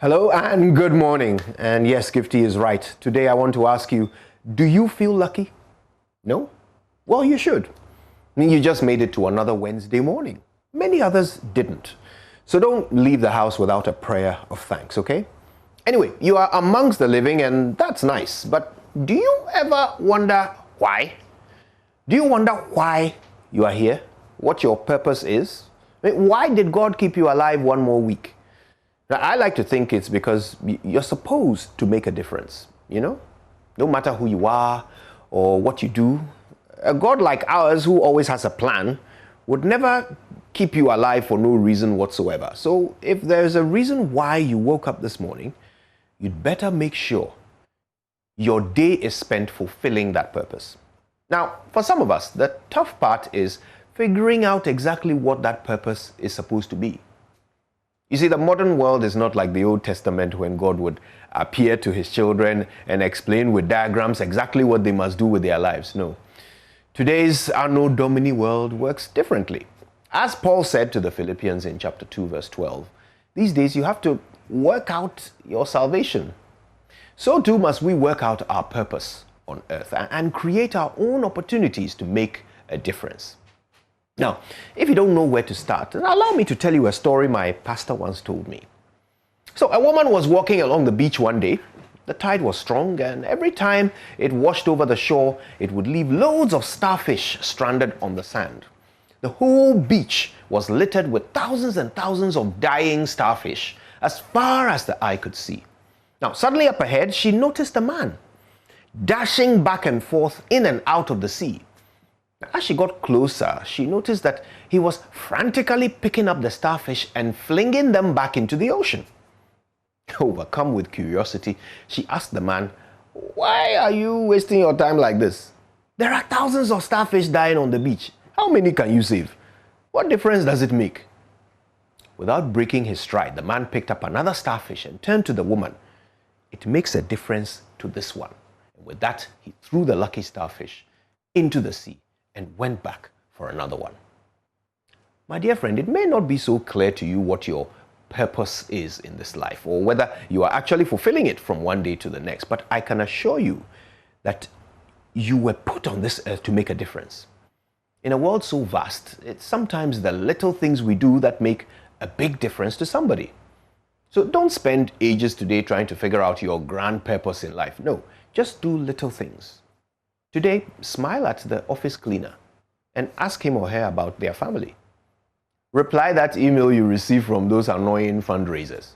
Hello and good morning. And yes, Gifty is right. Today I want to ask you, do you feel lucky? No? Well, you should. I mean, you just made it to another Wednesday morning. Many others didn't. So don't leave the house without a prayer of thanks, okay? Anyway, you are amongst the living and that's nice. But do you ever wonder why? Do you wonder why you are here? What your purpose is? I mean, why did God keep you alive one more week? Now, I like to think it's because you're supposed to make a difference, you know? No matter who you are or what you do, a God like ours who always has a plan would never keep you alive for no reason whatsoever. So if there's a reason why you woke up this morning, you'd better make sure your day is spent fulfilling that purpose. Now, for some of us, the tough part is figuring out exactly what that purpose is supposed to be. You see, the modern world is not like the Old Testament when God would appear to his children and explain with diagrams exactly what they must do with their lives. No. Today's Anno Domini world works differently. As Paul said to the Philippians in chapter 2, verse 12, these days you have to work out your salvation. So too must we work out our purpose on earth and create our own opportunities to make a difference. Now, if you don't know where to start, allow me to tell you a story my pastor once told me. So a woman was walking along the beach one day. The tide was strong, and every time it washed over the shore, it would leave loads of starfish stranded on the sand. The whole beach was littered with thousands and thousands of dying starfish, as far as the eye could see. Now, suddenly up ahead, she noticed a man dashing back and forth in and out of the sea. As she got closer, she noticed that he was frantically picking up the starfish and flinging them back into the ocean. Overcome with curiosity, she asked the man, "Why are you wasting your time like this? There are thousands of starfish dying on the beach. How many can you save? What difference does it make?" Without breaking his stride, the man picked up another starfish and turned to the woman. "It makes a difference to this one." And with that, he threw the lucky starfish into the sea and went back for another one. My dear friend, it may not be so clear to you what your purpose is in this life or whether you are actually fulfilling it from one day to the next, but I can assure you that you were put on this earth to make a difference. In a world so vast, it's sometimes the little things we do that make a big difference to somebody. So don't spend ages today trying to figure out your grand purpose in life. No, just do little things. Today, smile at the office cleaner and ask him or her about their family. Reply that email you receive from those annoying fundraisers.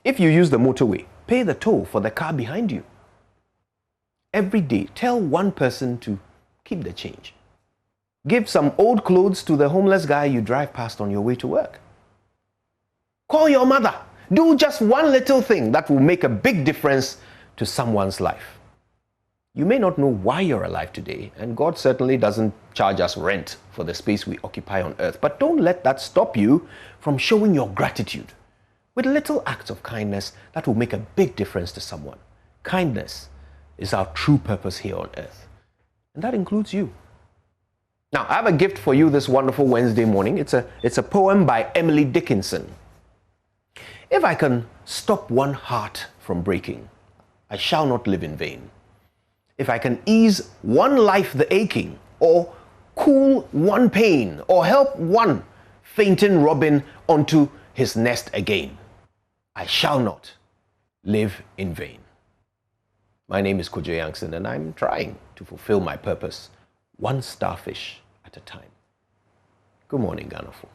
If you use the motorway, pay the toll for the car behind you. Every day, tell one person to keep the change. Give some old clothes to the homeless guy you drive past on your way to work. Call your mother. Do just one little thing that will make a big difference to someone's life. You may not know why you're alive today, and God certainly doesn't charge us rent for the space we occupy on earth, but don't let that stop you from showing your gratitude with little acts of kindness that will make a big difference to someone. Kindness is our true purpose here on earth, and that includes you. Now, I have a gift for you this wonderful Wednesday morning. It's a poem by Emily Dickinson. If I can stop one heart from breaking, I shall not live in vain. If I can ease one life the aching, or cool one pain, or help one fainting robin onto his nest again, I shall not live in vain. My name is Kojo Yankson, and I'm trying to fulfill my purpose one starfish at a time. Good morning, Ghanafo.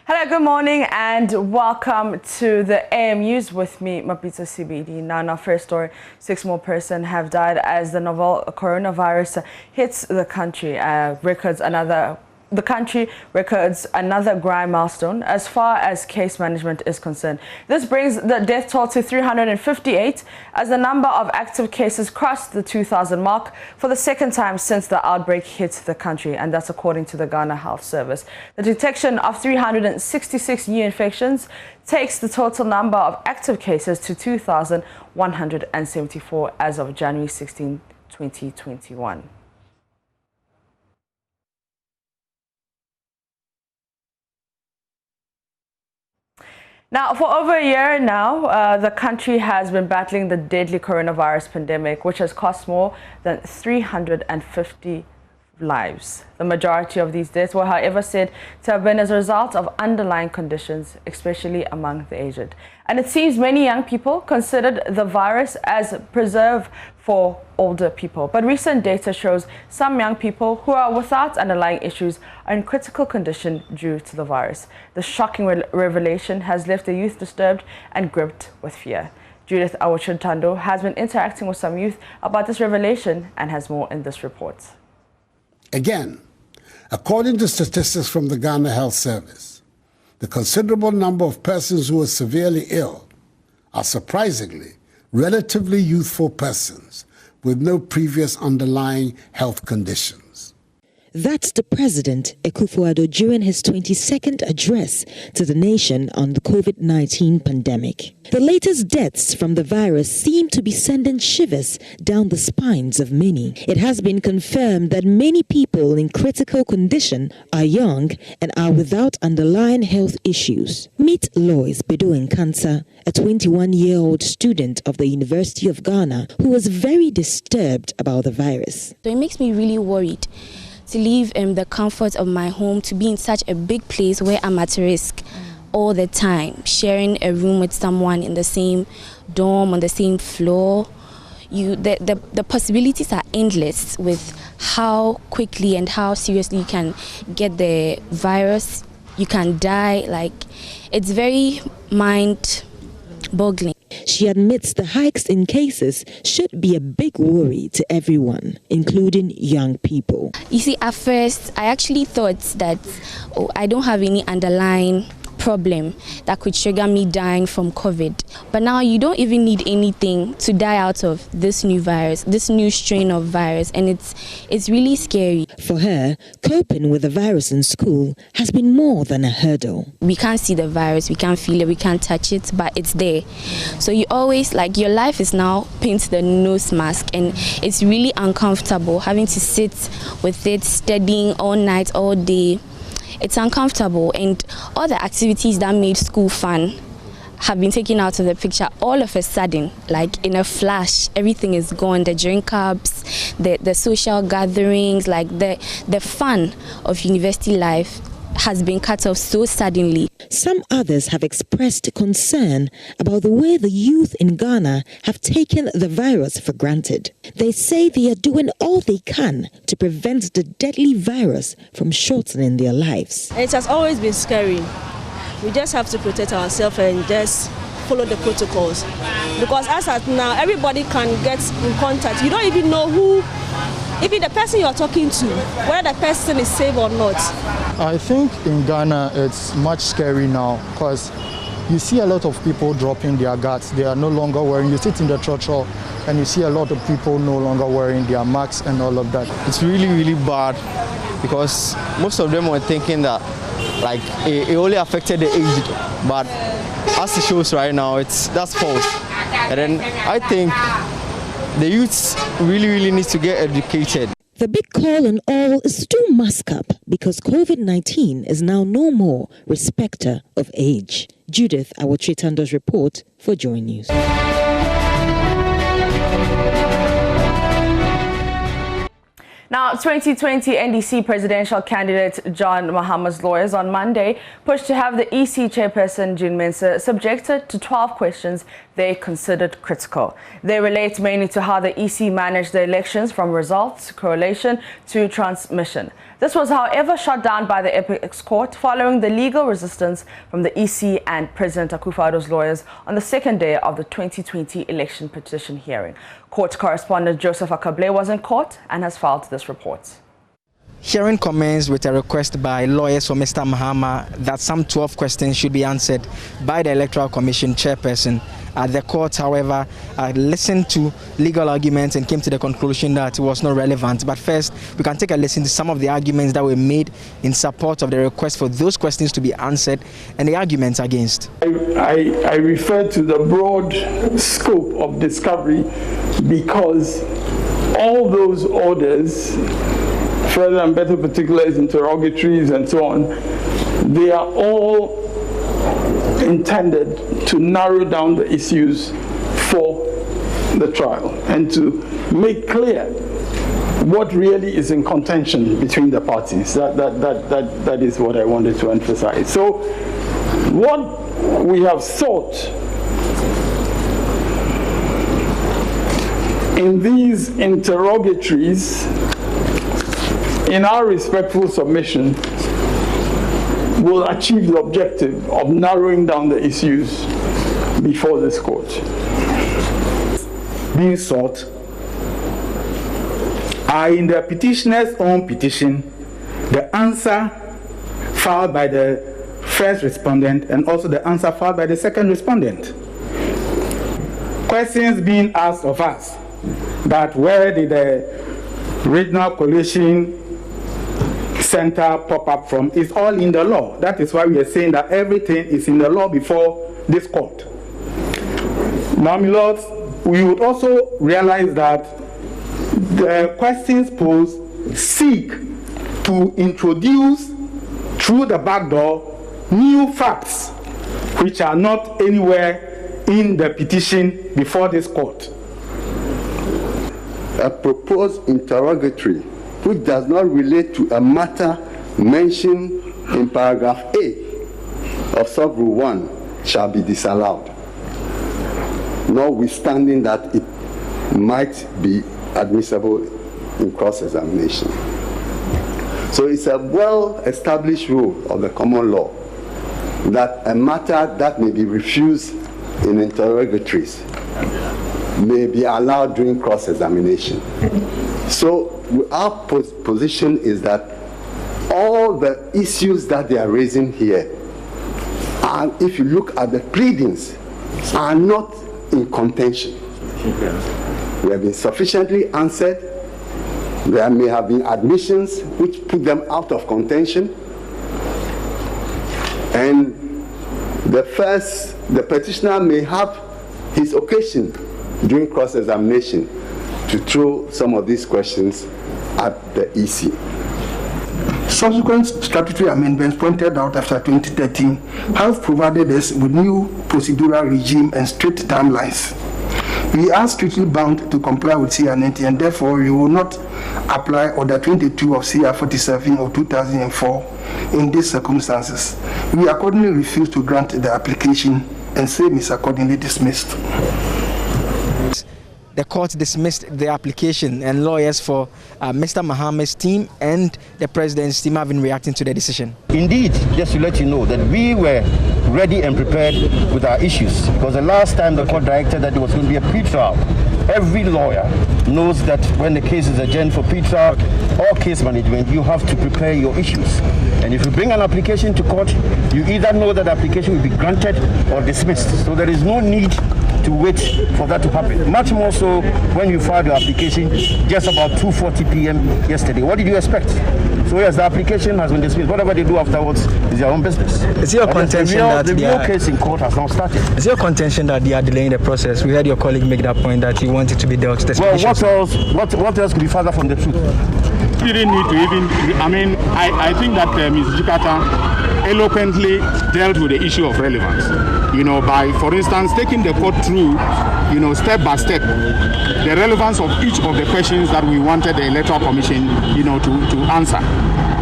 Hello, good morning and welcome to the AM News with me, Mapita CBD. Now, in our first story, 6 more persons have died as the novel coronavirus hits the country, records another the country records another grand milestone as far as case management is concerned. This brings the death toll to 358 as the number of active cases crossed the 2,000 mark for the second time since the outbreak hit the country, and that's according to the Ghana Health Service. The detection of 366 new infections takes the total number of active cases to 2,174 as of January 16, 2021. Now, for over a year now, the country has been battling the deadly coronavirus pandemic, which has cost more than 350 lives. The majority of these deaths were, however, said to have been as a result of underlying conditions, especially among the aged. And it seems many young people considered the virus as a preserve for older people. But recent data shows some young people who are without underlying issues are in critical condition due to the virus. The shocking revelation has left the youth disturbed and gripped with fear. Judith Awachintando has been interacting with some youth about this revelation and has more in this report. Again, according to statistics from the Ghana Health Service, the considerable number of persons who are severely ill are surprisingly relatively youthful persons with no previous underlying health conditions. That's the President Akufo-Addo during his 22nd address to the nation on the COVID-19 pandemic. The latest deaths from the virus seem to be sending shivers down the spines of many. It has been confirmed that many people in critical condition are young and are without underlying health issues. Meet Lois Bedo-Nkansa, a 21-year-old student of the University of Ghana who was very disturbed about the virus. So it makes me really worried to leave the comfort of my home, to be in such a big place where I'm at risk all the time, sharing a room with someone in the same dorm, on the same floor. The possibilities are endless with how quickly and how seriously you can get the virus. You can die. Like, it's very mind-boggling. She admits the hikes in cases should be a big worry to everyone, including young people. You see, at first, I actually thought that I don't have any underlying problem that could trigger me dying from COVID. But now you don't even need anything to die out of this new virus, this new strain of virus, and it's really scary. For her, coping with the virus in school has been more than a hurdle. We can't see the virus, we can't feel it, we can't touch it, but it's there. So you always, like, your life is now pinned to the nose mask, and it's really uncomfortable having to sit with it, studying all night, all day. It's uncomfortable, and all the activities that made school fun have been taken out of the picture all of a sudden, like in a flash. Everything is gone. The drink cups, the social gatherings, like the fun of university life has been cut off so suddenly. Some others have expressed concern about the way the youth in Ghana have taken the virus for granted. They say they are doing all they can to prevent the deadly virus from shortening their lives. It has always been scary. We just have to protect ourselves and just follow the protocols. Because as at now, everybody can get in contact. You don't even know who, even the person you're talking to, whether the person is safe or not. I think in Ghana it's much scary now because you see a lot of people dropping their guards. They are no longer wearing, you sit in the church hall and you see a lot of people no longer wearing their masks and all of that. It's really, really bad because most of them were thinking that like it only affected the aged, but as it shows right now, that's false. And then I think the youths really need to get educated. The big call on all is to mask up because COVID-19 is now no more respecter of age. Judith Awachintando report for Joy News. Now, 2020 NDC presidential candidate John Mahama's lawyers on Monday pushed to have the EC chairperson Jean Mensa subjected to 12 questions they considered critical. They relate mainly to how the EC managed the elections, from results, correlation to transmission. This was, however, shot down by the Apex Court following the legal resistance from the EC and President Akufo-Addo's lawyers on the second day of the 2020 election petition hearing. Court correspondent Joseph Akable was in court and has filed this report. hearing comments with a request by lawyers for Mr. Mahama that some 12 questions should be answered by the Electoral Commission chairperson. The court, however, listened to legal arguments and came to the conclusion that it was not relevant. But first, we can take a listen to some of the arguments that were made in support of the request for those questions to be answered and the arguments against. I refer to the broad scope of discovery because all those orders, further and better particulars, interrogatories, and so on, they are all intended to narrow down the issues for the trial and to make clear what really is in contention between the parties. That is what I wanted to emphasize. So what we have sought in these interrogatories, in our respectful submission, will achieve the objective of narrowing down the issues before this court. Being sought are in the petitioner's own petition, the answer filed by the first respondent and also the answer filed by the second respondent. Questions being asked of us that where did the regional coalition center pop up from is all in the law. That is why we are saying that everything is in the law before this court. Now, my lords, we would also realize that the questions posed seek to introduce through the back door new facts which are not anywhere in the petition before this court. A proposed interrogatory which does not relate to a matter mentioned in paragraph A of sub-rule 1 shall be disallowed, notwithstanding that it might be admissible in cross-examination. So it's a well-established rule of the common law that a matter that may be refused in interrogatories may be allowed during cross-examination. So our position is that all the issues that they are raising here, and if you look at the pleadings, are not in contention. They have been sufficiently answered. There may have been admissions which put them out of contention. And the petitioner may have his occasion during cross-examination to throw some of these questions at the EC. Subsequent statutory amendments pointed out after 2013 have provided us with new procedural regime and strict timelines. We are strictly bound to comply with CR90 and therefore we will not apply Order 22 of CR 47 of 2004 in these circumstances. We accordingly refuse to grant the application and same is accordingly dismissed. The court dismissed the application and lawyers for Mr. Mahama's team and the president's team have been reacting to the decision. Indeed, just to let you know that we were ready and prepared with our issues because the last time the court directed that there was going to be a pre-trial. Every lawyer knows that when the case is adjourned for pre-trial or case management, you have to prepare your issues. And if you bring an application to court, you either know that the application will be granted or dismissed. So there is no need to wait for that to happen. Much more so when you filed your application just about 2:40 p.m. yesterday. What did you expect? So yes, the application has been dismissed. Whatever they do afterwards is their own business. Is your contention that the real case in court has not started? Is your contention that they are delaying the process? We heard your colleague make that point that he wanted to be dealt with. Well, what else could be further from the truth? You didn't need to even, I think that Ms. Jikata eloquently dealt with the issue of relevance, by, for instance, taking the court through, step by step, the relevance of each of the questions that we wanted the Electoral Commission, to answer.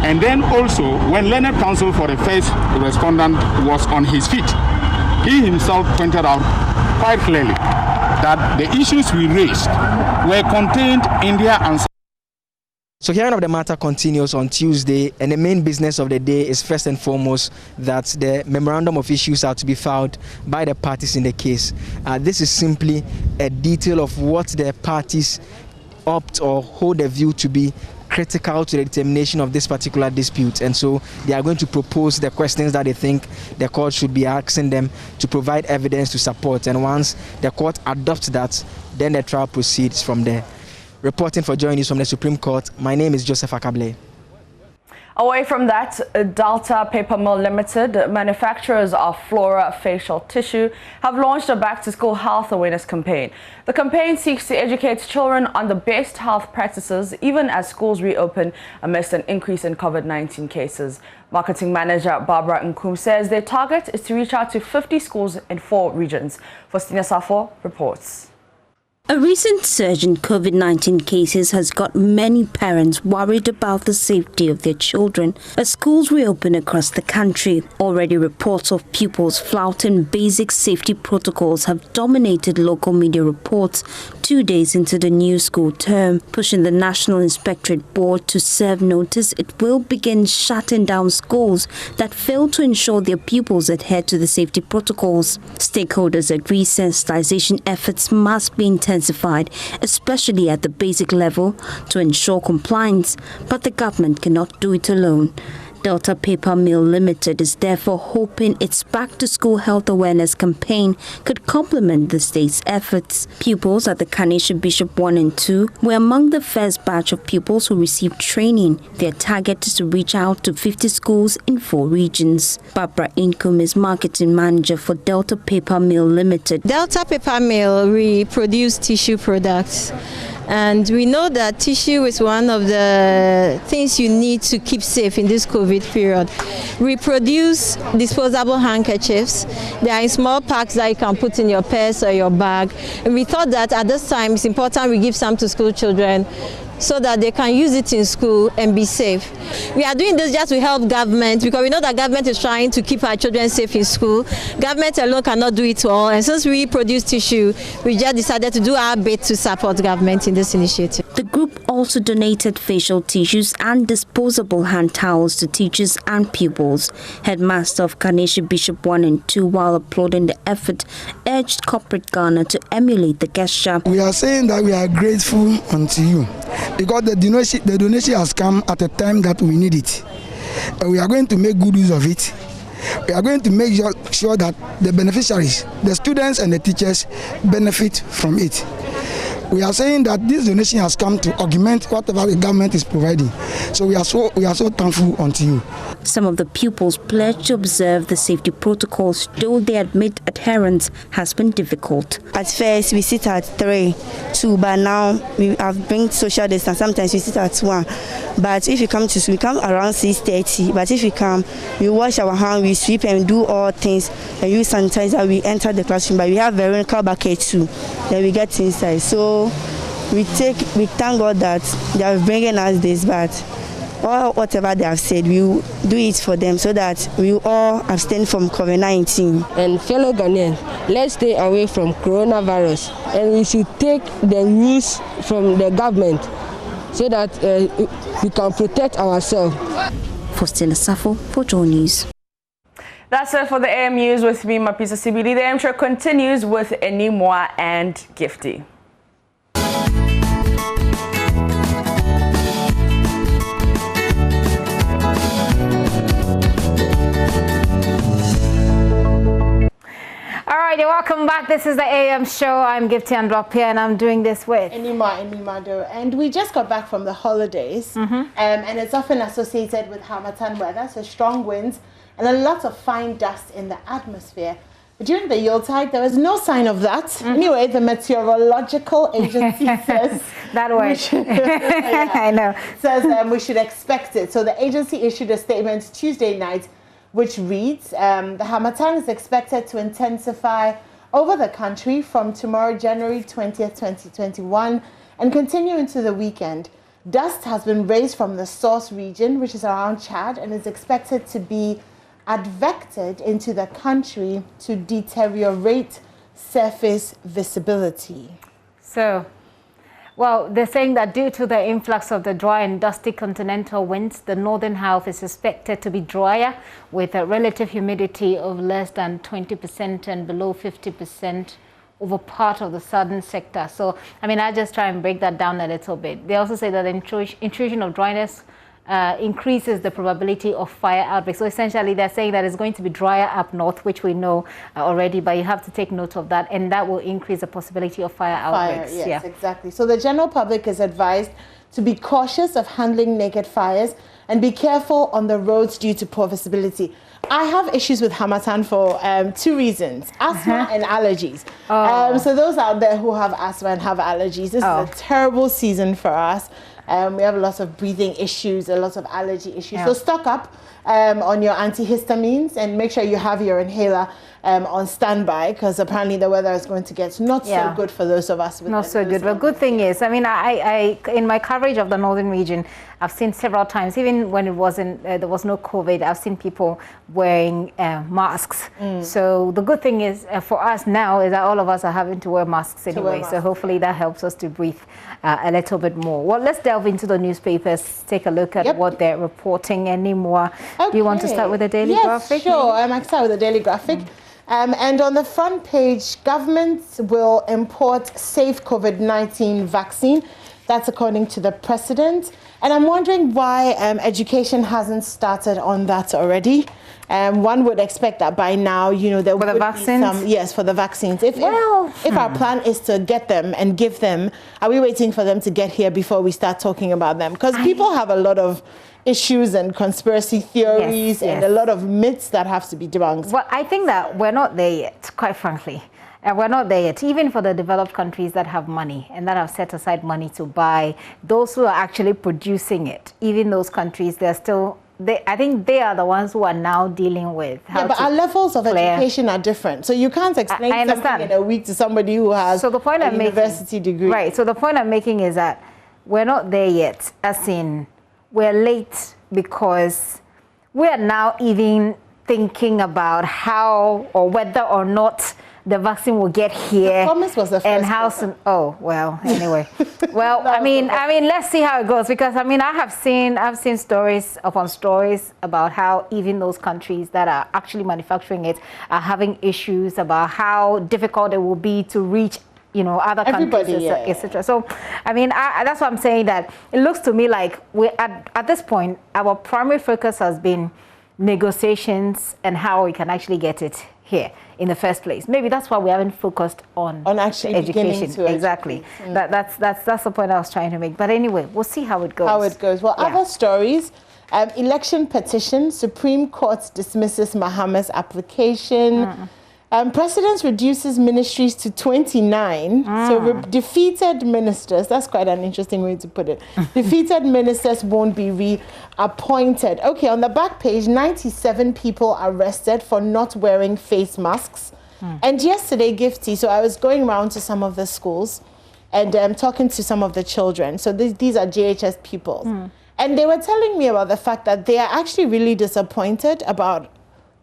And then also, when Learned Counsel for the first respondent was on his feet, he himself pointed out quite clearly that the issues we raised were contained in their answer. So hearing of the matter continues on Tuesday, and the main business of the day is first and foremost that the memorandum of issues are to be filed by the parties in the case. This is simply a detail of what the parties opt or hold a view to be critical to the determination of this particular dispute, and so they are going to propose the questions that they think the court should be asking them to provide evidence to support, and once the court adopts that, then the trial proceeds from there. Reporting for Joy News from the Supreme Court, my name is Joseph Akable. Away from that, Delta Paper Mill Limited, manufacturers of Flora facial tissue, have launched a back-to-school health awareness campaign. The campaign seeks to educate children on the best health practices, even as schools reopen amidst an increase in COVID-19 cases. Marketing manager Barbara Nkum says their target is to reach out to 50 schools in 4 regions. Faustina Safo reports. A recent surge in COVID-19 cases has got many parents worried about the safety of their children as schools reopen across the country. Already reports of pupils flouting basic safety protocols have dominated local media reports 2 days into the new school term, pushing the National Inspectorate Board to serve notice it will begin shutting down schools that fail to ensure their pupils adhere to the safety protocols. Stakeholders agree sensitization efforts must be intensified, especially at the basic level, to ensure compliance, but the government cannot do it alone. Delta Paper Mill Limited is therefore hoping its back-to-school health awareness campaign could complement the state's efforts. Pupils at the Carnation Bishop 1 and 2 were among the first batch of pupils who received training. Their target is to reach out to 50 schools in 4 regions. Barbara Nkum is marketing manager for Delta Paper Mill Limited. Delta Paper Mill, we produce tissue products. And we know that tissue is one of the things you need to keep safe in this COVID period. We produce disposable handkerchiefs. They are in small packs that you can put in your purse or your bag. And we thought that at this time it's important we give some to school children so that they can use it in school and be safe. We are doing this just to help government because we know that government is trying to keep our children safe in school. Government alone cannot do it all, and since we produce tissue, we just decided to do our bit to support government in this initiative. The group also donated facial tissues and disposable hand towels to teachers and pupils. Headmaster of Carnation Bishop 1 and 2, while applauding the effort, urged corporate Ghana to emulate the gesture. We are saying that we are grateful unto you, because the donation has come at a time that we need it. And we are going to make good use of it. We are going to make sure that the beneficiaries, the students and the teachers, benefit from it. We are saying that this donation has come to augment whatever the government is providing. So we are so thankful unto you. Some of the pupils pledged to observe the safety protocols, though they admit adherence has been difficult. At first, we sit at 2, but now we have bring social distance. Sometimes we sit at 1. But if you come to school, we come around 6:30. But if you come, we wash our hands, we sweep and do all things, and use sanitizer. We enter the classroom, but we have Veronica bucket too. Then we get inside. So we thank God that they are bringing us this, but or whatever they have said, we will do it for them so that we all abstain from COVID-19. And fellow Ghanaians, let's stay away from coronavirus, and we should take the rules from the government so that we can protect ourselves. Faustina Safo for Joy News. That's it for the AM News with me, Mapisa Sibili. The AM show continues with Enimwa and Gifty. All right, welcome back. This is the AM show. I'm Gifty Andropia, and I'm doing this with Enimado. And we just got back from the holidays, and it's often associated with Harmattan weather, so strong winds and a lot of fine dust in the atmosphere. But during the Yuletide, there was no sign of that. Anyway, the meteorological agency says that way. I know. Says we should expect it. So the agency issued a statement Tuesday night, which reads, the Harmattan is expected to intensify over the country from tomorrow, January 20th, 2021, and continue into the weekend. Dust has been raised from the source region, which is around Chad, and is expected to be advected into the country to deteriorate surface visibility. So, well, they're saying that due to the influx of the dry and dusty continental winds, the northern half is expected to be drier with a relative humidity of less than 20% and below 50% over part of the southern sector. So, I mean, I just try and break that down a little bit. They also say that the intrusion of dryness increases the probability of fire outbreaks. So essentially, they're saying that it's going to be drier up north, which we know already, but you have to take note of that, and that will increase the possibility of fire outbreaks. Yes, exactly. So the general public is advised to be cautious of handling naked fires and be careful on the roads due to poor visibility. I have issues with Harmattan for 2 reasons: asthma and allergies. So those out there who have asthma and have allergies, this is a terrible season for us. We have lots of breathing issues, a lot of allergy issues. So stock up on your antihistamines and make sure you have your inhaler on standby, because apparently the weather is going to get not so good for those of us with not so good. But good thing is, I mean, I in my coverage of the northern region, I've seen several times, even when it wasn't there was no COVID, I've seen people wearing masks. So the good thing is for us now is that all of us are having to wear masks anyway. So hopefully that helps us to breathe a little bit more. Well, let's delve into the newspapers, take a look at what they're reporting anymore. Do you want to start with the Daily Graphic? Sure. I can start with the Daily Graphic. And on the front page, government will import safe COVID-19 vaccine. That's according to the president. And I'm wondering why education hasn't started on that already. One would expect that by now, you know, there would be some, yes, for the vaccines. If our plan is to get them and give them, are we waiting for them to get here before we start talking about them? Because people have a lot of issues and conspiracy theories and a lot of myths that have to be debunked. Well, I think that we're not there yet, quite frankly. We're not there yet, even for the developed countries that have money and that have set aside money to buy, those who are actually producing it, even those countries, they're still, I think they are the ones who are now dealing with how but our levels of education are different. So you can't explain something in a week to somebody who has a university degree. Right, so the point I'm making is that we're not there yet, as in we're late because we are now even thinking about how or whether or not the vaccine will get here. The promise was the first and how soon. Oh well. Anyway, well, I mean, let's see how it goes, because I mean, I've seen stories upon stories about how even those countries that are actually manufacturing it are having issues about how difficult it will be to reach, you know, other countries, etc. So, I mean, that's why I'm saying that it looks to me like we at this point, our primary focus has been negotiations and how we can actually get it here in the first place. Maybe that's why we haven't focused on actually education. Exactly. That's the point I was trying to make. But anyway, we'll see how it goes. Well, other stories. Election petition. Supreme Court dismisses Mahama's application. President reduces ministries to 29. So defeated ministers, that's quite an interesting way to put it. Defeated ministers won't be reappointed. Okay, on the back page, 97 people arrested for not wearing face masks. And yesterday, Gifty, so I was going around to some of the schools and talking to some of the children. So these are JHS pupils. And they were telling me about the fact that they are actually really disappointed about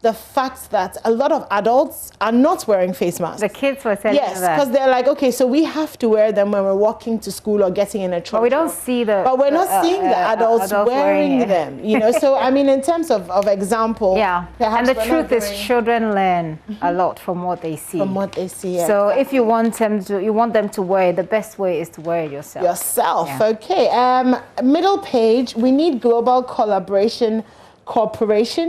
the fact that a lot of adults are not wearing face masks. The kids were telling Yes, because they're like, okay, so we have to wear them when we're walking to school or getting in a truck. But we don't see But we're not seeing the adults wearing them, you know. So, I mean, in terms of example. And the truth is children learn a lot from what they see. So if you want them to wear it, the best way is to wear it yourself. Okay. Middle page, we need global cooperation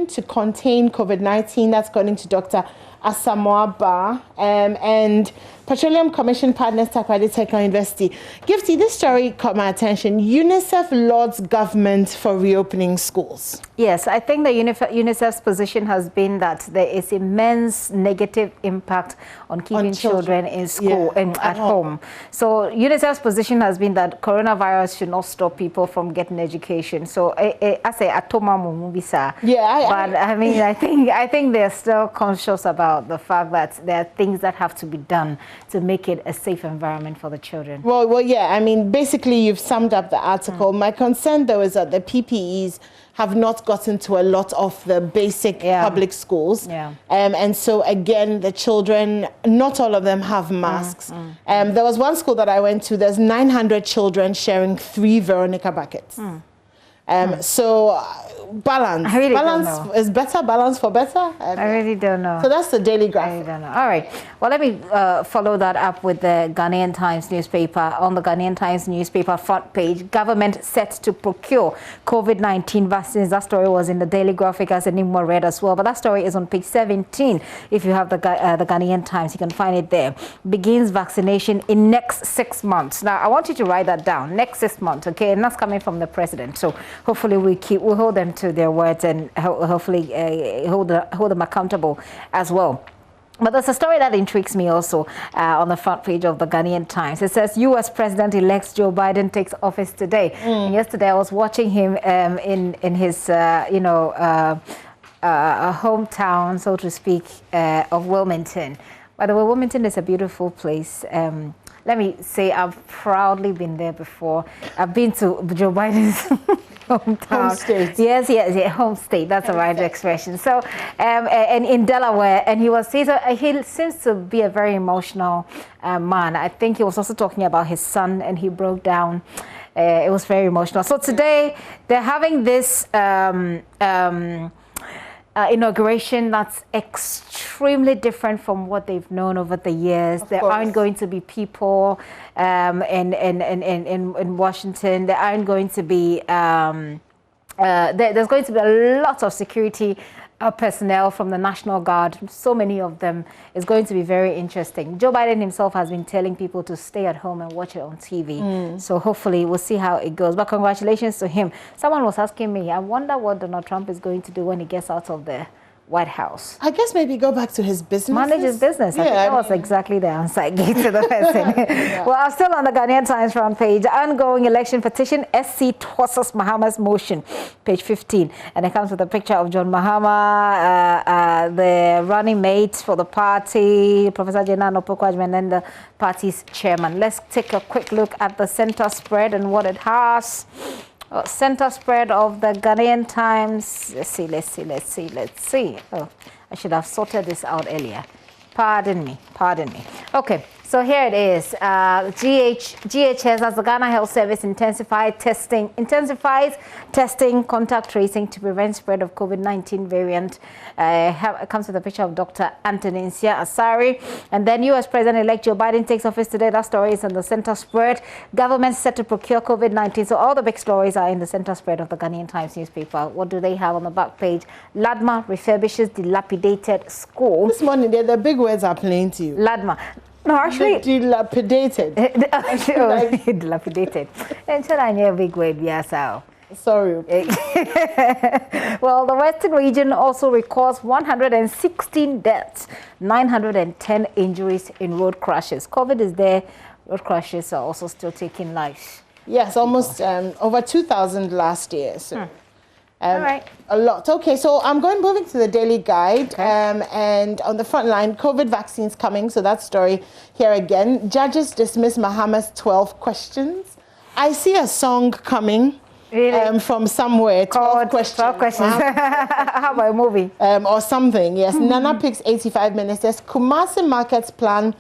to contain COVID-19. That's according to Dr. Asamoah Ba. And Petroleum Commission partners Takoradi Technical University. Gifty, this story caught my attention. UNICEF lauds government for reopening schools. Yes, I think the UNICEF's position has been that there is immense negative impact on keeping children in school and at home. So UNICEF's position has been that coronavirus should not stop people from getting education. So I say atoma mumubisa. But I mean, I think they're still conscious about the fact that there are things that have to be done to make it a safe environment for the children. Well, yeah, I mean, basically you've summed up the article. My concern, though, is that the PPEs have not gotten to a lot of the basic public schools. And so, again, the children, not all of them have masks. There was one school that I went to, there's 900 children sharing 3 Veronica buckets. So balance. I really balance don't know. is better. Balance for better. I really don't know. So that's the daily graphic. I really don't know. All right. Well, let me follow that up with the Ghanaian Times newspaper. On the Ghanaian Times newspaper front page, government set to procure COVID-19 vaccines. That story was in the daily graphic, as Enigma read as well. But that story is on page 17. If you have the Ghanaian Times, you can find it there. Begins vaccination in next 6 months. Now, I want you to write that down. Next 6 months, okay? And that's coming from the president. So hopefully we'll hold them to their words and hopefully hold them accountable as well. But there's a story that intrigues me also on the front page of the Ghanaian Times. It says U.S. President-elect Joe Biden takes office today. And yesterday I was watching him in his hometown, so to speak, of Wilmington. By the way, Wilmington is a beautiful place. Let me say I've proudly been there before. I've been to Joe Biden's hometown. Home state. Yes, home state. That's the right expression. So, and in Delaware, and he seems to be a very emotional man. I think he was also talking about his son, and he broke down. It was very emotional. So today they're having this inauguration that's extremely different from what they've known over the years. There aren't going to be people in Washington. There aren't going to be there's going to be a lot of security personnel from the National Guard. So many of them. Is going to be very interesting. Joe Biden himself has been telling people to stay at home and watch it on TV. So hopefully we'll see how it goes. But congratulations to him. Someone was asking me, I wonder what Donald Trump is going to do when he gets out of the White House. I guess maybe go back to his business. Manage his business. I think that was exactly the answer I gave to the person. Well, I'm still on the Ghanaian Times front page. Ongoing election petition, SC tosses Mahama's motion, page 15. And it comes with a picture of John Mahama, the running mate for the party, Professor Jenano Pokwajman, and the party's chairman. Let's take a quick look at the center spread and what it has. Center spread of the Ghanaian Times. Let's see. Oh, I should have sorted this out earlier. Pardon me. Okay, so here it is. GHS, as the Ghana Health Service intensifies testing, contact tracing to prevent spread of COVID-19 variant. It comes with a picture of Dr. Anthony Asari. And then U.S. President-elect Joe Biden takes office today. That story is in the center spread. Government set to procure COVID-19. So all the big stories are in the center spread of the Ghanaian Times newspaper. What do they have on the back page? Ladma refurbishes dilapidated school. This morning, the big words are plain to you. Ladma. No, actually, dilapidated. Dilapidated. And should I know a big word? Yes, sorry. Well, the Western region also records 116 deaths, 910 injuries in road crashes. COVID is there. Road crashes are also still taking lives. Yes, almost over 2,000 last year. So. All right. A lot. Okay, so I'm moving to the Daily Guide. And on the front line, COVID vaccines coming. So that story here again. Judges dismiss Mahama's 12 questions. I see a song coming. Really? From somewhere. 12 questions. 12 questions. How about a movie? Or something, yes. Nana picks 85 ministers. Kumasi markets plan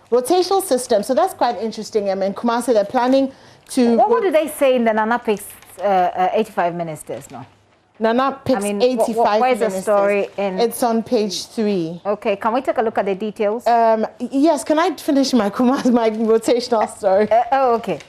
rotational system. So that's quite interesting. I mean, Kumasi, they're planning to... What do they say in the Nana picks 85 ministers? No. Nana picks 85 ministers. Where's the story? It's on page 3. Okay, can we take a look at the details? Yes, can I finish my rotational story? Okay.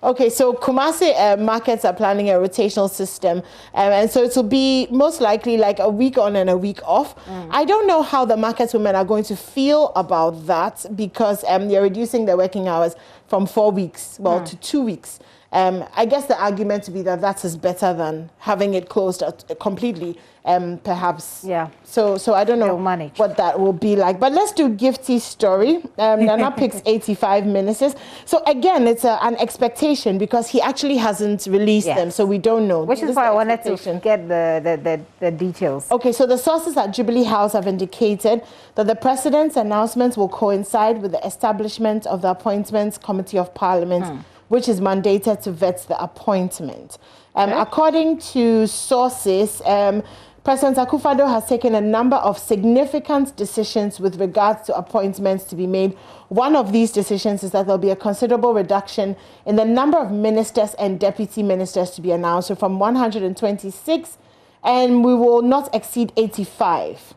Okay, so Kumasi markets are planning a rotational system, and so it will be most likely like a week on and a week off. I don't know how the markets women are going to feel about that because they're reducing their working hours from 4 weeks, to 2 weeks. I guess the argument to be that is better than having it closed completely, perhaps. Yeah. So I don't know what that will be like. But let's do Gifty's story. Nana picks 85 ministers. So again, it's an expectation because he actually hasn't released them, so we don't know. Which is why I wanted to get the details. Okay, so the sources at Jubilee House have indicated that the president's announcement will coincide with the establishment of the Appointments Committee of Parliament, which is mandated to vet the appointment. According to sources, President Akufo-Addo has taken a number of significant decisions with regards to appointments to be made. One of these decisions is that there'll be a considerable reduction in the number of ministers and deputy ministers to be announced, so from 126, and we will not exceed 85.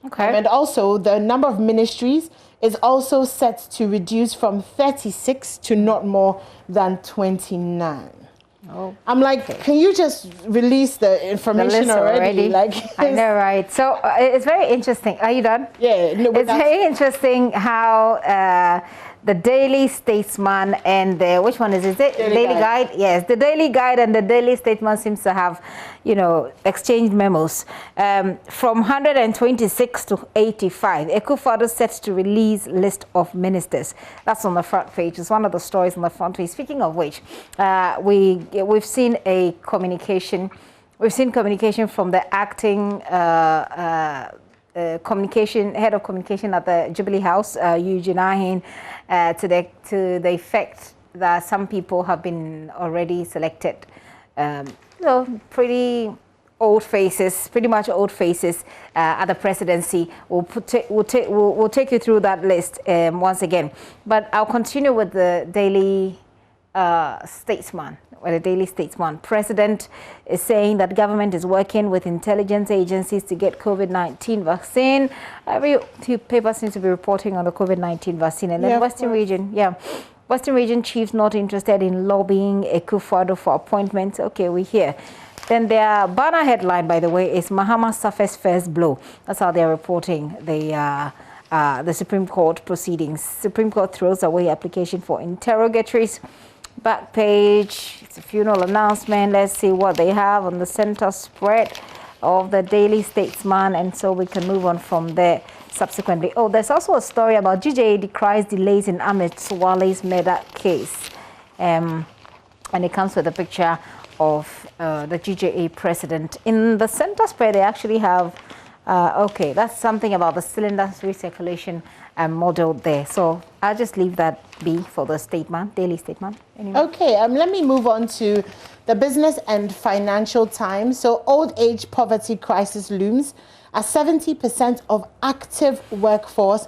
Okay. And also, the number of ministries is also set to reduce from 36 to not more than 29. Oh, I'm like, can you just release the information already? Like, I know, right? So it's very interesting. Are you done? Yeah. No, it's very interesting how the Daily Statesman and the, which one is it? Daily Guide? Yes, the Daily Guide and the Daily Statesman seems to have, you know, exchanged memos. From 126 to 85, Akufo-Addo set to release list of ministers. That's on the front page. It's one of the stories on the front page. Speaking of which, we've seen a communication. We've seen communication from the acting head of communication at the Jubilee House, Eugene Ahin, to the effect that some people have been already selected. So pretty old faces, pretty much old faces at the presidency. We'll take you through that list once again. But I'll continue with the Daily Statesman. Well, the Daily Statesman. President is saying that government is working with intelligence agencies to get COVID-19 vaccine. Every paper seems to be reporting on the COVID-19 vaccine. And then Western Region, Western Region chiefs not interested in lobbying Akufo-Addo for appointments. Okay, we hear. Then their banner headline, by the way, is Mahama suffers first blow. That's how they're reporting the Supreme Court proceedings. Supreme Court throws away application for interrogatories. Back page, it's a funeral announcement. Let's see what they have on the center spread of the Daily Statesman, and so we can move on from there subsequently. Oh, there's also a story about GJA decries delays in Ahmed Swale's murder case. And it comes with a picture of the GJA president. In the center spread, they actually have, okay, that's something about the cylinder recirculation model there. So I'll just leave that be for the statement, Daily Statement. Anyway. Okay, let me move on to the Business and Financial Times. So old age poverty crisis looms as 70% of active workforce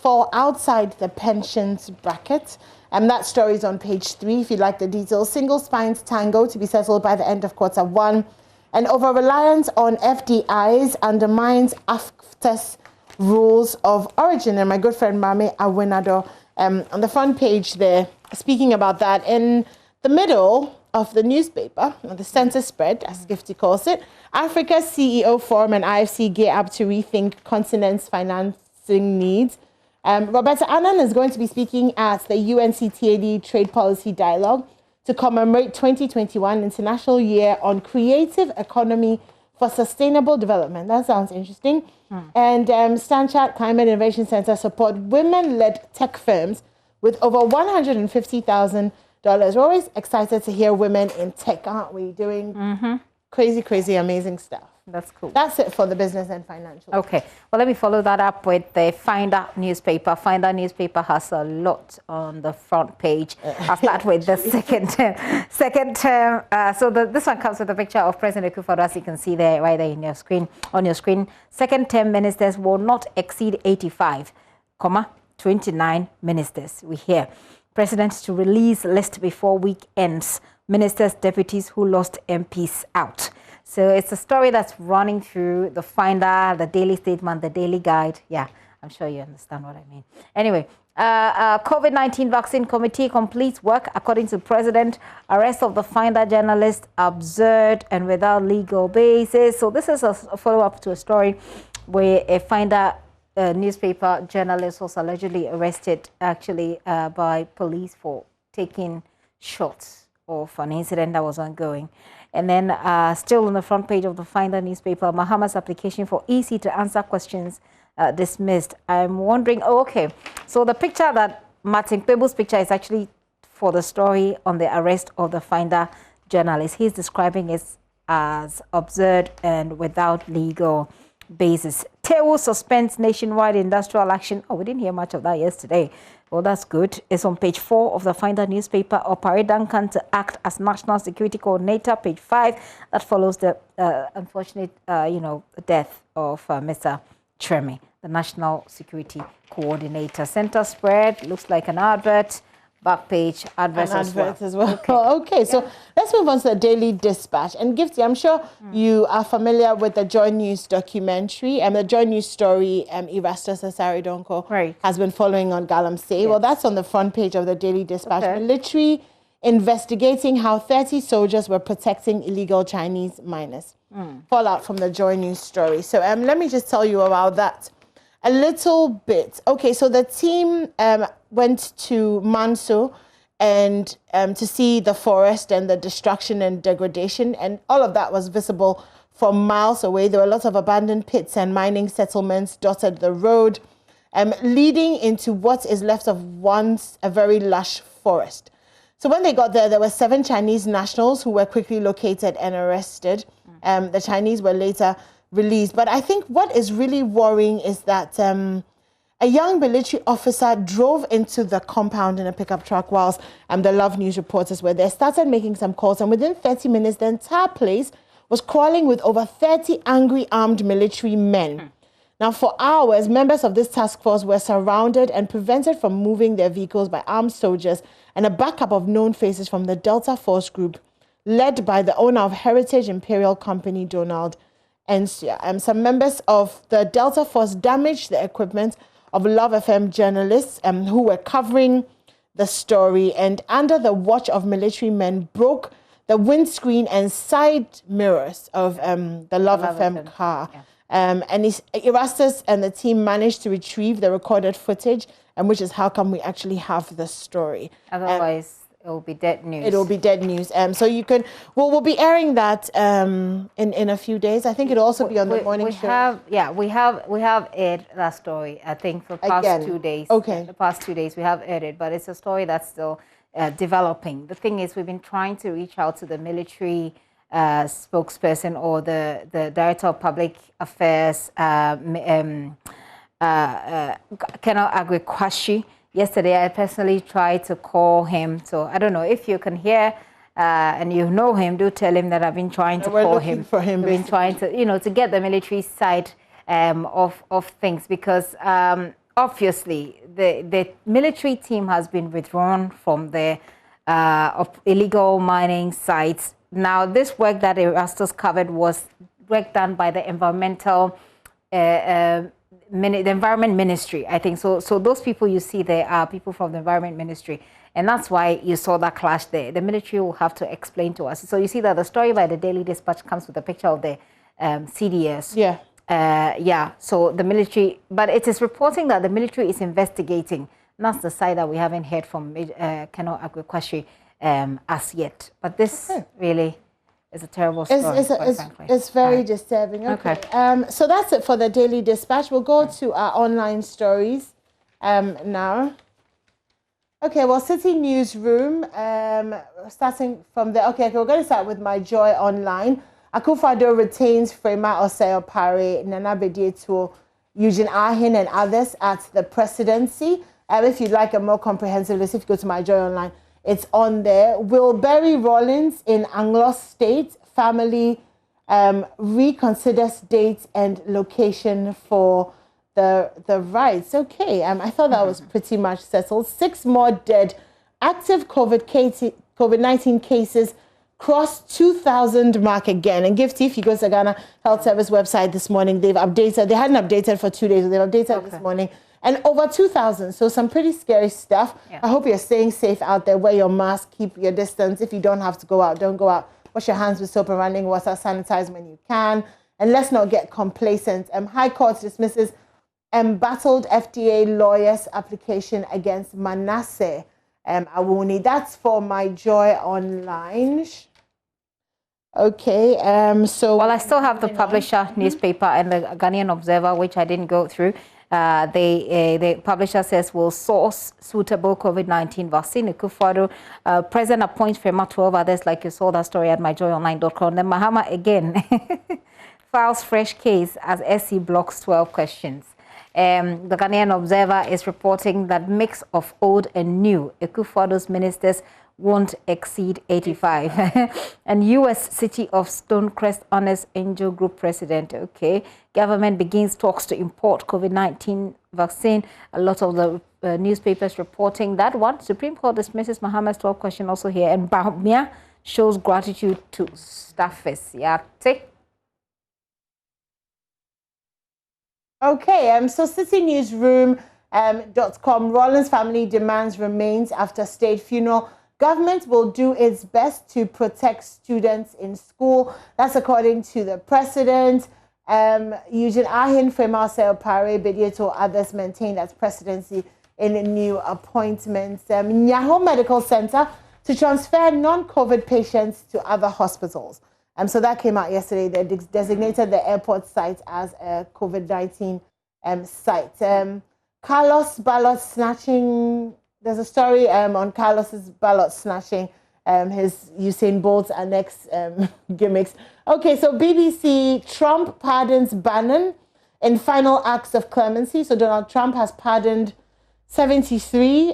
fall outside the pensions bracket. And that story is on page 3 if you'd like the details. Single spines tango to be settled by the end of Q1. And over-reliance on FDIs undermines AFTA's rules of origin. And my good friend Mame Awinado on the front page there, speaking about that. In the middle of the newspaper, the center spread, as Gifty calls it, Africa's CEO Forum and IFC gear up to rethink continent's financing needs. Roberta Annan is going to be speaking at the UNCTAD Trade Policy Dialogue to commemorate 2021 International Year on Creative Economy for Sustainable Development. That sounds interesting. And Stanchart Climate Innovation Center support women-led tech firms with over $150,000. We're always excited to hear women in tech, aren't we? Doing crazy, amazing stuff. That's cool. That's it for the Business and Financial. Okay. Well, let me follow that up with the Finder newspaper. Finder newspaper has a lot on the front page. I'll start with the second term. So this one comes with a picture of President Akufo-Addo, as you can see there, right there in your screen, on your screen. Second term ministers will not exceed 85, 29 ministers. We hear President to release list before week ends. Ministers, deputies who lost MPs out. So it's a story that's running through the Finder, the Daily Statement, the Daily Guide. Yeah, I'm sure you understand what I mean. Anyway, COVID-19 Vaccine Committee completes work according to President. Arrest of the Finder journalist absurd and without legal basis. So this is a follow-up to a story where a Finder newspaper journalist was allegedly arrested actually by police for taking shots of an incident that was ongoing. And then still on the front page of the Finder newspaper, Mahama's application for EC to answer questions dismissed. I'm wondering, so the picture that Martin Pebu's picture is actually for the story on the arrest of the Finder journalist. He's describing it as absurd and without legal basis. TEWO suspends nationwide industrial action. Oh, we didn't hear much of that yesterday. Well, that's good. It's on page 4 of the Finder newspaper. Opare Duncan to act as National Security Coordinator, page 5. That follows the unfortunate, death of Mr. Tremi, the National Security Coordinator. Center spread looks like an advert. Back page, adverts as well. Okay, so let's move on to the Daily Dispatch. And Gifty, I'm sure you are familiar with the Joy News documentary and the Joy News story Erastus Asaridonko has been following on Galamsey. Yes. Well, that's on the front page of the Daily Dispatch. Okay. Military investigating how 30 soldiers were protecting illegal Chinese miners. Fallout from the Joy News story. So let me just tell you about that a little bit. Okay, so the team went to Manso and to see the forest and the destruction and degradation, and all of that was visible from miles away. There were lots of abandoned pits and mining settlements dotted the road, leading into what is left of once a very lush forest. So when they got there were 7 Chinese nationals who were quickly located and arrested. The Chinese were later released. But I think what is really worrying is that a young military officer drove into the compound in a pickup truck whilst the Love News reporters were there, started making some calls, and within 30 minutes, the entire place was crawling with over 30 angry armed military men. Now, for hours, members of this task force were surrounded and prevented from moving their vehicles by armed soldiers and a backup of known faces from the Delta Force Group, led by the owner of Heritage Imperial Company, Donald. And some members of the Delta Force damaged the equipment of Love FM journalists who were covering the story, and under the watch of military men, broke the windscreen and side mirrors of the Love FM car. Yeah. And Erastus and the team managed to retrieve the recorded footage, and which is how come we actually have the story. Otherwise, it will be dead news. It will be dead news. So you can, we'll be airing that in a few days. I think it'll also be on the morning show. We have aired that story, I think, for the past 2 days. Okay. The past 2 days we have aired it, but it's a story that's still developing. The thing is, we've been trying to reach out to the military spokesperson or the Director of Public Affairs, Colonel Agwekwashi. Yesterday, I personally tried to call him. So I don't know if you can hear and you know him, do tell him that I've been trying to call him. For him. We've been trying to, to get the military side of things, because obviously the military team has been withdrawn from the illegal mining sites. Now, this work that Erastus covered was work done by the environmental the Environment Ministry, I think. So those people you see there are people from the Environment Ministry. And that's why you saw that clash there. The military will have to explain to us. So you see that the story by the Daily Dispatch comes with a picture of the CDS. Yeah. So the military, but it is reporting that the military is investigating. And that's the side that we haven't heard from Colonel Agwekwashi as yet. But this really is a terrible story. It's very disturbing. Okay. So that's it for the Daily Dispatch. We'll go to our online stories now. Okay, well, City Newsroom, starting from there. Okay, we're going to start with My Joy Online. Akufo-Addo retains Frema Osei-Opare, Nana Bediatuo, Eugene Ahin, and others at the presidency. If you'd like a more comprehensive list, if you go to My Joy Online, it's on there. Will Berry Rollins in Anglo State family reconsiders date and location for the rights? Okay, I thought that was pretty much settled. 6 more dead. Active COVID-19 cases crossed 2,000 mark again. And Gifty, if you go to the Ghana Health Service website this morning, they've updated. They hadn't updated for 2 days. They've updated this morning. And over 2,000. So some pretty scary stuff. Yeah. I hope you're staying safe out there. Wear your mask. Keep your distance. If you don't have to go out, don't go out. Wash your hands with soap and running water. Sanitize when you can. And let's not get complacent. High Court dismisses embattled FDA lawyer's application against Manasseh Awuni. That's for My Joy Online. Okay. Well, I still have the Publisher newspaper and the Ghanaian Observer, which I didn't go through. The publisher says will source suitable COVID-19 vaccine. Akufo-Addo, President appoints Frema 12 others, like you saw that story at myjoyonline.com. Then Mahama again. files fresh case as SC blocks 12 questions. The Ghanaian Observer is reporting that mix of old and new Akufo-Addo's ministers won't exceed 85. And U.S. City of Stonecrest honors Angel Group president. Okay. Government begins talks to import COVID-19 vaccine. A lot of the newspapers reporting that one. Supreme Court dismisses Mohammed's 12 question also here. And Bahmia shows gratitude to staffers. Yeah, take. Okay, so citynewsroom.com, Rollins family demands remains after state funeral. Government will do its best to protect students in school. That's according to the president. Eugene Ahin, Fremarcel Pare, Bedieto, others maintain as presidency in new appointments. Nyaho Medical Center to transfer non-COVID patients to other hospitals. So that came out yesterday. They designated the airport site as a COVID-19 site. Carlos ballot snatching. There's a story on Carlos's ballot snatching, his Usain Bolt's annex gimmicks. Okay, so BBC, Trump pardons Bannon in final acts of clemency. So Donald Trump has pardoned 73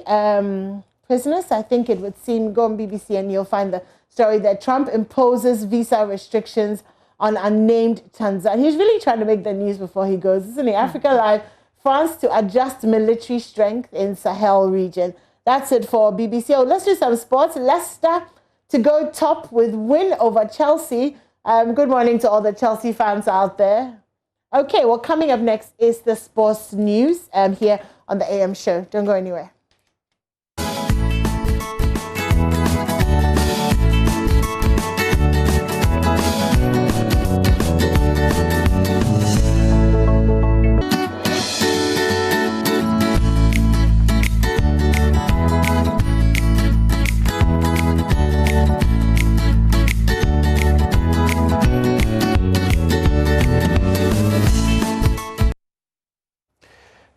prisoners. I think it would seem, go on BBC and you'll find the story that Trump imposes visa restrictions on unnamed Tanzania. He's really trying to make the news before he goes, isn't he? Africa Live, France to adjust military strength in Sahel region. That's it for BBC. Oh, let's do some sports. Leicester to go top with win over Chelsea. Good morning to all the Chelsea fans out there. Okay, well, coming up next is the sports news here on the AM show. Don't go anywhere.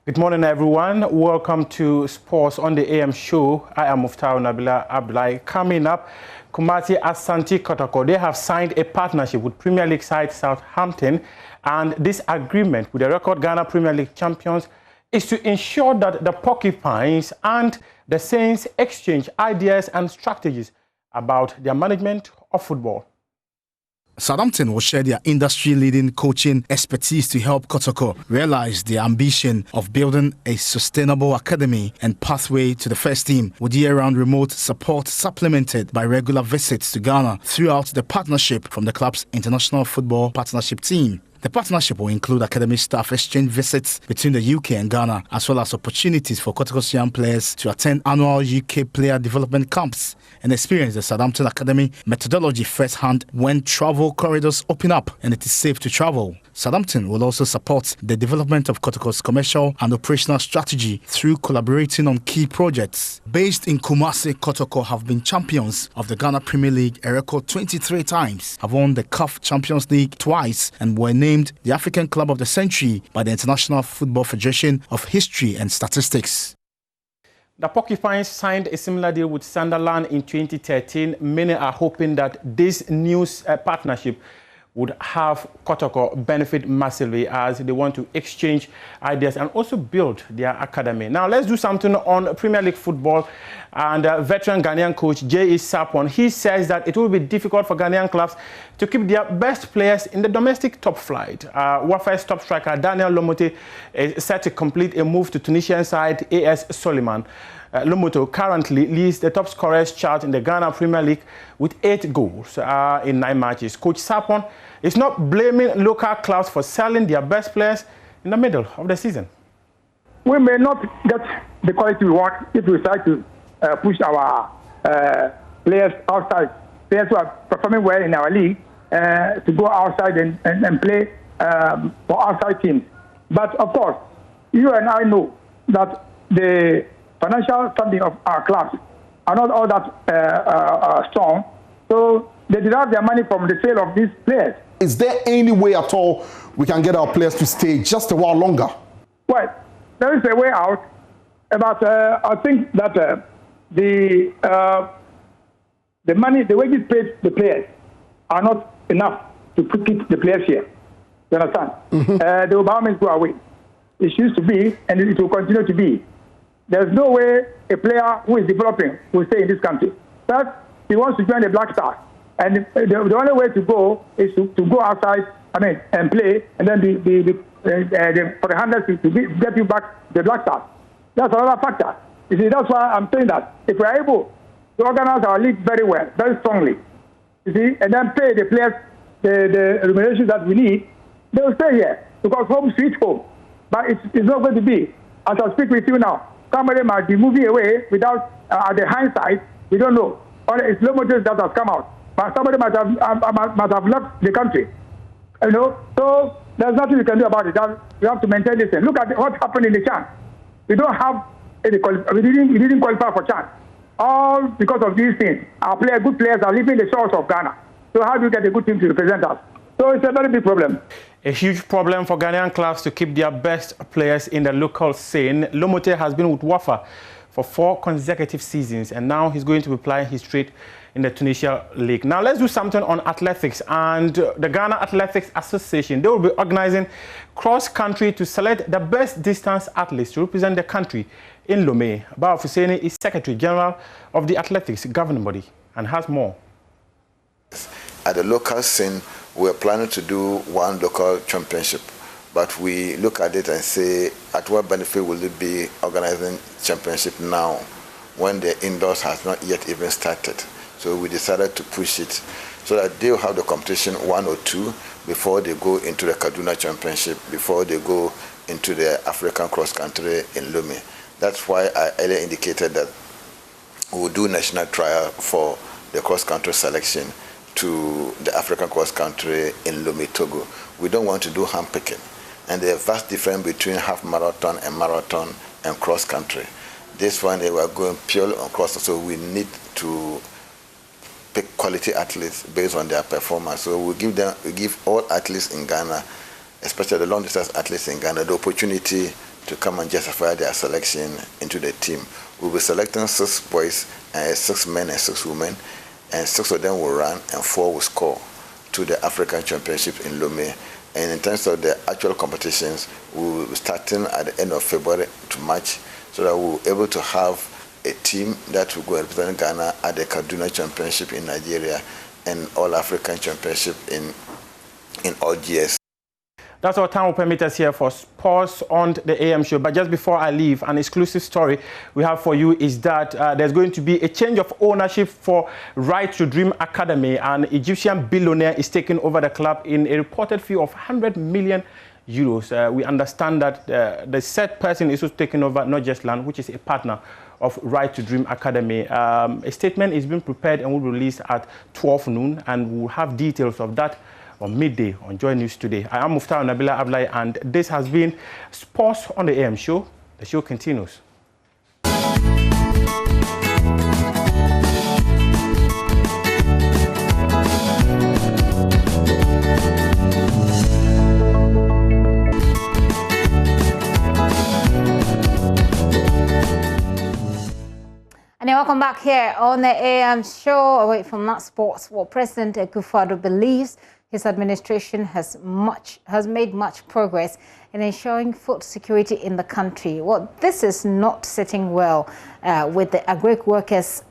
Good morning, everyone. Welcome to Sports on the AM show. I am Muftau Nabila Abdullahi. Coming up, Kumasi Asante Kotoko. They have signed a partnership with Premier League side Southampton, and this agreement with the record Ghana Premier League champions is to ensure that the Porcupines and the Saints exchange ideas and strategies about their management of football. Southampton will share their industry-leading coaching expertise to help Kotoko realize their ambition of building a sustainable academy and pathway to the first team, with year-round remote support supplemented by regular visits to Ghana throughout the partnership from the club's international football partnership team. The partnership will include academy staff exchange visits between the UK and Ghana, as well as opportunities for Kotoko's young players to attend annual UK player development camps and experience the Southampton Academy methodology firsthand when travel corridors open up and it is safe to travel. Southampton will also support the development of Kotoko's commercial and operational strategy through collaborating on key projects. Based in Kumasi, Kotoko have been champions of the Ghana Premier League a record 23 times, have won the CAF Champions League twice, and were named the African Club of the Century by the International Football Federation of History and Statistics. The Porcupines signed a similar deal with Sunderland in 2013. Many are hoping that this new partnership would have Kotoko benefit massively as they want to exchange ideas and also build their academy. Now let's do something on Premier League football, and veteran Ghanaian coach J.E. Sapon, he says that it will be difficult for Ghanaian clubs to keep their best players in the domestic top flight. Wafa's top striker Daniel Lomote is set to complete a move to Tunisian side AS Soliman. Lomoto currently leads the top scorers chart in the Ghana Premier League with 8 goals in 9 matches. Coach Sapon is not blaming local clubs for selling their best players in the middle of the season. We may not get the quality we want if we try to push our players outside, players who are performing well in our league, to go outside and play for outside teams. But of course, you and I know that the financial standing of our clubs are not all that strong, so they derive their money from the sale of these players. Is there any way at all we can get our players to stay just a while longer? Well, there is a way out, but I think that the money, the wages paid the players are not enough to keep the players here. You understand? The empowerment go away. It used to be, and it will continue to be. There's no way a player who is developing will stay in this country. But he wants to join the Black Stars. And the only way to go is to go outside, and play, and then for the handlers to get you back to the Black Stars. That's another factor. You see, that's why I'm saying that if we are able to organize our league very well, very strongly, you see, and then pay the players the remuneration that we need, they will stay here because home sweet home. But it's not going to be. As I speak with you now, somebody might be moving away without, at the hindsight, we don't know. Or it's low motives that has come out. But somebody must have left the country. You know, so there's nothing we can do about it. We have to maintain this thing. Look at what happened in the CHAN. We don't have we didn't qualify for CHAN. All because of these things. Our good players are leaving the shores of Ghana. So how do you get a good team to represent us? So it's a very big problem. A huge problem for Ghanaian clubs to keep their best players in the local scene. Lomote has been with Wafa for 4 consecutive seasons, and now he's going to be plying his trade in the Tunisia League. Now let's do something on athletics, and the Ghana Athletics Association, they will be organizing cross-country to select the best distance athletes to represent the country in Lomé. Bao Fuseni is Secretary General of the Athletics Governing Body and has more. At the local scene, we're planning to do one local championship, but we look at it and say, at what benefit will it be organizing championship now when the indoors has not yet even started? So we decided to push it so that they'll have the competition 1 or 2 before they go into the Kaduna Championship, before they go into the African cross country in Lomé. That's why I earlier indicated that we will do national trial for the cross country selection to the African cross country in Lomé, Togo. We don't want to do handpicking. And there's a vast difference between half marathon and cross country. This one, they were going purely on cross, so we need to pick quality athletes based on their performance. So we give all athletes in Ghana, especially the long distance athletes in Ghana, the opportunity to come and justify their selection into the team. We'll be selecting 6 boys, 6 men and 6 women, and 6 of them will run and 4 will score to the African Championship in Lomé. And in terms of the actual competitions, we will be starting at the end of February to March, so that we'll be able to have a team that will go and represent Ghana at the Kaduna Championship in Nigeria and All African Championship in Algiers. That's our time will permit us here for sports on the AM show. But just before I leave, an exclusive story we have for you is that there's going to be a change of ownership for Right to Dream Academy. An Egyptian billionaire is taking over the club in a reported fee of 100 million euros. We understand that the said person is also taking over Not Just Land, which is a partner of Right to Dream Academy. A statement is being prepared and will be released at 12 noon, and we'll have details of that on midday on Joy News Today. I am Muftar Nabila Ablai, and this has been Sports on the AM show. The show continues. And welcome back here on the AM show. Away from that sports, well, President Akufo-Addo believes his administration has made much progress in ensuring food security in the country. Well, this is not sitting well with the Agric Workers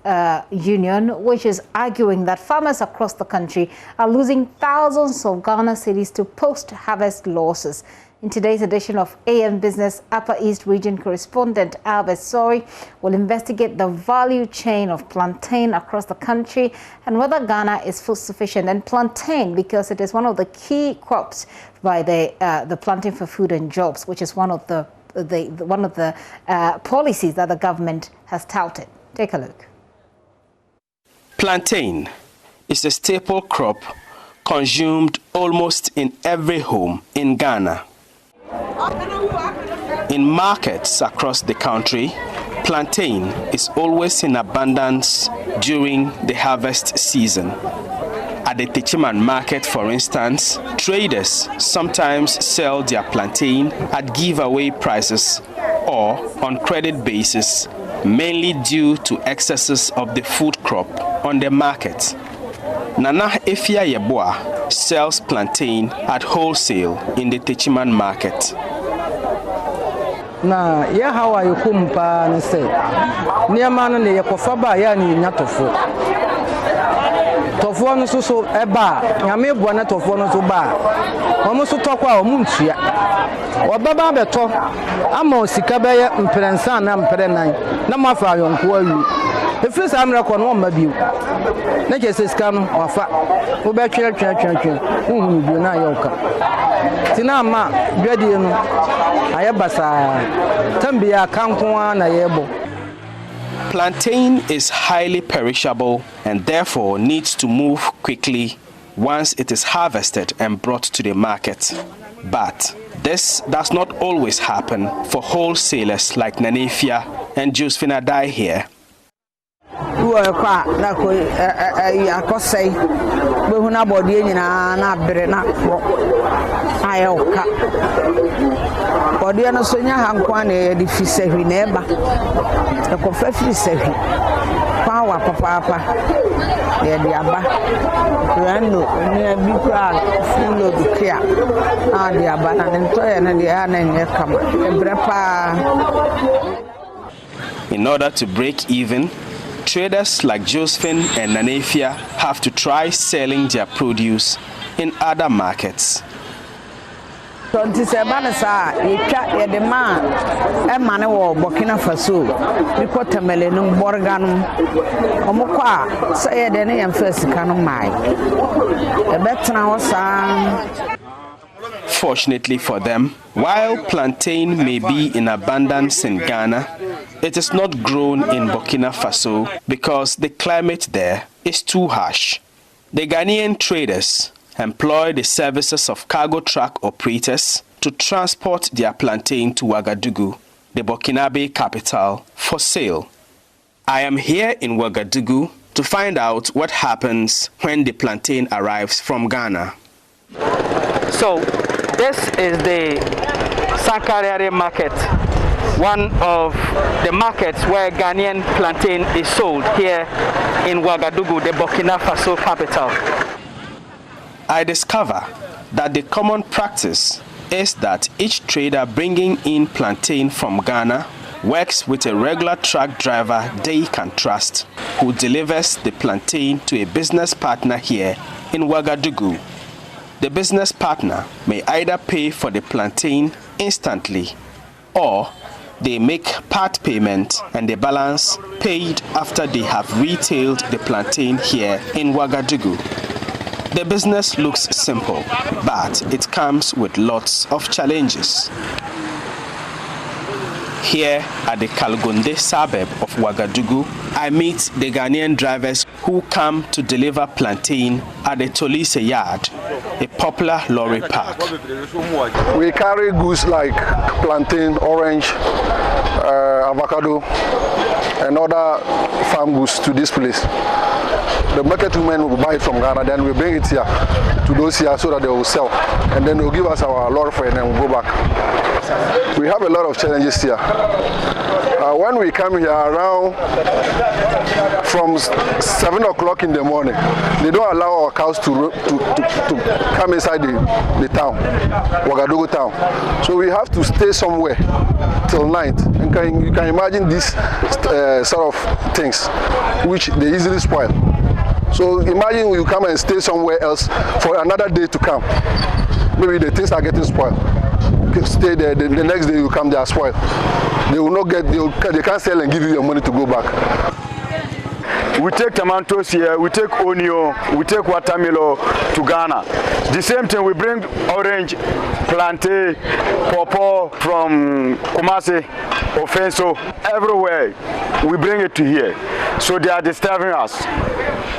Union, which is arguing that farmers across the country are losing thousands of Ghana cedis to post-harvest losses. In today's edition of AM Business, Upper East Region correspondent Albert Sori will investigate the value chain of plantain across the country and whether Ghana is food sufficient. And plantain, because it is one of the key crops by the Planting for Food and Jobs, which is one of the policies that the government has touted. Take a look. Plantain is a staple crop consumed almost in every home in Ghana. In markets across the country, plantain is always in abundance during the harvest season. At the Techiman market, for instance, traders sometimes sell their plantain at giveaway prices or on credit basis, mainly due to excesses of the food crop on the market. Nana Efia Yeboah sells plantain at wholesale in the Techiman market. Na ya hawa yukumpa nse niema no ne yekofa ba ya ni nyatofo tofo no so eba nyame bo na tofo no so ba omo so tokwa omo ntua obaba beto ama osika be ye mprensa na mprenan na mafa ayonko awi efiri sa amre ko no ma biu na je sika no wafa wo be twa uhunu biu na ayoka tina ma dwadie no Plantain is highly perishable and therefore needs to move quickly once it is harvested and brought to the market. But this does not always happen for wholesalers like Nanefia and Josephine Adai here. Body no so nya hankwane di fisehwi na eba e ko fa fisehwi power papa e di aba rano ni bikra fulo bikra na di aba na nto ye na di ana nye kama e brepa. In order to break even, traders like Josephine and Nanefia have to try selling their produce in other markets. 27 sa etwa de ma e mane wo Burkina Faso biko temele no borga no omukọ a sa ye de ne yam fasika no mai e betena ho sa. Fortunately for them, while plantain may be in abundance in Ghana, it is not grown in Burkina Faso because the climate there is too harsh. The Ghanaian traders employ the services of cargo truck operators to transport their plantain to Ouagadougou, the Burkinabe capital, for sale. I am here in Ouagadougou to find out what happens when the plantain arrives from Ghana. So, this is the Sankarere market, one of the markets where Ghanaian plantain is sold here in Ouagadougou, the Burkina Faso capital. I discover that the common practice is that each trader bringing in plantain from Ghana works with a regular truck driver they can trust, who delivers the plantain to a business partner here in Ouagadougou. The business partner may either pay for the plantain instantly, or they make part payment and the balance paid after they have retailed the plantain here in Ouagadougou. The business looks simple, but it comes with lots of challenges. Here at the Kalgonde suburb of Ouagadougou, I meet the Ghanaian drivers who come to deliver plantain at the Tolise yard, a popular lorry park. We carry goods like plantain, orange, avocado, and other farm goods to this place. The market women will buy it from Ghana, then we bring it here to those here so that they will sell. And then they'll give us our lorry fare and then we'll go back. We have a lot of challenges here. When we come here around from 7 o'clock in the morning, they don't allow our cows to come inside the town, Ouagadougou town. So we have to stay somewhere till night. And you can imagine these sort of things, which they easily spoil. So imagine you come and stay somewhere else for another day to come. Maybe the things are getting spoiled. You stay there, the next day you come, they are spoiled. They will not get, they can't sell and give you your money to go back. We take tomatoes here, we take onion, we take watermelon to Ghana. The same thing, we bring orange, plantain, pawpaw from Kumasi, Ofenso, everywhere. We bring it to here. So they are disturbing us.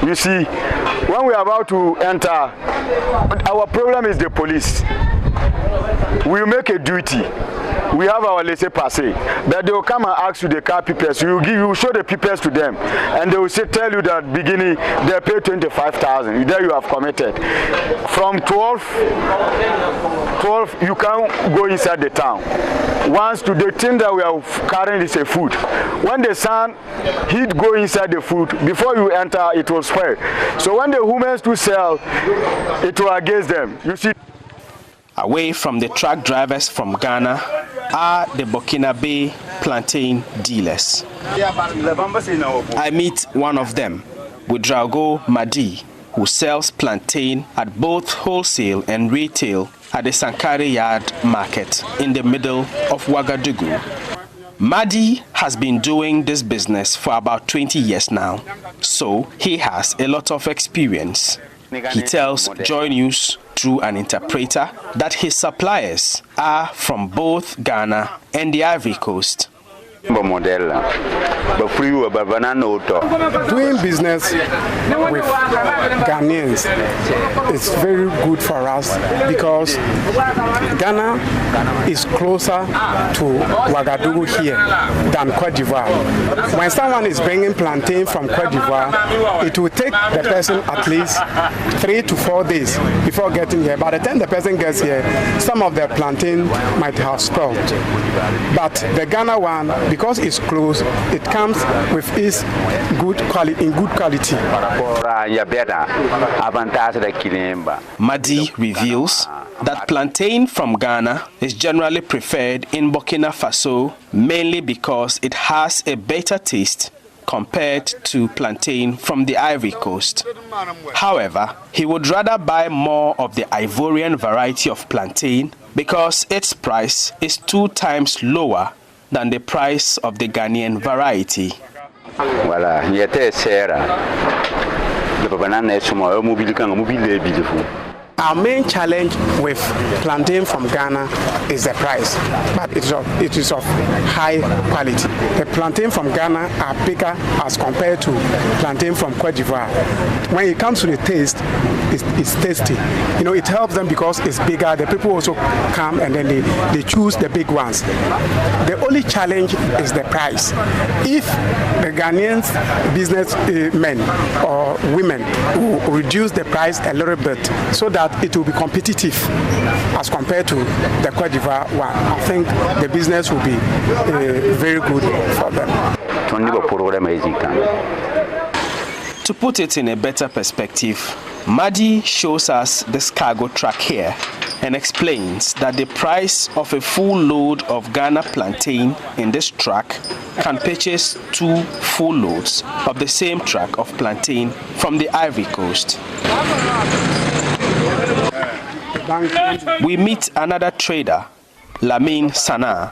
You see, when we are about to enter, our problem is the police. We make a duty. we have our laissez-passer. That they will come and ask you the car papers. You show the papers to them, and they will tell you that beginning they pay 25,000. There you have committed. From 12 you can't go inside the town. Once to the thing that we are carrying is a food. When the sun heat go inside the food, before you enter it will spoil. So when the humans do sell, it will against them. You see. Away from the truck drivers from Ghana are the Burkinabe plantain dealers. I meet one of them, Budrago Madi, who sells plantain at both wholesale and retail at the Sankare Yard Market in the middle of Ouagadougou. Madi has been doing this business for about 20 years now, so he has a lot of experience. He tells Joy News through an interpreter that his suppliers are from both Ghana and the Ivory Coast. Doing business with Ghanaians is very good for us because Ghana is closer to Ouagadougou here than Cote d'Ivoire. When someone is bringing plantain from Cote d'Ivoire, it will take the person at least 3 to 4 days before getting here. By the time the person gets here, some of the plantain might have spoiled. But the Ghana one, because it's close, it comes with its good quality, in good quality. Madi reveals that plantain from Ghana is generally preferred in Burkina Faso mainly because it has a better taste compared to plantain from the Ivory Coast. However, he would rather buy more of the Ivorian variety of plantain because its price is 2 times lower than the price of the Ghanaian variety. Our main challenge with plantain from Ghana is the price, but it is of high quality. The plantain from Ghana are bigger as compared to plantain from Cote d'Ivoire. When it comes to the taste, it's tasty. You know, it helps them because it's bigger. The people also come and then they choose the big ones. The only challenge is the price. If the Ghanaian businessmen or women will reduce the price a little bit so that it will be competitive as compared to the Cote d'Ivoire one, I think the business will be very good for them. To put it in a better perspective, Madi shows us this cargo truck here and explains that the price of a full load of Ghana plantain in this truck can purchase 2 full loads of the same truck of plantain from the Ivory Coast. We meet another trader, Lamine Sana.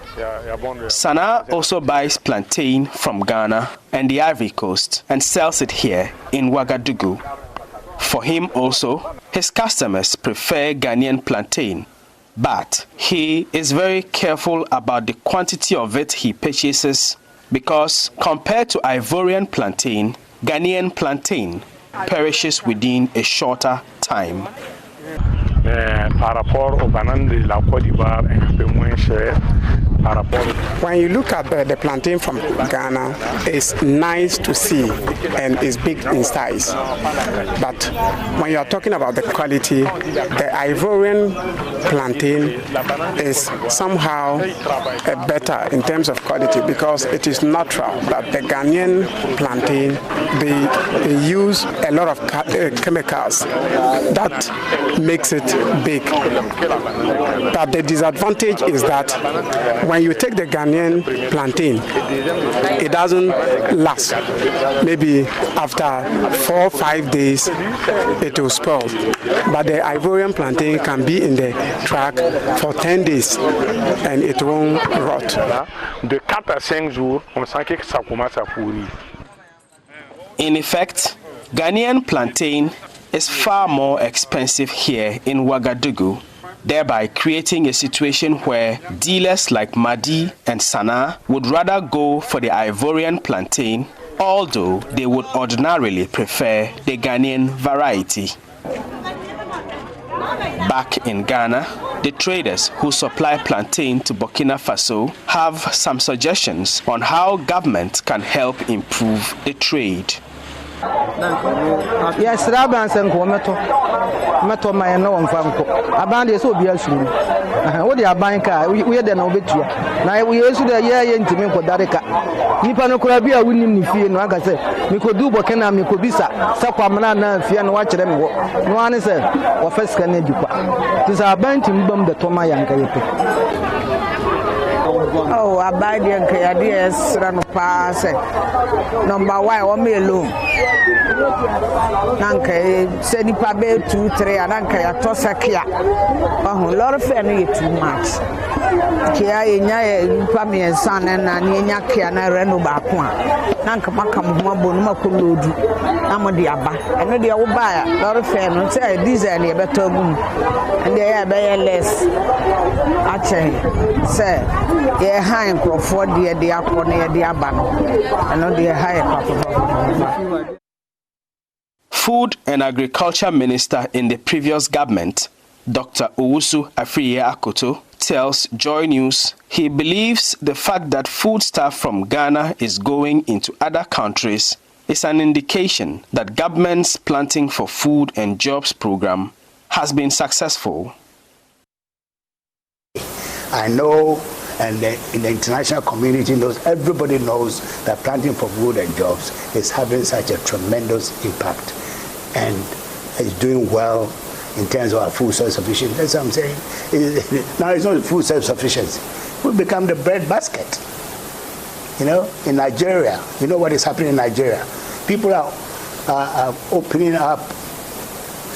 Sana also buys plantain from Ghana and the Ivory Coast and sells it here in Ouagadougou. For him also, his customers prefer Ghanaian plantain, but he is very careful about the quantity of it he purchases because compared to Ivorian plantain, Ghanaian plantain perishes within a shorter time. Par rapport aux bananes de la Côte d'Ivoire, un peu moins cher. When you look at the plantain from Ghana, it's nice to see and it's big in size. But when you are talking about the quality, the Ivorian plantain is somehow better in terms of quality because it is natural. But the Ghanaian plantain, they use a lot of chemicals that makes it big. But the disadvantage is that when you take the Ghanaian plantain, it doesn't last. Maybe after 4 or 5 days, it will spoil. But the Ivorian plantain can be in the truck for 10 days and it won't rot. De 4 à 5 jours, on sent que ça commence à pourrir. In effect, Ghanaian plantain is far more expensive here in Ouagadougou, thereby creating a situation where dealers like Madi and Sana would rather go for the Ivorian plantain, although they would ordinarily prefer the Ghanaian variety. Back in Ghana, The traders who supply plantain to Burkina Faso have some suggestions on how government can help improve the trade. Yes, Rabban Sanko Meto my no Fanko. Abandi so be a soon. What the banker, we had an obituary. Now we used to the year in Timiko Dareka. Nipano Kurabia winning if you know, like I said, we could do Bokena, Mikobisa, Sakwamana, Fian, watch them. No one said, or first can you. This are banking bomb the Toma Yanka. Oh, I buy the ideas run pass. Number one, or me alone. Nanka, send it pabe 2, 3, and Nanka, Tosakia. Oh, lot of family too much. Kia in Pami and Son and Nanya and I ran over Nanka Makam Mabon Makuludu, Amadiaba, and the old buyer, lot of family say this and a better boom, and they are very less. Actually, say, yeah, high and Crawford, the Apple near the Aban, and not the higher. Food and Agriculture Minister in the previous government, Dr. Owusu Afriye Akoto, tells Joy News he believes the fact that foodstuff from Ghana is going into other countries is an indication that government's Planting for Food and Jobs program has been successful. I know, and in the international community knows, everybody knows that Planting for Food and Jobs is having such a tremendous impact and is doing well in terms of our food self-sufficiency. That's what I'm saying. Now it's not food self-sufficiency. We've become the bread basket. You know, in Nigeria, you know what is happening in Nigeria? People are opening up,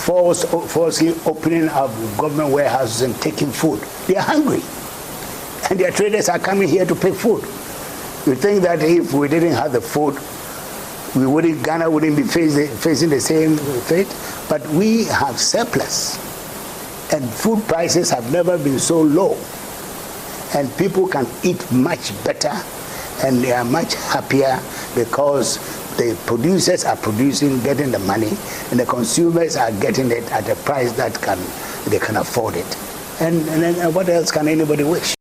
falsely opening up government warehouses and taking food. They are hungry. And their traders are coming here to pick food. You think that if we didn't have the food, Ghana wouldn't be facing the same fate? But we have surplus. And food prices have never been so low. And people can eat much better and they are much happier because the producers are producing, getting the money, and the consumers are getting it at a price that they can afford it. And what else can anybody wish?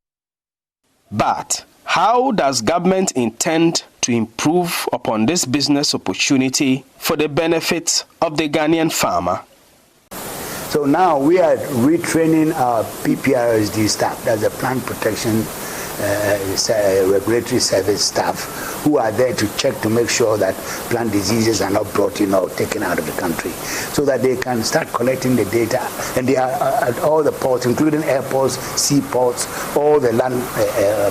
But how does government intend to improve upon this business opportunity for the benefit of the Ghanaian farmer? So now we are retraining our PPRSD staff, that's the Plant Protection Regulatory Service staff, who are there to check to make sure that plant diseases are not brought in or taken out of the country, so that they can start collecting the data. And they are at all the ports, including airports, seaports, all the land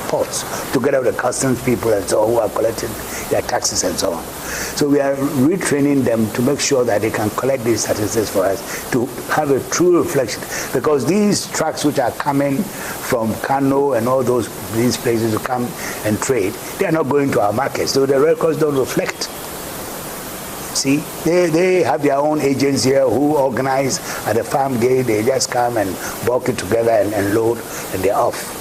ports, together with the customs people and so on, who are collecting their taxes and so on. So we are retraining them to make sure that they can collect these statistics for us, to have a true reflection. Because these trucks which are coming from Kano and all these places to come and trade, they are not going to our markets, so the records don't reflect. See, they have their own agents here who organize at the farm gate. They just come and bulk it together and load, and they're off.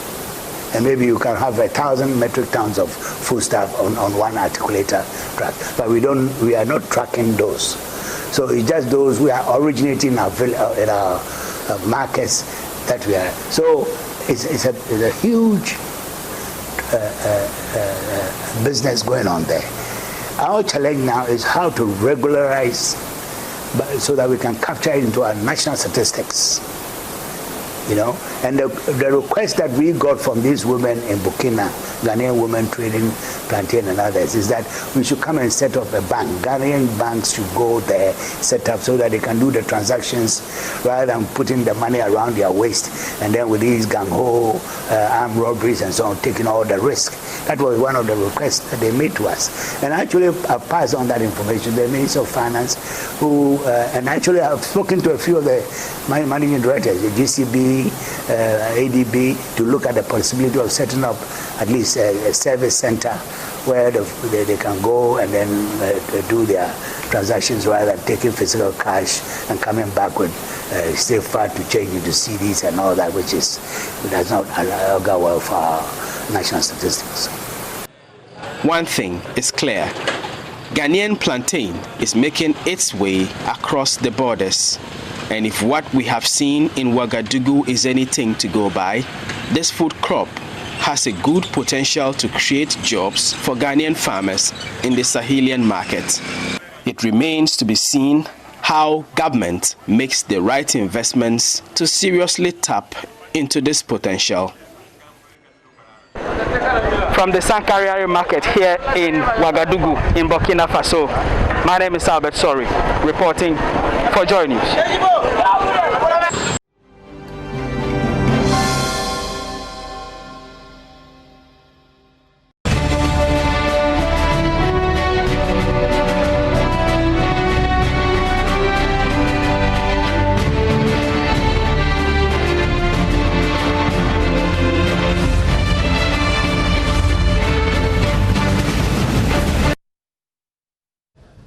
And maybe you can have 1,000 metric tons of foodstuff on one articulator truck, but we are not tracking those. So it's just those we are originating in our markets that we are. So it's a huge business going on there. Our challenge now is how to regularize so that we can capture it into our national statistics. You know, and the request that we got from these women in Burkina, Ghanaian women trading plantain and others, is that we should come and set up a bank. Ghanaian banks should go there, set up so that they can do the transactions rather than putting the money around their waist and then with these gang-ho, armed robberies and so on, taking all the risk. That was one of the requests that they made to us. And actually I've passed on that information to the Minister of Finance, who, and actually I've spoken to a few of the managing directors, the GCB, ADB, to look at the possibility of setting up at least a service center where they can go and then do their transactions rather than taking physical cash and coming back with still far to change into CDs and all that, which does not allow well for our national statistics. One thing is clear. Ghanaian plantain is making its way across the borders. And if what we have seen in Ouagadougou is anything to go by, this food crop has a good potential to create jobs for Ghanaian farmers in the Sahelian market. It remains to be seen how government makes the right investments to seriously tap into this potential. From the Sankariari market here in Ouagadougou in Burkina Faso, my name is Albert Sori, reporting for Joy News.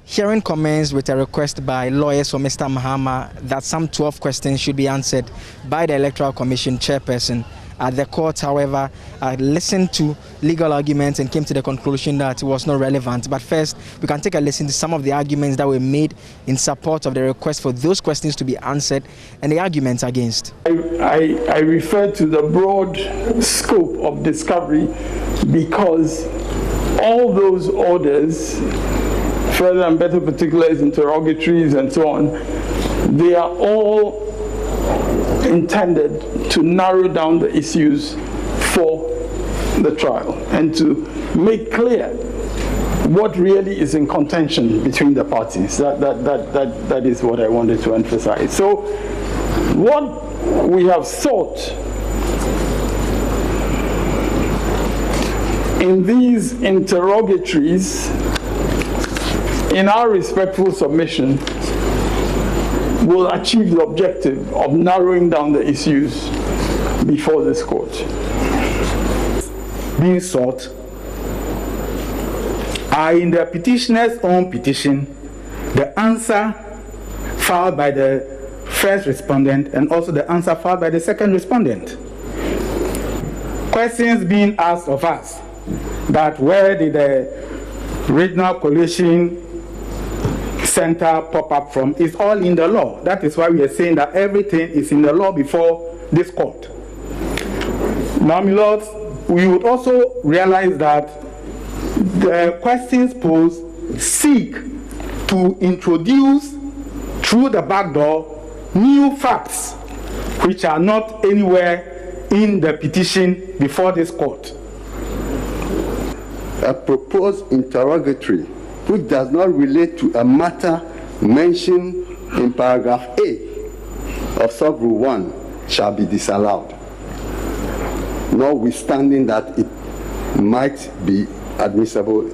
Hearing comments with a request by lawyers for Mr. Mahama that some 12 questions should be answered by the Electoral Commission chairperson. The court, however, listened to legal arguments and came to the conclusion that it was not relevant. But first, we can take a listen to some of the arguments that were made in support of the request for those questions to be answered and the arguments against. I refer to the broad scope of discovery because all those orders, further and better particulars, interrogatories, and so on, they are all intended to narrow down the issues for the trial and to make clear what really is in contention between the parties. That is what I wanted to emphasize. So what we have sought in these interrogatories, in our respectful submission, will achieve the objective of narrowing down the issues before this court. Being sought are in the petitioner's own petition, the answer filed by the first respondent and also the answer filed by the second respondent. Questions being asked of us that where did the regional coalition center pop up from is all in the law. That is why we are saying that everything is in the law before this court. Now, my lords, we would also realize that the questions posed seek to introduce through the back door new facts which are not anywhere in the petition before this court. A proposed interrogatory which does not relate to a matter mentioned in paragraph A of sub-rule 1 shall be disallowed, notwithstanding that it might be admissible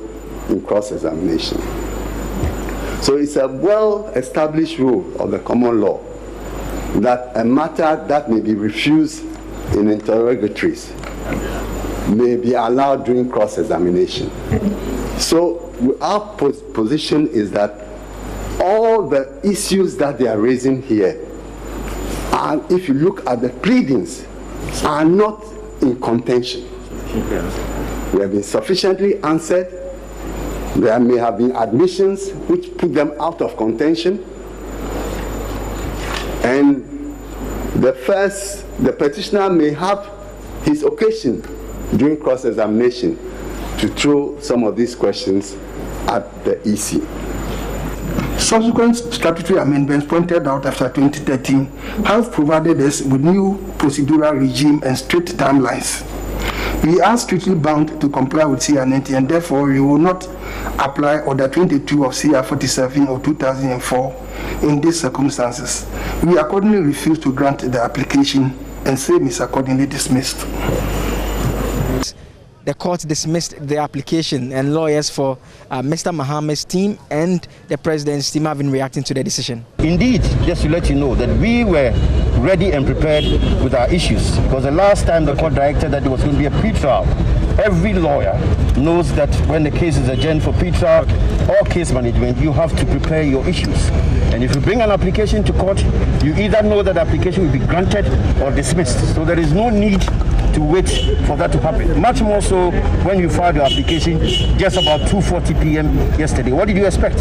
in cross-examination. So it's a well-established rule of the common law that a matter that may be refused in interrogatories may be allowed during cross-examination. So our position is that all the issues that they are raising here, and if you look at the pleadings, are not in contention. They have been sufficiently answered. There may have been admissions which put them out of contention. And the petitioner may have his occasion during cross-examination to throw some of these questions at the EC. Subsequent statutory amendments pointed out after 2013 have provided us with new procedural regime and strict timelines. We are strictly bound to comply with CR90 and therefore we will not apply Order 22 of CR 47 of 2004 in these circumstances. We accordingly refuse to grant the application and same is accordingly dismissed. The court dismissed the application and lawyers for Mr. Mahama's team and the president's team have been reacting to the decision. Indeed, just to let you know that we were ready and prepared with our issues because the last time the court directed that there was going to be a pre-trial. Every lawyer knows that when the case is adjourned for pre-trial or case management, you have to prepare your issues. And if you bring an application to court, you either know that the application will be granted or dismissed. So there is no need to wait for that to happen. Much more so when you filed your application just about 2:40 p.m. yesterday. What did you expect?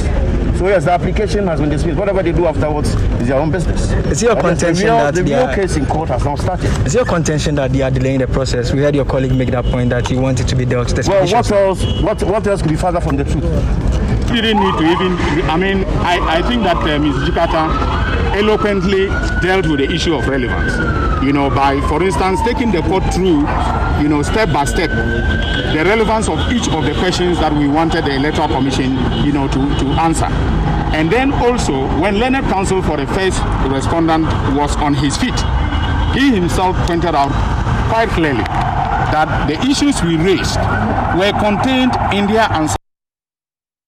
So yes, the application has been dismissed. Whatever they do afterwards is their own business. Is your contention that the real case in court has not started? Is your contention that they are delaying the process? We heard your colleague make that point that he wanted to be dealt with. Well, what else could be further from the truth? We didn't need to even, I think that Ms. Jikata eloquently dealt with the issue of relevance, by, for instance, taking the court through, step by step, the relevance of each of the questions that we wanted the Electoral Commission, to answer. And then also, when Learned Counsel for the first respondent was on his feet, he himself pointed out quite clearly that the issues we raised were contained in their answer.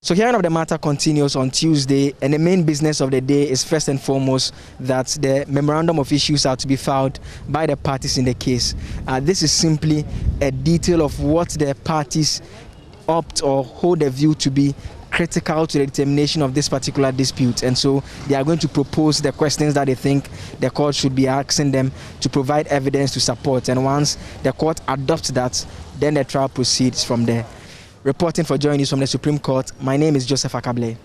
So hearing of the matter continues on Tuesday, and the main business of the day is first and foremost that the memorandum of issues are to be filed by the parties in the case. This is simply a detail of what the parties opt or hold a view to be critical to the determination of this particular dispute, and so they are going to propose the questions that they think the court should be asking them to provide evidence to support, and once the court adopts that, then the trial proceeds from there. Reporting for Joy News from the Supreme Court, my name is Joseph Akable.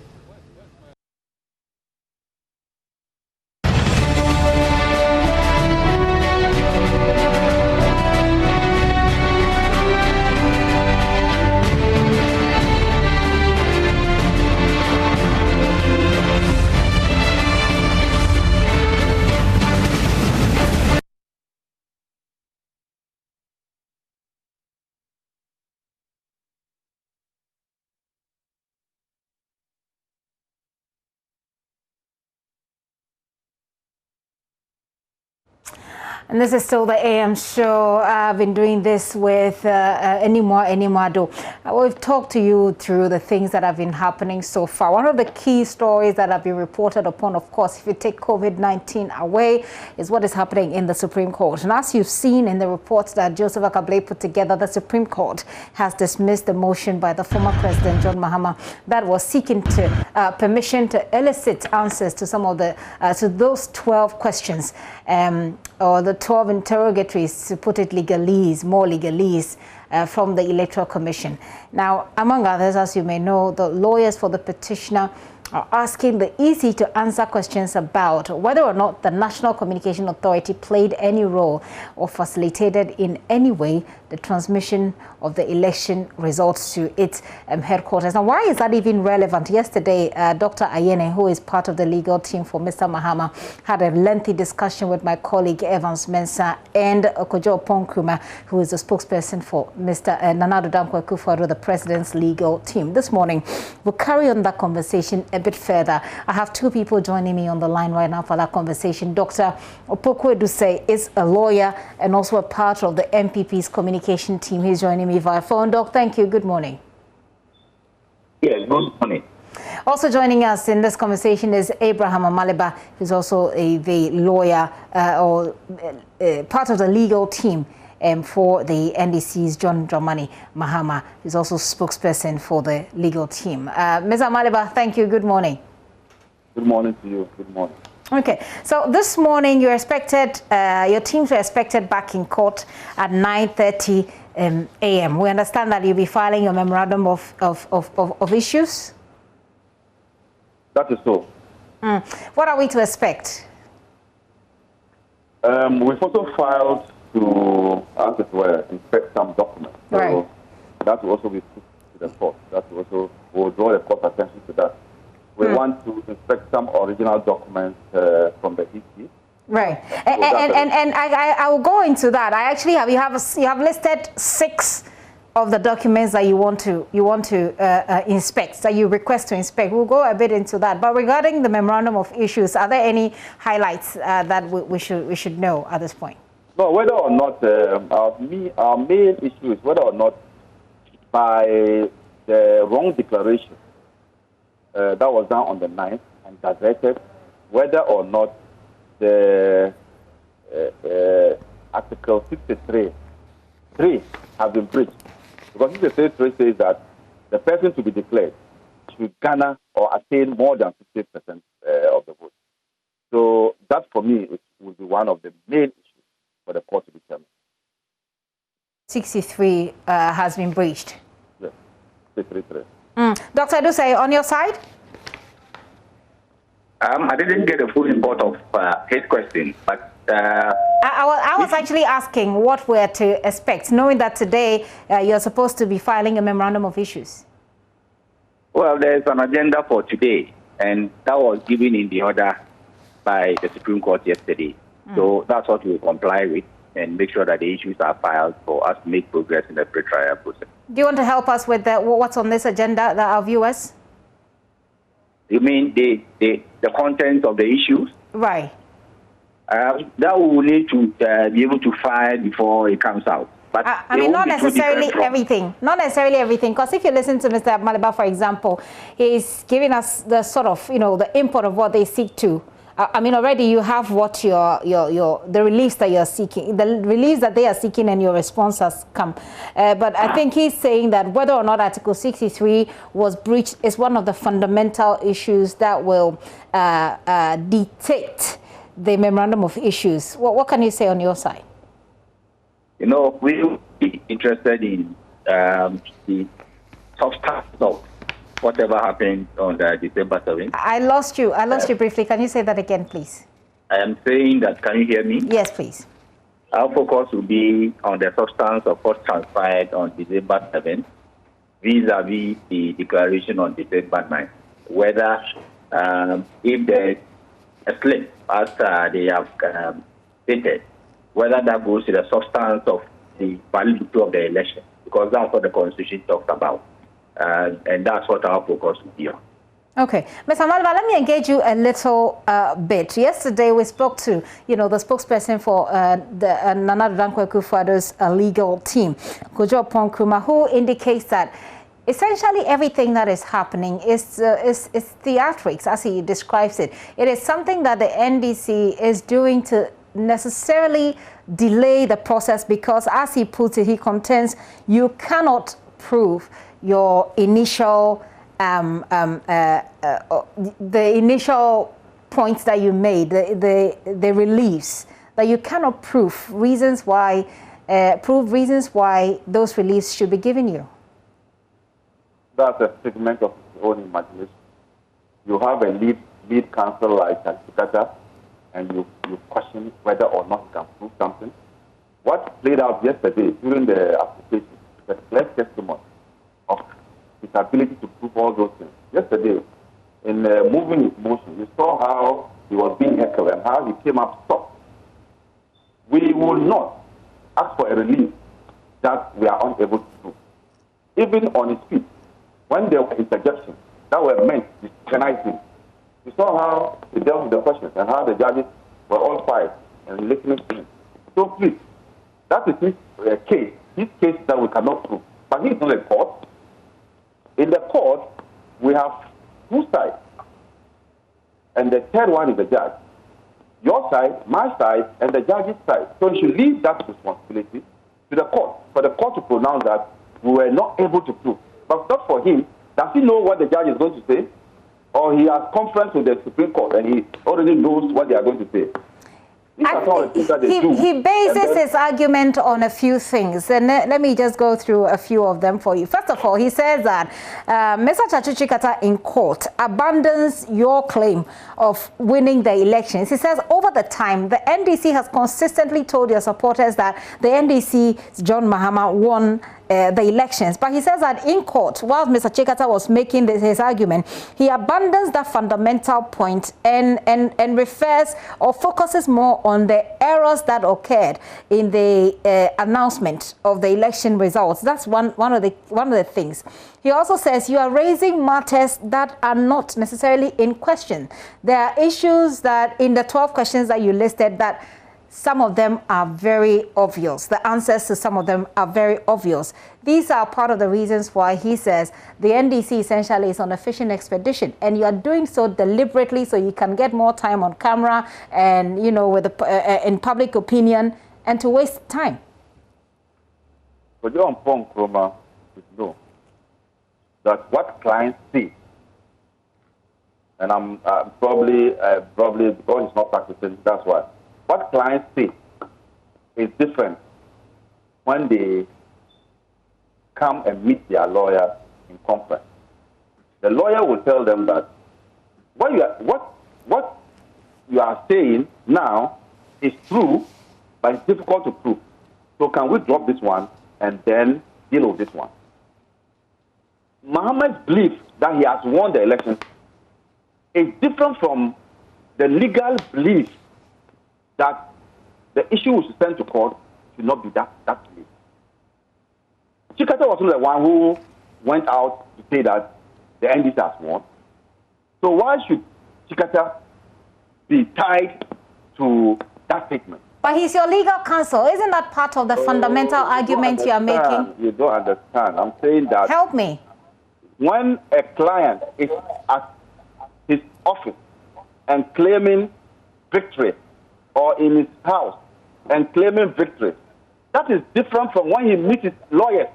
And this is still the AM show. I've been doing this with Enimado. We've talked to you through the things that have been happening so far. One of the key stories that have been reported upon, of course, if you take COVID-19 away, is what is happening in the Supreme Court. And as you've seen in the reports that Joseph Akable put together, the Supreme Court has dismissed the motion by the former President John Mahama that was seeking to permission to elicit answers to some of the to those 12 questions, or the 12 interrogatories, to put it more legalese, from the Electoral Commission. Now, among others, as you may know, the lawyers for the petitioner are asking the EC to answer questions about whether or not the National Communication Authority played any role or facilitated in any way the transmission of the election results to its headquarters. Now, why is that even relevant? Yesterday, Dr. Ayene, who is part of the legal team for Mr. Mahama, had a lengthy discussion with my colleague Evans Mensah and Okojo Ponkruma, who is the spokesperson for Mr. Nana Addo Dankwa Akufo-Addo, the president's legal team. This morning, we'll carry on that conversation a bit further. I have two people joining me on the line right now for that conversation. Dr. Opokwe Duse is a lawyer and also a part of the MPP's communication team. He's joining me via phone. Doc, thank you. Good morning. Yes, good morning. Also joining us in this conversation is Abraham Amaliba, who's also the lawyer or part of the legal team for the NDC's John Dramani Mahama, who's also spokesperson for the legal team. Ms. Amaliba, thank you. Good morning. Good morning to you. Good morning. Okay, so this morning you're expected, your teams were expected back in court at 9:30 a.m. We understand that you'll be filing your memorandum of issues. That is so. What are we to expect? We've also filed to, as it were, inspect some documents. So right. That will also be put to the court. That will also will draw the court's attention to that. We want to inspect some original documents from the EC. Right, and I will go into that. I actually have you have listed 6 of the documents that you want to inspect, that you request to inspect. We'll go a bit into that. But regarding the memorandum of issues, are there any highlights that we should know at this point? No, whether or not our main issue is whether or not by the wrong declaration that was done on the 9th and gazetted, whether or not the Article 63(3) have been breached. Because 63(3) says that the person to be declared should garner or attain more than 50% of the vote. So that, for me, would be one of the main issues for the court to determine. 63 has been breached. Yes, 63(3). Dr. Duse, on your side? I didn't get a full import of his question, but I was actually asking what we're to expect, knowing that today you're supposed to be filing a memorandum of issues. Well, there's an agenda for today, and that was given in the order by the Supreme Court yesterday. So that's what we'll comply with and make sure that the issues are filed for us to make progress in the pre-trial process. Do you want to help us with what's on this agenda, our viewers? You mean the content of the issues? Right. That we will need to be able to file before it comes out. But I mean, not necessarily everything. Not necessarily everything. Because if you listen to Mr. Maliba, for example, he's giving us the sort of, the import of what they seek to. I mean, already you have what the reliefs that you're seeking, the reliefs that they are seeking, and your response has come. But I think he's saying that whether or not Article 63 was breached is one of the fundamental issues that will dictate the memorandum of issues. What can you say on your side? We will be interested in the substance of whatever happened on December 7th. I lost you. I lost you briefly. Can you say that again, please? I am saying that, can you hear me? Yes, please. Our focus will be on the substance of what transpired on December 7th, vis-a-vis the declaration on December 9th. Whether, if there is a slip, as they have stated, whether that goes to the substance of the validity of the election, because that's what the Constitution talks about. And that's what our focus will be on. Okay. Mr. Maliba, let me engage you a little bit. Yesterday, we spoke to, the spokesperson for the Nana Dankwa Akufo-Addo's legal team, Kojo Ponkrumah, who indicates that essentially everything that is happening is theatrics, as he describes it. It is something that the NDC is doing to necessarily delay the process because, as he puts it, he contends you cannot prove your initial the initial points that you made, the reliefs, that you cannot prove reasons why those reliefs should be given you. That's a segment of his own imagination. You have a lead counsel like Dickinson, and you question whether or not you can prove something. What played out yesterday during the application is a clear testimony of his ability to prove all those things. Yesterday, in moving his motion, you saw how he was being heckled and how he came up soft. We will not ask for a relief that we are unable to prove. Even on his feet, when there were interjections that were meant to scrutinize him, you saw how he dealt with the questions and how the judges were all quiet and listening to him. So please, that is his case that we cannot prove. But he's not a court. In the court, we have two sides. And the third one is the judge. Your side, my side, and the judge's side. So you should leave that responsibility to the court, for the court to pronounce that we were not able to prove. But not for him. Does he know what the judge is going to say? Or he has conference with the Supreme Court and he already knows what they are going to say? He bases his argument on a few things, and let me just go through a few of them for you. First of all, he says that Mr. Chachuchikata in court abandons your claim of winning the elections. He says over the time, the NDC has consistently told your supporters that the NDC's John Mahama won the elections. But he says that in court, while Mr. Chikata was making his argument, he abandons that fundamental point and refers or focuses more on the errors that occurred in the announcement of the election results. That's one of the things. He also says you are raising matters that are not necessarily in question. There are issues that in the 12 questions that you listed that some of them are very obvious. The answers to some of them are very obvious. These are part of the reasons why he says the NDC essentially is on a fishing expedition, and you are doing so deliberately so you can get more time on camera and, with in public opinion, and to waste time. But John Ponkrumah should know that what clients see, and I'm probably because he's not practicing, that's why. What clients say is different when they come and meet their lawyer in conference. The lawyer will tell them that what you are saying now is true, but it's difficult to prove. So can we drop this one and then deal with this one? Mohammed's belief that he has won the election is different from the legal belief that the issue was sent to court should not be that belief. Chikata was not the one who went out to say that the NDC has won. So why should Chikata be tied to that statement? But he's your legal counsel. Isn't that part of the fundamental argument you are making? You don't understand. I'm saying that. Help me. When a client is at his office and claiming victory, or in his house and claiming victory, that is different from when he meets his lawyers.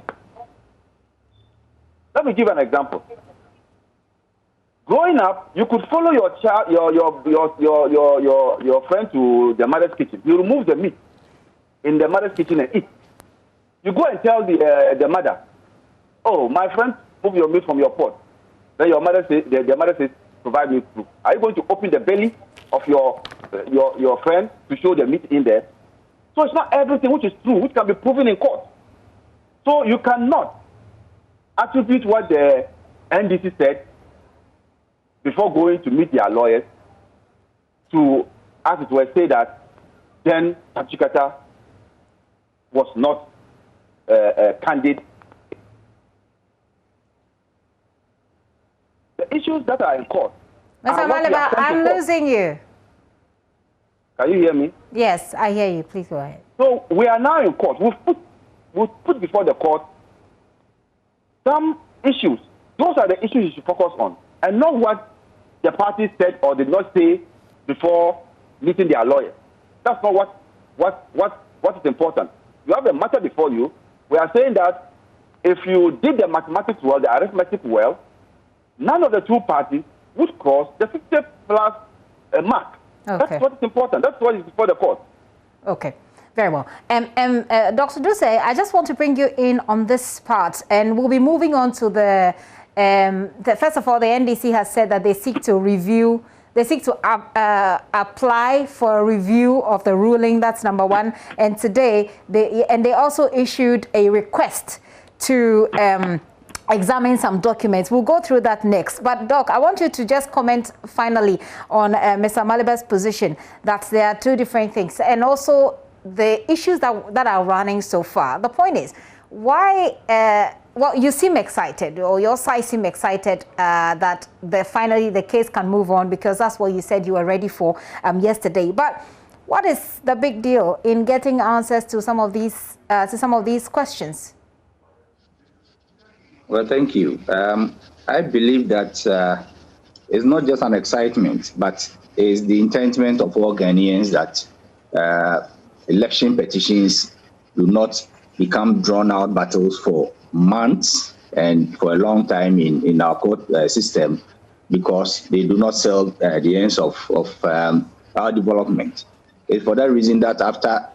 Let me give an example. Growing up, you could follow your child, your friend to the mother's kitchen. You remove the meat in the mother's kitchen and eat. You go and tell the mother, "Oh, my friend, move your meat from your pot." Then your mother says, the mother says, "Provide me proof." Are you going to open the belly of your friend to show the meat in there? So it's not everything which is true, which can be proven in court. So you cannot attribute what the NDC said before going to meet their lawyers to, as it were, say that then Chikata was not a candidate. The issues that are in court. Mr. Maliba, I'm losing you. Can you hear me? Yes, I hear you. Please go ahead. So we are now in court. We've put before the court some issues. Those are the issues you should focus on, and not what the parties said or did not say before meeting their lawyers. That's not what is important. You have a matter before you. We are saying that if you did the mathematics well, the arithmetic well, none of the two parties would cross the 50 plus mark. Okay. That's what is important. That's what is before the court. Okay, very well. Dr. Duse, I just want to bring you in on this part, and we'll be moving on to first of all, the NDC has said that they seek to review, they seek to apply for a review of the ruling. That's number one. And today, they also issued a request to examine some documents. We'll go through that next. But Doc, I want you to just comment finally on Mr. Maliba's position that there are two different things, and also the issues that are running so far. The point is, why, well, you seem excited, or your side seem excited that finally the case can move on, because that's what you said you were ready for yesterday. But what is the big deal in getting answers to some of these questions? Well, thank you. I believe that it's not just an excitement, but it's the intentment of all Ghanaians that election petitions do not become drawn-out battles for months and for a long time in our court system, because they do not serve the ends of our development. It's for that reason that after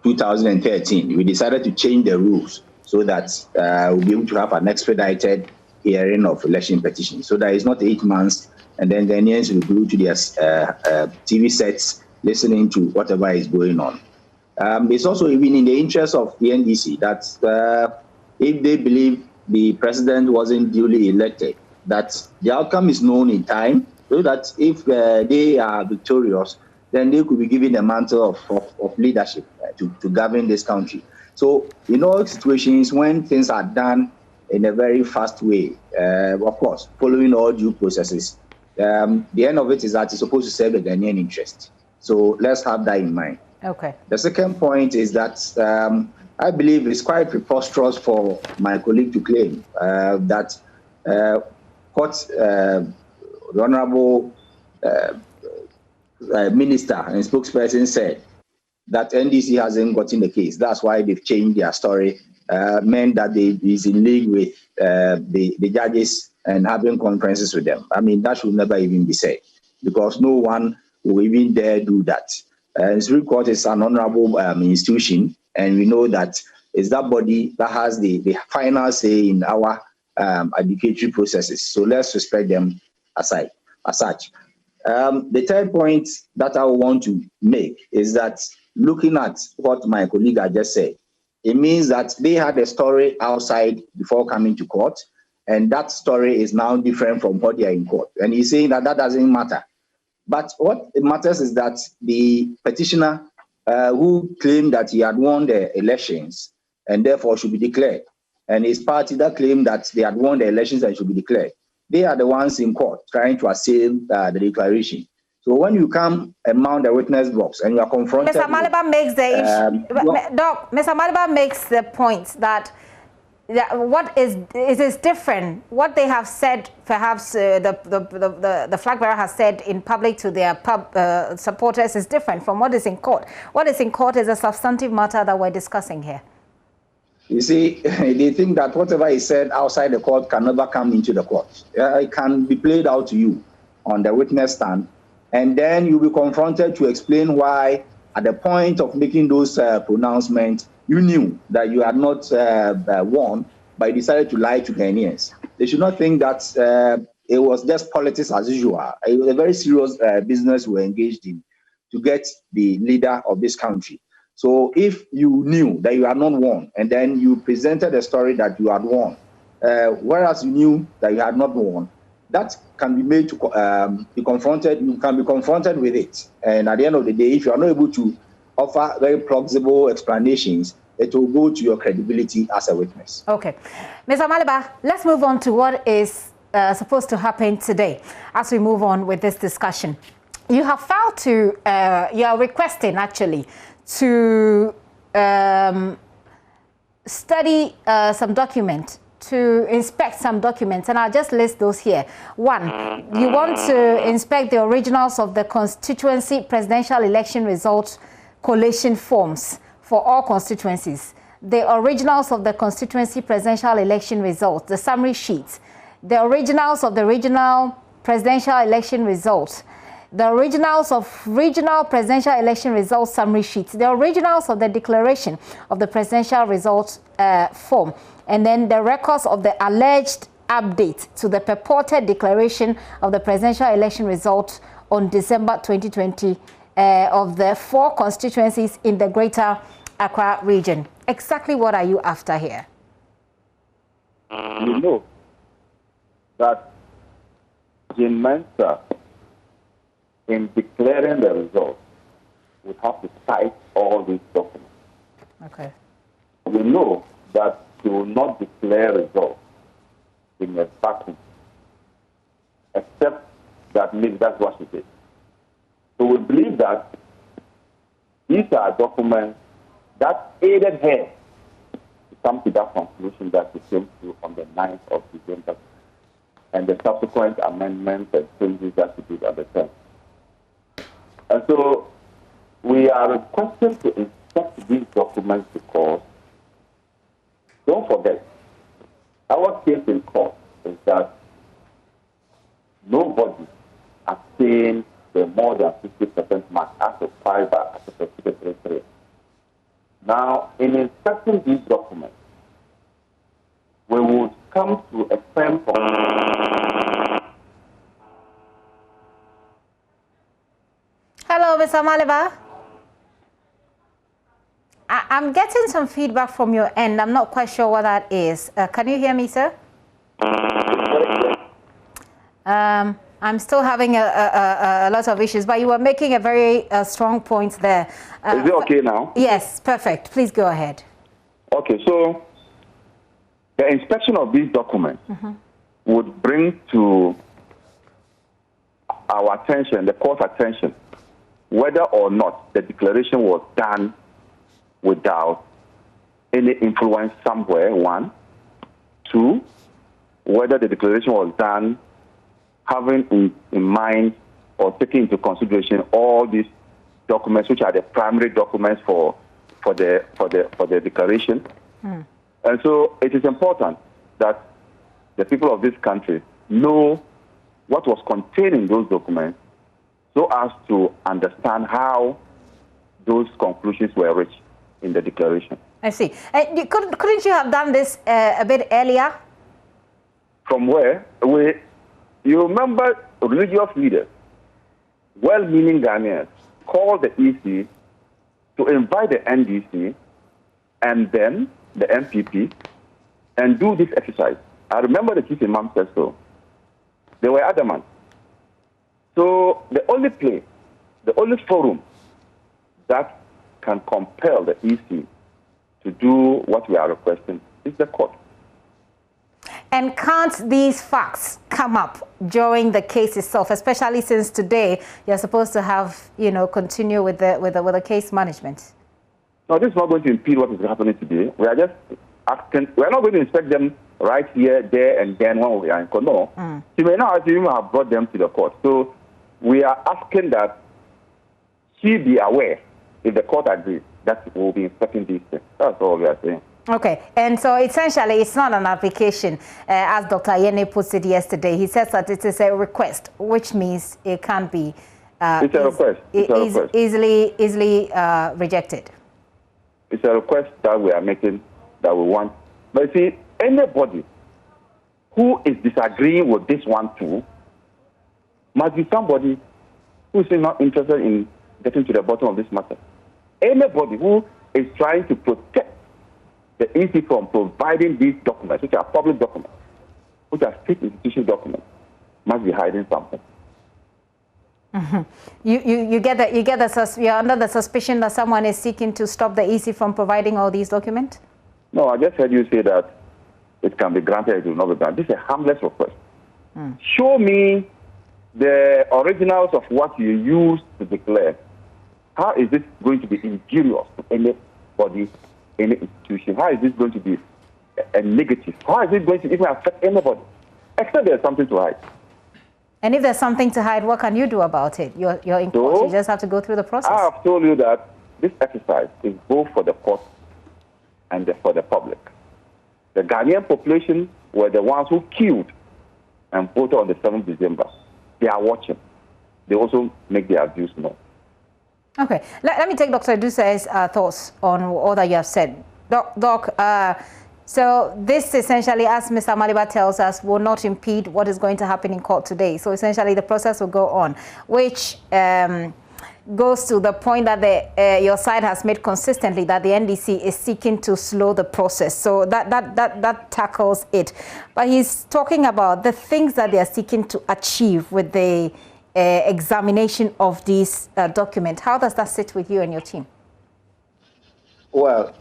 2013, we decided to change the rules so that we'll be able to have an expedited hearing of election petitions. So that it's not 8 months, and then Ghanaians will go to their TV sets listening to whatever is going on. It's also even in the interest of the NDC that if they believe the president wasn't duly elected, that the outcome is known in time, so that if they are victorious, then they could be given the mantle of leadership to govern this country. So in all situations, when things are done in a very fast way, of course, following all due processes, the end of it is that it's supposed to serve the Ghanaian interest. So let's have that in mind. Okay. The second point is that I believe it's quite preposterous for my colleague to claim that what the Honorable Minister and spokesperson said, that NDC hasn't gotten the case. That's why they've changed their story, meant that they is in league with the judges and having conferences with them. I mean, that should never even be said, because no one will even dare do that. The Supreme Court is an honorable institution, and we know that it's that body that has the final say in our adjudicatory processes. So let's respect them as such. The third point that I want to make is that looking at what my colleague had just said, it means that they had a story outside before coming to court, and that story is now different from what they are in court. And he's saying that that doesn't matter. But what matters is that the petitioner who claimed that he had won the elections and therefore should be declared, and his party that claimed that they had won the elections and should be declared, they are the ones in court trying to assail the declaration. So when you come and mount the witness box and you are confronted, Mr. Maliba makes the issue. Doc, Mr. Maliba makes the point that what is different. What they have said, perhaps the flag bearer has said in public to their supporters, is different from what is in court. What is in court is a substantive matter that we're discussing here. You see, they think that whatever is said outside the court can never come into the court. It can be played out to you on the witness stand, and then you'll be confronted to explain why, at the point of making those pronouncements, you knew that you had not won, but you decided to lie to Ghanaians. They should not think that it was just politics as usual. It was a very serious business we were engaged in to get the leader of this country. So if you knew that you had not won, and then you presented a story that you had won, whereas you knew that you had not won, that can be made to be confronted. You can be confronted with it. And at the end of the day, if you are not able to offer very plausible explanations, it will go to your credibility as a witness. Okay. Mr. Maliba, let's move on to what is supposed to happen today as we move on with this discussion. You have filed to, you are requesting actually to study some document, to inspect some documents, and I'll just list those here. One, you want to inspect the originals of the constituency presidential election results collation forms for all constituencies, the originals of the constituency presidential election results, the summary sheets, the originals of the regional presidential election results, the originals of regional presidential election results summary sheets, the originals of the declaration of the presidential results form, and then the records of the alleged update to the purported declaration of the presidential election results on December 2020 of the 4 constituencies in the Greater Accra region. Exactly what are you after here? You know that Jim Mensa, in declaring the results, would have to cite all these documents. Okay. We know that she will not declare results in a vacuum, except that maybe that's what she did. So we believe that these are documents that aided her to come to that conclusion that she came to on the 9th of December, and the subsequent amendments and changes that she did at the time. And so we are requested to inspect these documents because, don't forget, our case in court is that nobody attained the more than 50% mark as required by Article 333. Now, in inspecting these documents, we would come to a firm conclusion. Hello, Mr. Maliba. I'm getting some feedback from your end. I'm not quite sure what that is. Can you hear me, sir? I'm still having a lot of issues, but you were making a very strong point there. Is it okay now? Yes, perfect. Please go ahead. Okay, so the inspection of these documents would bring to our attention, the court's attention, whether or not the declaration was done without any influence somewhere, 1. 2, whether the declaration was done having in mind or taking into consideration all these documents, which are the primary documents for the declaration. And so it is important that the people of this country know what was contained in those documents, so as to understand how those conclusions were reached in the declaration. I see. Couldn't you have done this a bit earlier? From where? You remember religious leaders well-meaning Ghanaians call the EC to invite the NDC and then the MPP and do this exercise. I remember the chief imam said so. They were adamant. So the only place, the only forum that can compel the EC to do what we are requesting is the court. And can't these facts come up during the case itself, especially since today you're supposed to have, continue with the case management? No, this is not going to impede what is happening today. We are just asking. We are not going to inspect them right here, there, and then when we are in court. No. She may not even have brought them to the court. So we are asking that she be aware, if the court agrees, that we will be inspecting these things. That's all we are saying. Okay, and so essentially it's not an application, as Dr. Ayene puts it yesterday. He says that it is a request, which means it can't be it's a request. easily rejected. It's a request that we are making, that we want. But see, anybody who is disagreeing with this one too must be somebody who is not interested in getting to the bottom of this matter. Anybody who is trying to protect the EC from providing these documents, which are public documents, which are state institution documents, must be hiding something. Mm-hmm. You're under the suspicion that someone is seeking to stop the EC from providing all these documents? No, I just heard you say that it can be granted, it will not be granted. This is a harmless request. Show me the originals of what you used to declare. How is this going to be injurious to anybody, any institution? How is this going to be a negative? How is it going to even affect anybody? Except there's something to hide. And if there's something to hide, what can you do about it? You're in court. You just have to go through the process. I have told you that this exercise is both for the court and for the public. The Ghanaian population were the ones who killed and voted on the 7th December. They are watching. They also make their views known. Okay, let me take Dr. Duse's thoughts on all that you have said. Doc, so this essentially, as Mr. Maliba tells us, will not impede what is going to happen in court today. So essentially the process will go on, which goes to the point that your side has made consistently that the NDC is seeking to slow the process. So that tackles it. But he's talking about the things that they are seeking to achieve with the examination of these documents. How does that sit with you and your team? Well,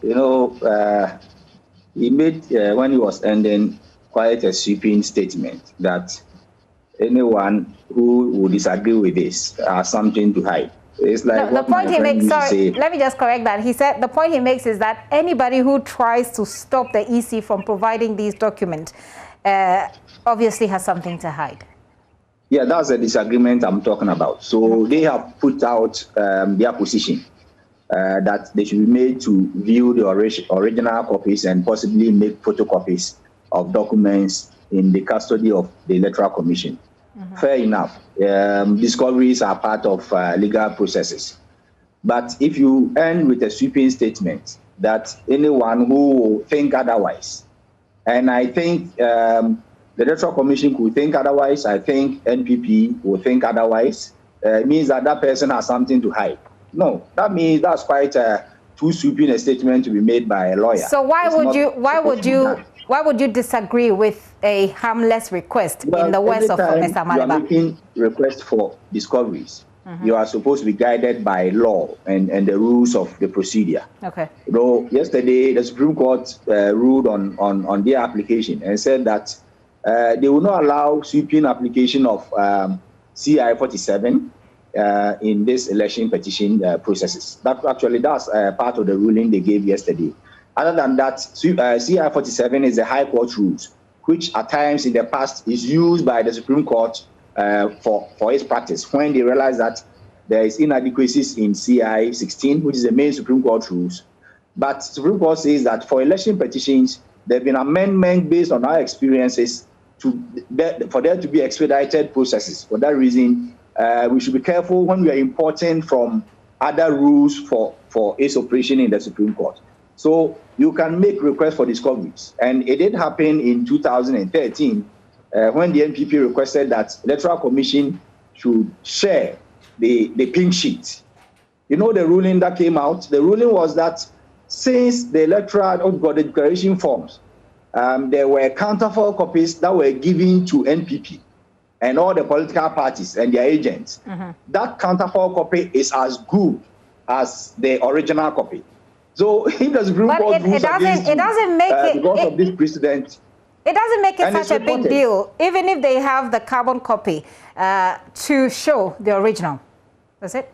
he made, when he was ending, quite a sweeping statement that anyone who would disagree with this has something to hide. It's like the point he makes, sorry, let me just correct that. He said the point he makes is that anybody who tries to stop the EC from providing these documents obviously has something to hide. Yeah, that's a disagreement I'm talking about. So they have put out their position that they should be made to view the original copies and possibly make photocopies of documents in the custody of the Electoral Commission. Fair enough. Discoveries are part of legal processes. But if you end with a sweeping statement that anyone who will think otherwise, and I think the Electoral Commission could think otherwise, I think NPP will think otherwise, it means that that person has something to hide. No, that means that's quite too sweeping a statement to be made by a lawyer. So why would you disagree with a harmless request in the words of Mr. Maliba? You are making requests for discoveries. You are supposed to be guided by law and the rules of the procedure. Okay. Though yesterday the Supreme Court ruled on their application and said that they will not allow sweeping application of CI 47 in this election petition processes. That's part of the ruling they gave yesterday. Other than that, CI 47 is the High Court rules, which at times in the past is used by the Supreme Court for its practice when they realize that there is inadequacies in CI 16, which is the main Supreme Court rules. But Supreme Court says that for election petitions, there have been amendments based on our experiences for there to be expedited processes. For that reason, we should be careful when we are importing from other rules for its operation in the Supreme Court. So you can make requests for discoveries. And it did happen in 2013 when the NPP requested that Electoral Commission should share the pink sheet. You know the ruling that came out? The ruling was that since the electoral or the declaration forms, there were counterfeit copies that were given to NPP and all the political parties and their agents. That counterfeit copy is as good as the original copy. So if the Supreme Court rules against you, because of this precedent, it doesn't make it such a big deal, even if they have the carbon copy to show the original. That's it.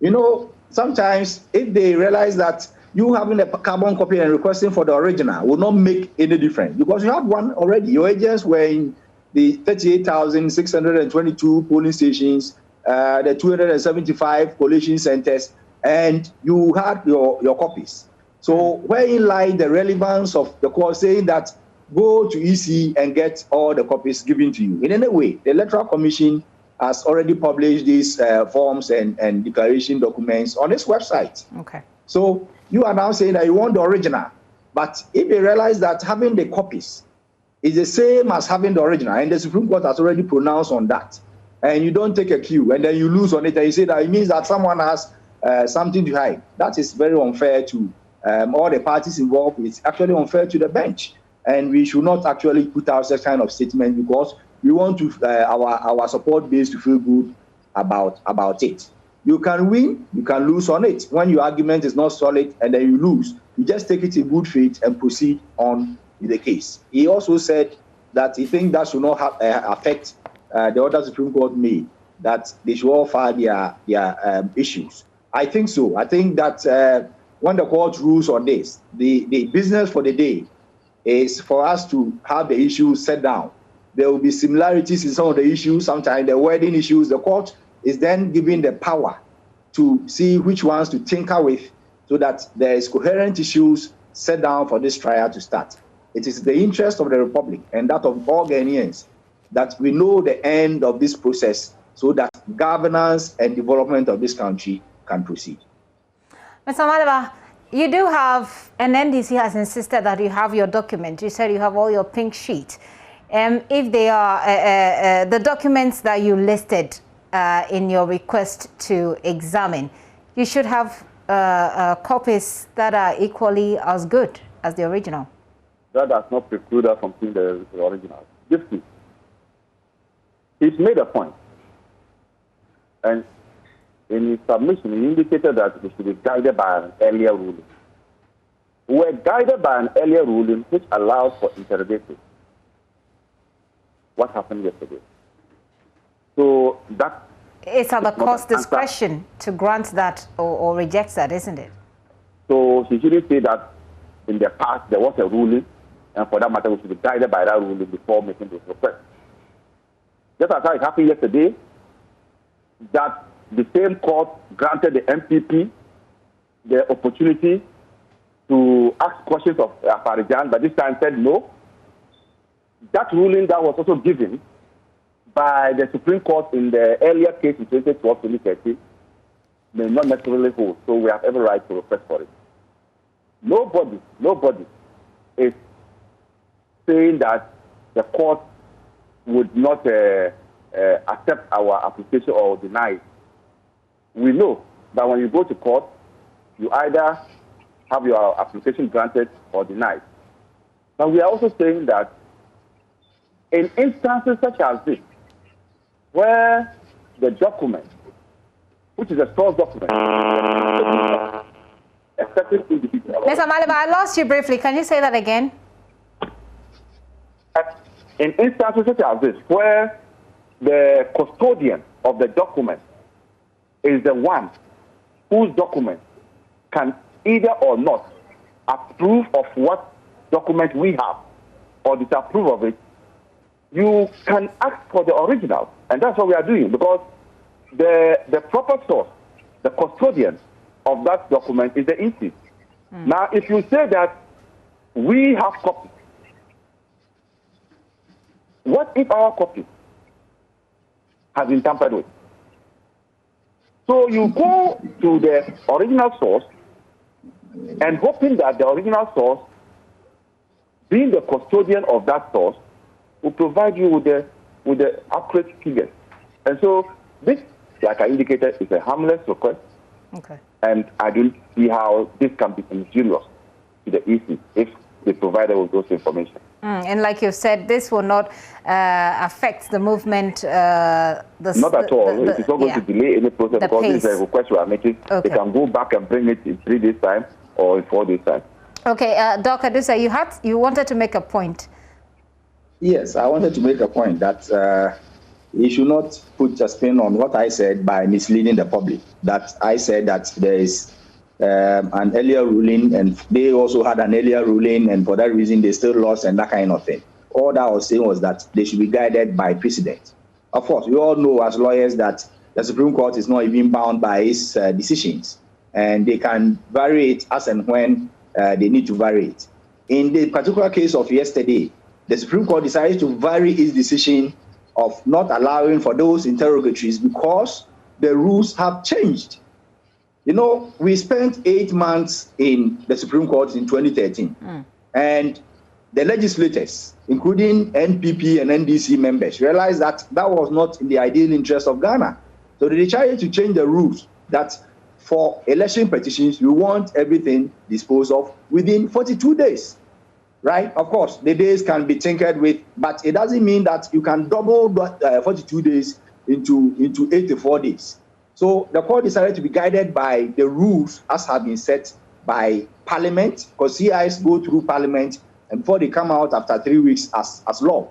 You know, sometimes if they realize that you having a carbon copy and requesting for the original will not make any difference, because you have one already. Your agents were in the 38,622 polling stations, the 275 collation centers, and you had your copies. So wherein lies the relevance of the court saying that go to EC and get all the copies given to you? In any way, the Electoral Commission has already published these forms and declaration documents on its website. Okay. So you are now saying that you want the original, but if you realize that having the copies is the same as having the original, and the Supreme Court has already pronounced on that, and you don't take a cue, and then you lose on it, and you say that it means that someone has something to hide. That is very unfair to all the parties involved. It's actually unfair to the bench, and we should not actually put out such kind of statement, because we want to our support base to feel good about it. You can win, you can lose on it. When your argument is not solid and then you lose, you just take it in good faith and proceed on with the case. He also said that he thinks that should not affect the order Supreme Court made, that they should all file their issues. I think so. I think that when the court rules on this, the business for the day is for us to have the issues set down. There will be similarities in some of the issues, sometimes the wording issues. The court is then given the power to see which ones to tinker with so that there is coherent issues set down for this trial to start. It is the interest of the Republic and that of all Ghanaians that we know the end of this process so that governance and development of this country can proceed. Mr. Maliba, you do have, and NDC has insisted that you have your document. You said you have all your pink sheet. If they are the documents that you listed in your request to examine, you should have copies that are equally as good as the original. That does not preclude us from seeing the original. He's made a point. And in his submission, he indicated that we should be guided by an earlier ruling. We were guided by an earlier ruling which allows for interrogation. What happened yesterday? So that it's at the court's discretion to grant that or reject that, isn't it? So he shouldn't say that in the past there was a ruling, and for that matter we should be guided by that ruling before making those requests. Just as it happened yesterday, that the same court granted the MPP the opportunity to ask questions of Farijan, but this time said no. That ruling that was also given by the Supreme Court in the earlier case in 2012-2013 may not necessarily hold. So we have every right to request for it. Nobody is saying that the court would not accept our application or deny it. We know that when you go to court, you either have your application granted or denied. But we are also saying that in instances such as this, where the document, which is a source document, Mr. Maliba, I lost you briefly. Can you say that again? In instances such as this, where the custodian of the document is the one whose document can either or not approve of what document we have or disapprove of it, you can ask for the original. And that's what we are doing, because the proper source, the custodian of that document is the EC. Now, if you say that we have copies, what if our copy has been tampered with? So you go to the original source and hoping that the original source, being the custodian of that source, will provide you with the accurate figures. And so this like I indicated, it's a harmless request. Okay. And I don't see how this can be injurious to the EC if they provide us with those information. And like you said, this will not affect the movement. Not at all. It is not going to delay any process because this is a request we are making. Okay. They can go back and bring it in 3 days' time or in 4 days' time. Okay, Dr. Adusa, you wanted to make a point. Yes, I wanted to make a point that you should not put a spin on what I said by misleading the public. That I said that there is an earlier ruling, and they also had an earlier ruling, and for that reason they still lost and that kind of thing. All that I was saying was that they should be guided by precedent. Of course, we all know as lawyers that the Supreme Court is not even bound by its decisions, and they can vary it as and when they need to vary it. In the particular case of yesterday, the Supreme Court decided to vary its decision of not allowing for those interrogatories because the rules have changed. You know, we spent 8 months in the Supreme Court in 2013, and the legislators, including NPP and NDC members, realized that that was not in the ideal interest of Ghana. So they decided to change the rules that for election petitions, you want everything disposed of within 42 days, right? Of course, the days can be tinkered with, but it doesn't mean that you can double 42 days into 84 days. So the court decided to be guided by the rules as have been set by Parliament, because CIs go through Parliament and before they come out after 3 weeks as law.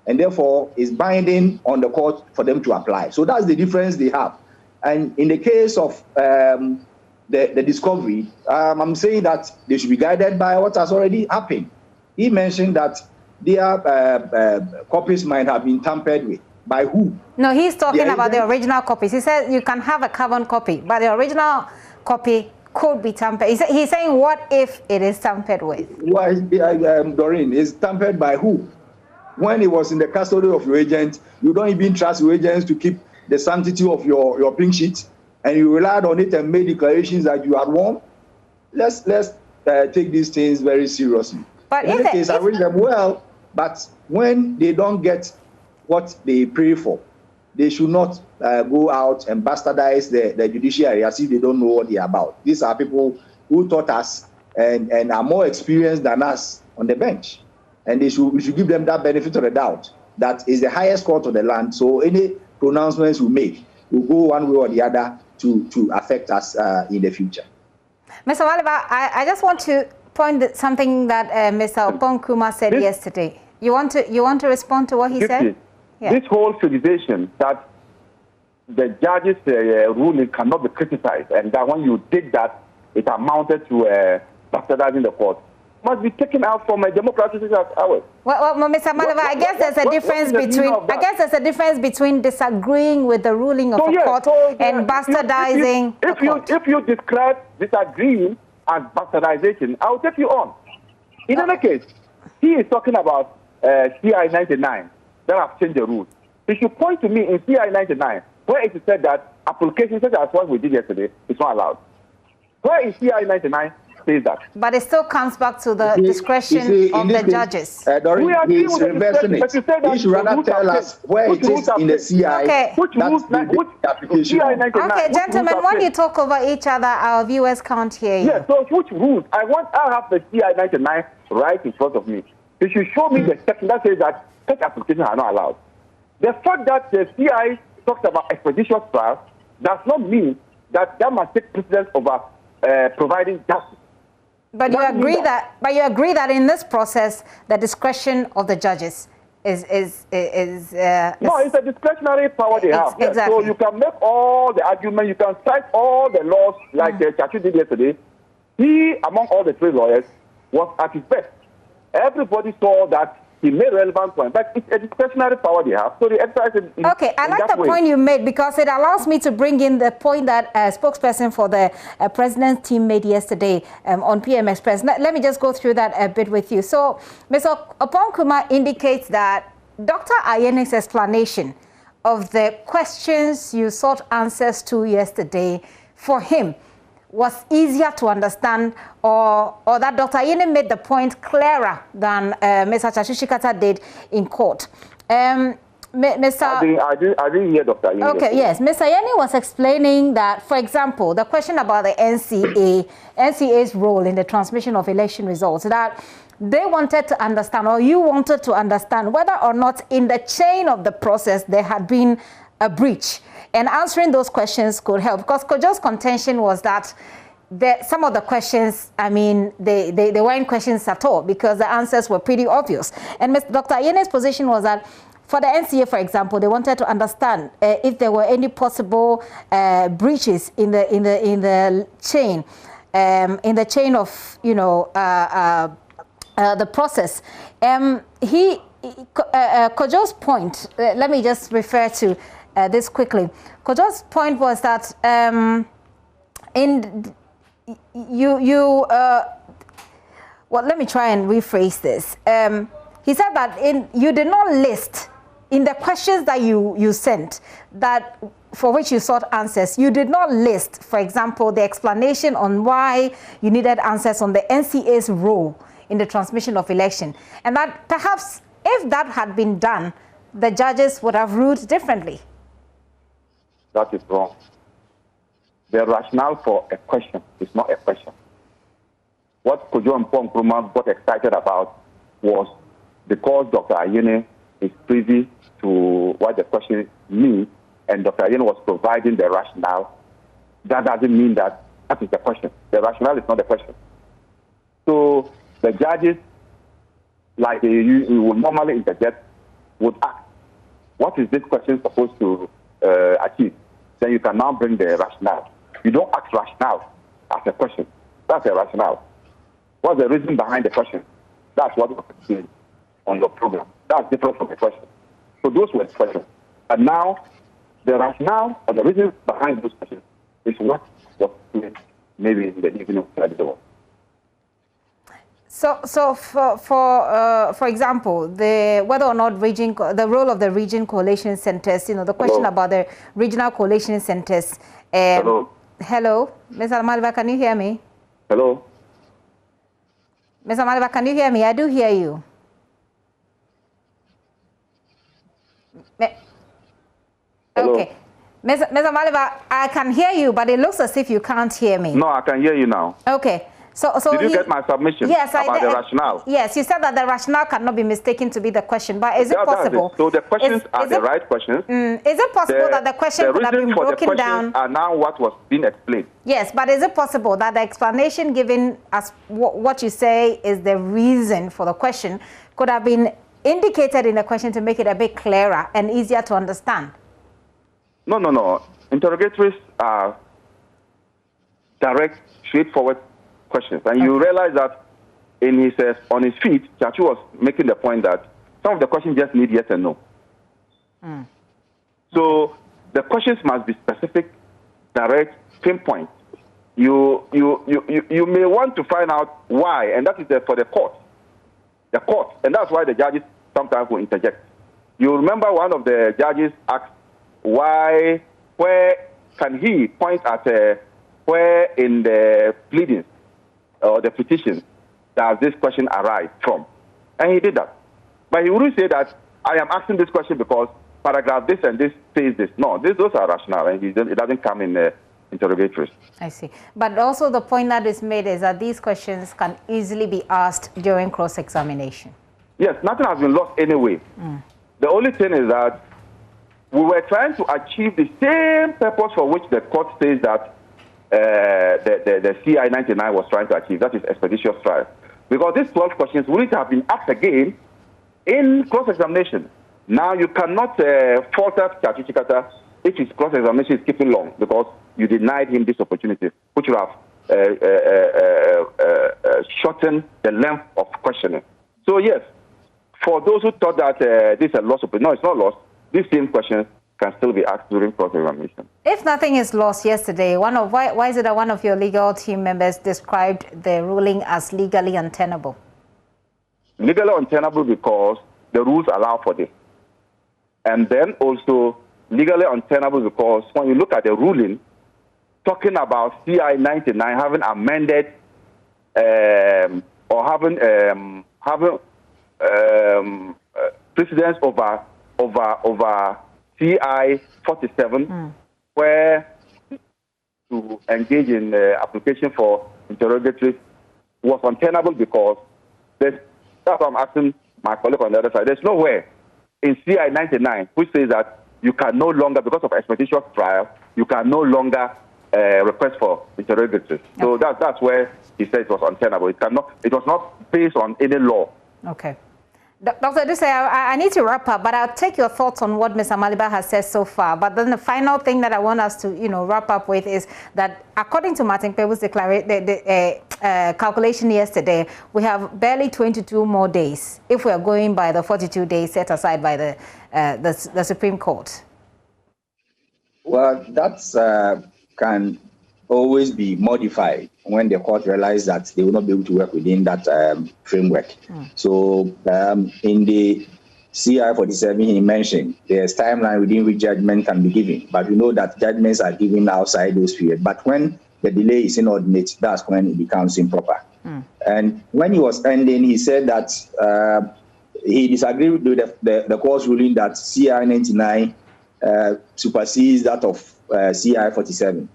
And therefore, it's binding on the court for them to apply. So that's the difference they have. And in the case of the discovery, I'm saying that they should be guided by what has already happened. He mentioned that their copies might have been tampered with. By who? No, he's talking about the original copies. He said you can have a carbon copy, but the original copy could be tampered. He's saying, what if it is tampered with? Well, Doreen, is tampered by who? When it was in the custody of your agent, you don't even trust your agents to keep the sanctity of your pink sheet, and you relied on it and made declarations that you had won. Let's take these things very seriously. But in any case, I wish them well, but when they don't get what they pray for, they should not go out and bastardize the judiciary as if they don't know what they're about. These are people who taught us and are more experienced than us on the bench. And we should give them that benefit of the doubt. That is the highest court of the land. So any pronouncements we make will go one way or the other to affect us in the future. Mr. Waliba, I just want to point at something that Mr. Oponkuma said yesterday. You want to respond to what he said? Yeah. This whole civilization that the judge's ruling cannot be criticized, and that when you did that, it amounted to bastardizing the court, must be taken out from a democracy such as ours. Well, Mr. Malava, I guess there's a difference between disagreeing with the ruling of a court and bastardizing the court. If you describe disagreeing as bastardization, I'll take you on. In any case, he is talking about CI 99 that have changed the rules. He should point to me in CI 99 where it is said that applications such as what we did yesterday is not allowed. Where is CI 99 says that? But it still comes back to the discretion of the judges. Doreen, he is reversing it. He should rather tell us where it is in the CI. Okay. Which application? Okay, gentlemen, when you talk over each other, our viewers can't hear you. Yes, so which rules? I have the CI 99 right in front of me. He should show me the section that says that such applications are not allowed. The fact that the CI talks about expeditious trial does not mean that must take precedence over providing justice. But you agree that in this process, the discretion of the judges is no, it's a discretionary power they have. Exactly. So you can make all the arguments, you can cite all the laws like Chachi did yesterday. He, among all the 3 lawyers, was at his best. Everybody saw that he made relevant points, but it's a discretionary power they have, so they exercise it in Okay, I like the point you made because it allows me to bring in the point that a spokesperson for the president's team made yesterday on PM Express. Let me just go through that a bit with you. So, Mr. Oponkuma indicates that Dr. Ayene's explanation of the questions you sought answers to yesterday, for him, was easier to understand, or that Dr. Ayene made the point clearer than Mr. Chashishikata did in court. Mr. I didn't hear Dr. Ayeni. Okay, yes. Mr. Ayeni was explaining that, for example, the question about the NCA's role in the transmission of election results, that they wanted to understand, or you wanted to understand, whether or not in the chain of the process there had been a breach. And answering those questions could help, because Kojo's contention was that some of the questions, I mean, they weren't questions at all, because the answers were pretty obvious. And Dr. Ayeni's position was that for the NCA, for example, they wanted to understand if there were any possible breaches in the chain, of, you know, the process. Kojo's point, let me just refer to this quickly. Kojo's point was that well, let me try and rephrase this. He said that you did not list in the questions that you sent, that for which you sought answers, you did not list, for example, the explanation on why you needed answers on the NCA's role in the transmission of election. And that perhaps if that had been done, the judges would have ruled differently. That is wrong. The rationale for a question is not a question. What Kojo and Paul Nkrumah got excited about was because Dr. Ayeni is privy to what the question means, and Dr. Ayeni was providing the rationale. That doesn't mean that is the question. The rationale is not the question. So the judges, like you would normally interject, would ask, what is this question supposed to achieve? Then you can now bring the rationale. You don't ask rationale as a question. That's a rationale. What's the reason behind the question? That's what we're doing on your program. That's different from the question. So those were the questions. And now, the rationale or the reason behind those questions is what was doing maybe in the evening of the So for example, whether or not the role of the region coalition centers, you know, the question about the regional coalition centers. Hello, Ms. Almaliva, can you hear me? Hello. Ms. Almaliva, can you hear me? I do hear you. Hello. Okay. Ms. Almaliva, I can hear you, but it looks as if you can't hear me. No, I can hear you now. Okay. So did you get my submission about the rationale? Yes, you said that the rationale cannot be mistaken to be the question, but is it possible? So the questions are the right questions. Is it possible that the question could have been broken down? Are now what was being explained. Yes, but is it possible that the explanation given as what you say is the reason for the question could have been indicated in the question to make it a bit clearer and easier to understand? No. Interrogatories are direct, straightforward questions. And you realize that in his on his feet, Chachu was making the point that some of the questions just need yes and no. So the questions must be specific, direct, pinpoint. You may want to find out why, and that is for the court. The court, and that's why the judges sometimes will interject. You remember one of the judges asked where can he point at where in the pleadings or the petition does this question arise from? And he did that. But he wouldn't say that I am asking this question because paragraph this and this says this. No, those are rational, and it doesn't come in the interrogatories. I see. But also the point that is made is that these questions can easily be asked during cross-examination. Yes, nothing has been lost anyway. The only thing is that we were trying to achieve the same purpose for which the court says that the CI 99 was trying to achieve, that is expeditious trial. Because these 12 questions wouldn't have been asked again in cross-examination. Now you cannot falter Chachu Chikata if his cross-examination is keeping long because you denied him this opportunity, which would have shortened the length of questioning. So yes, for those who thought that this is a lost opportunity, no, it's not lost. These same questions can still be asked during cross-examination. If nothing is lost yesterday, why is it that one of your legal team members described the ruling as legally untenable? Legally untenable because the rules allow for this. And then also legally untenable because when you look at the ruling, talking about CI 99 having amended or having precedence over over CI 47, where to engage in application for interrogatories was untenable because that's what I'm asking my colleague on the other side. There's nowhere in CI 99 which says that you can no longer, because of expectation of trial, you can no longer request for interrogatories. So that's where he said it was untenable. It was not based on any law. Okay. Dr. Duse, I need to wrap up, but I'll take your thoughts on what Mr. Maliba has said so far. But then the final thing that I want us to, wrap up with is that according to Martin Pebu's calculation yesterday, we have barely 22 more days if we are going by the 42 days set aside by the Supreme Court. Well, that can always be modified when the court realizes that they will not be able to work within that framework. So in the CI 47 he mentioned, there's timeline within which judgment can be given, but we know that judgments are given outside those periods. But when the delay is inordinate, that's when it becomes improper. And when he was ending, he said that he disagreed with the court's ruling that CI 99 supersedes that of CI 47.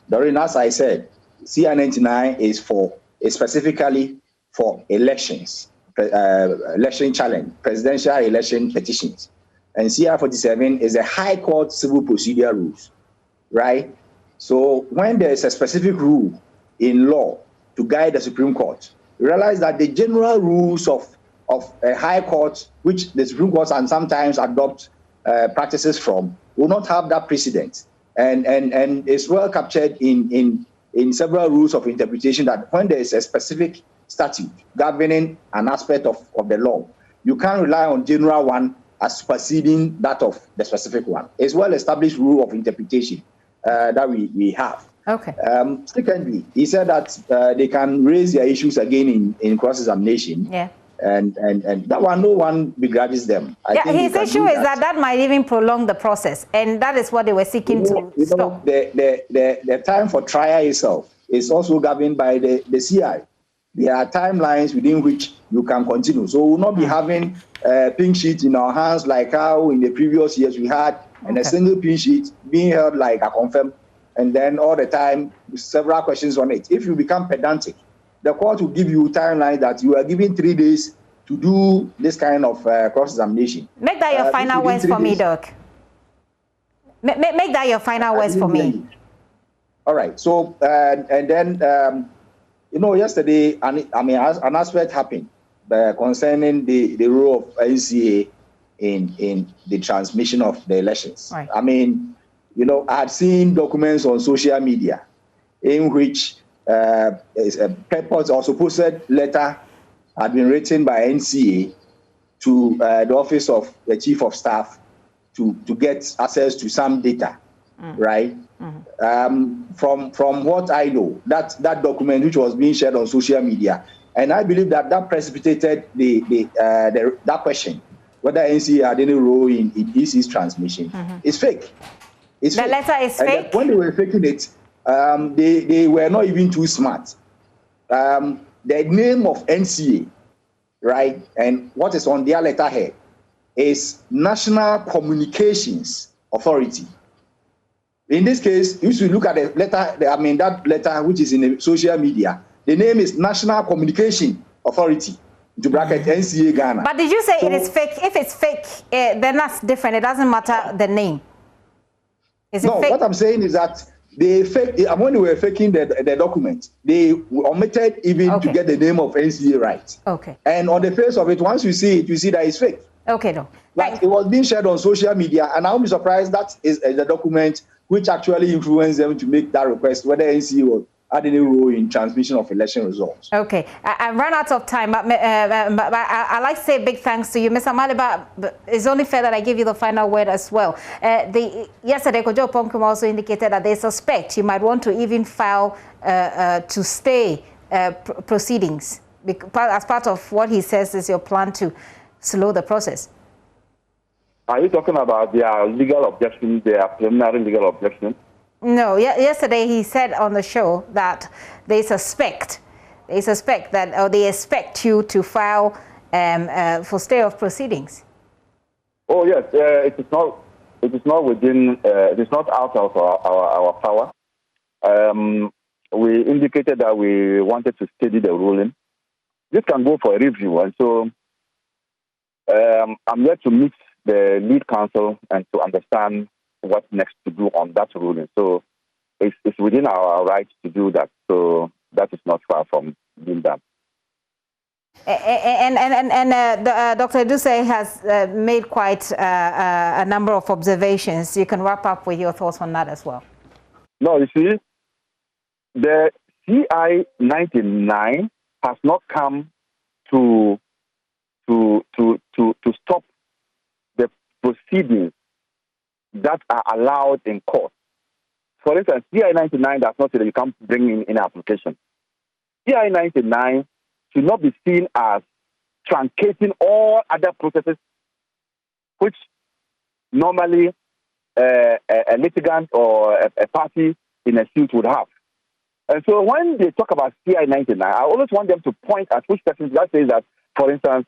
Doreen, as I said, CI 99 is specifically for elections, election challenge, presidential election petitions. And CI 47 is a high court civil procedure rules, right? So when there is a specific rule in law to guide the Supreme Court, you realize that the general rules of a high court, which the Supreme Court and sometimes adopt practices from, will not have that precedent. And it's well captured in several rules of interpretation that when there is a specific statute governing an aspect of the law, you can't rely on general one as superseding that of the specific one. It's well-established rule of interpretation that we have. Okay. Secondly, he said that they can raise their issues again in cross-examination. Yeah. And that one, no one begrudges them. His issue is that might even prolong the process, and that is what they were seeking to stop. The time for trial itself is also governed by the CI. There are timelines within which you can continue. So we will not be having pink sheets in our hands like how in the previous years we had, and a single pink sheet being held like a confirm, and then all the time several questions on it. If you become pedantic, the court will give you timeline that you are given 3 days to do this kind of cross-examination. Make that your final words for me, Doc. Make that your final words for me. All right. So, and then, yesterday, an aspect happened concerning the role of NCA in the transmission of the elections. Right. I mean, I had seen documents on social media in which a purpose or supposed letter had been written by NCA to the office of the chief of staff to get access to some data, right? From what I know, that document which was being shared on social media, and I believe that precipitated that question whether NCA had any role in EC's transmission. It's fake. The letter is fake. When they were faking it, they were not even too smart. The name of NCA, right, and what is on their letterhead is National Communications Authority. In this case, if you look at the letter, that letter which is in the social media, the name is National Communication Authority, to bracket NCA Ghana. But did you say it is fake? If it's fake, then that's different. It doesn't matter the name. Is it fake? What I'm saying is that when they were faking the document, they omitted even to get the name of NCA right. Okay. And on the face of it, once you see it, you see that it's fake. Okay, no. Like it was being shared on social media, and I won't be surprised that is the document which actually influenced them to make that request, whether NCA had any role in transmission of election results. Okay, I ran out of time, but I'd like to say a big thanks to you. Mr. Maliba, it's only fair that I give you the final word as well. Yesterday, Kojo Ponkum also indicated that they suspect you might want to even file to stay proceedings as part of what he says is your plan to slow the process. Are you talking about their legal objections, their preliminary legal objections? No, yesterday he said on the show that they suspect that, or they expect you to file for stay of proceedings. Oh yes, it is not. It is not within. It is not out of our power. We indicated that we wanted to study the ruling. This can go for a review, and so I'm yet to meet the lead counsel and to understand what next to do on that ruling. So it's within our right to do that. So that is not far from being done. And Dr. Edusei has made quite a number of observations. You can wrap up with your thoughts on that as well. No, you see, the CI 99 has not come to stop the proceedings that are allowed in court. For instance, CI 99 does not say that you can't bring in an application. CI 99 should not be seen as truncating all other processes which normally a litigant or a party in a suit would have. And so when they talk about CI 99, I always want them to point at which sections that says that, for instance,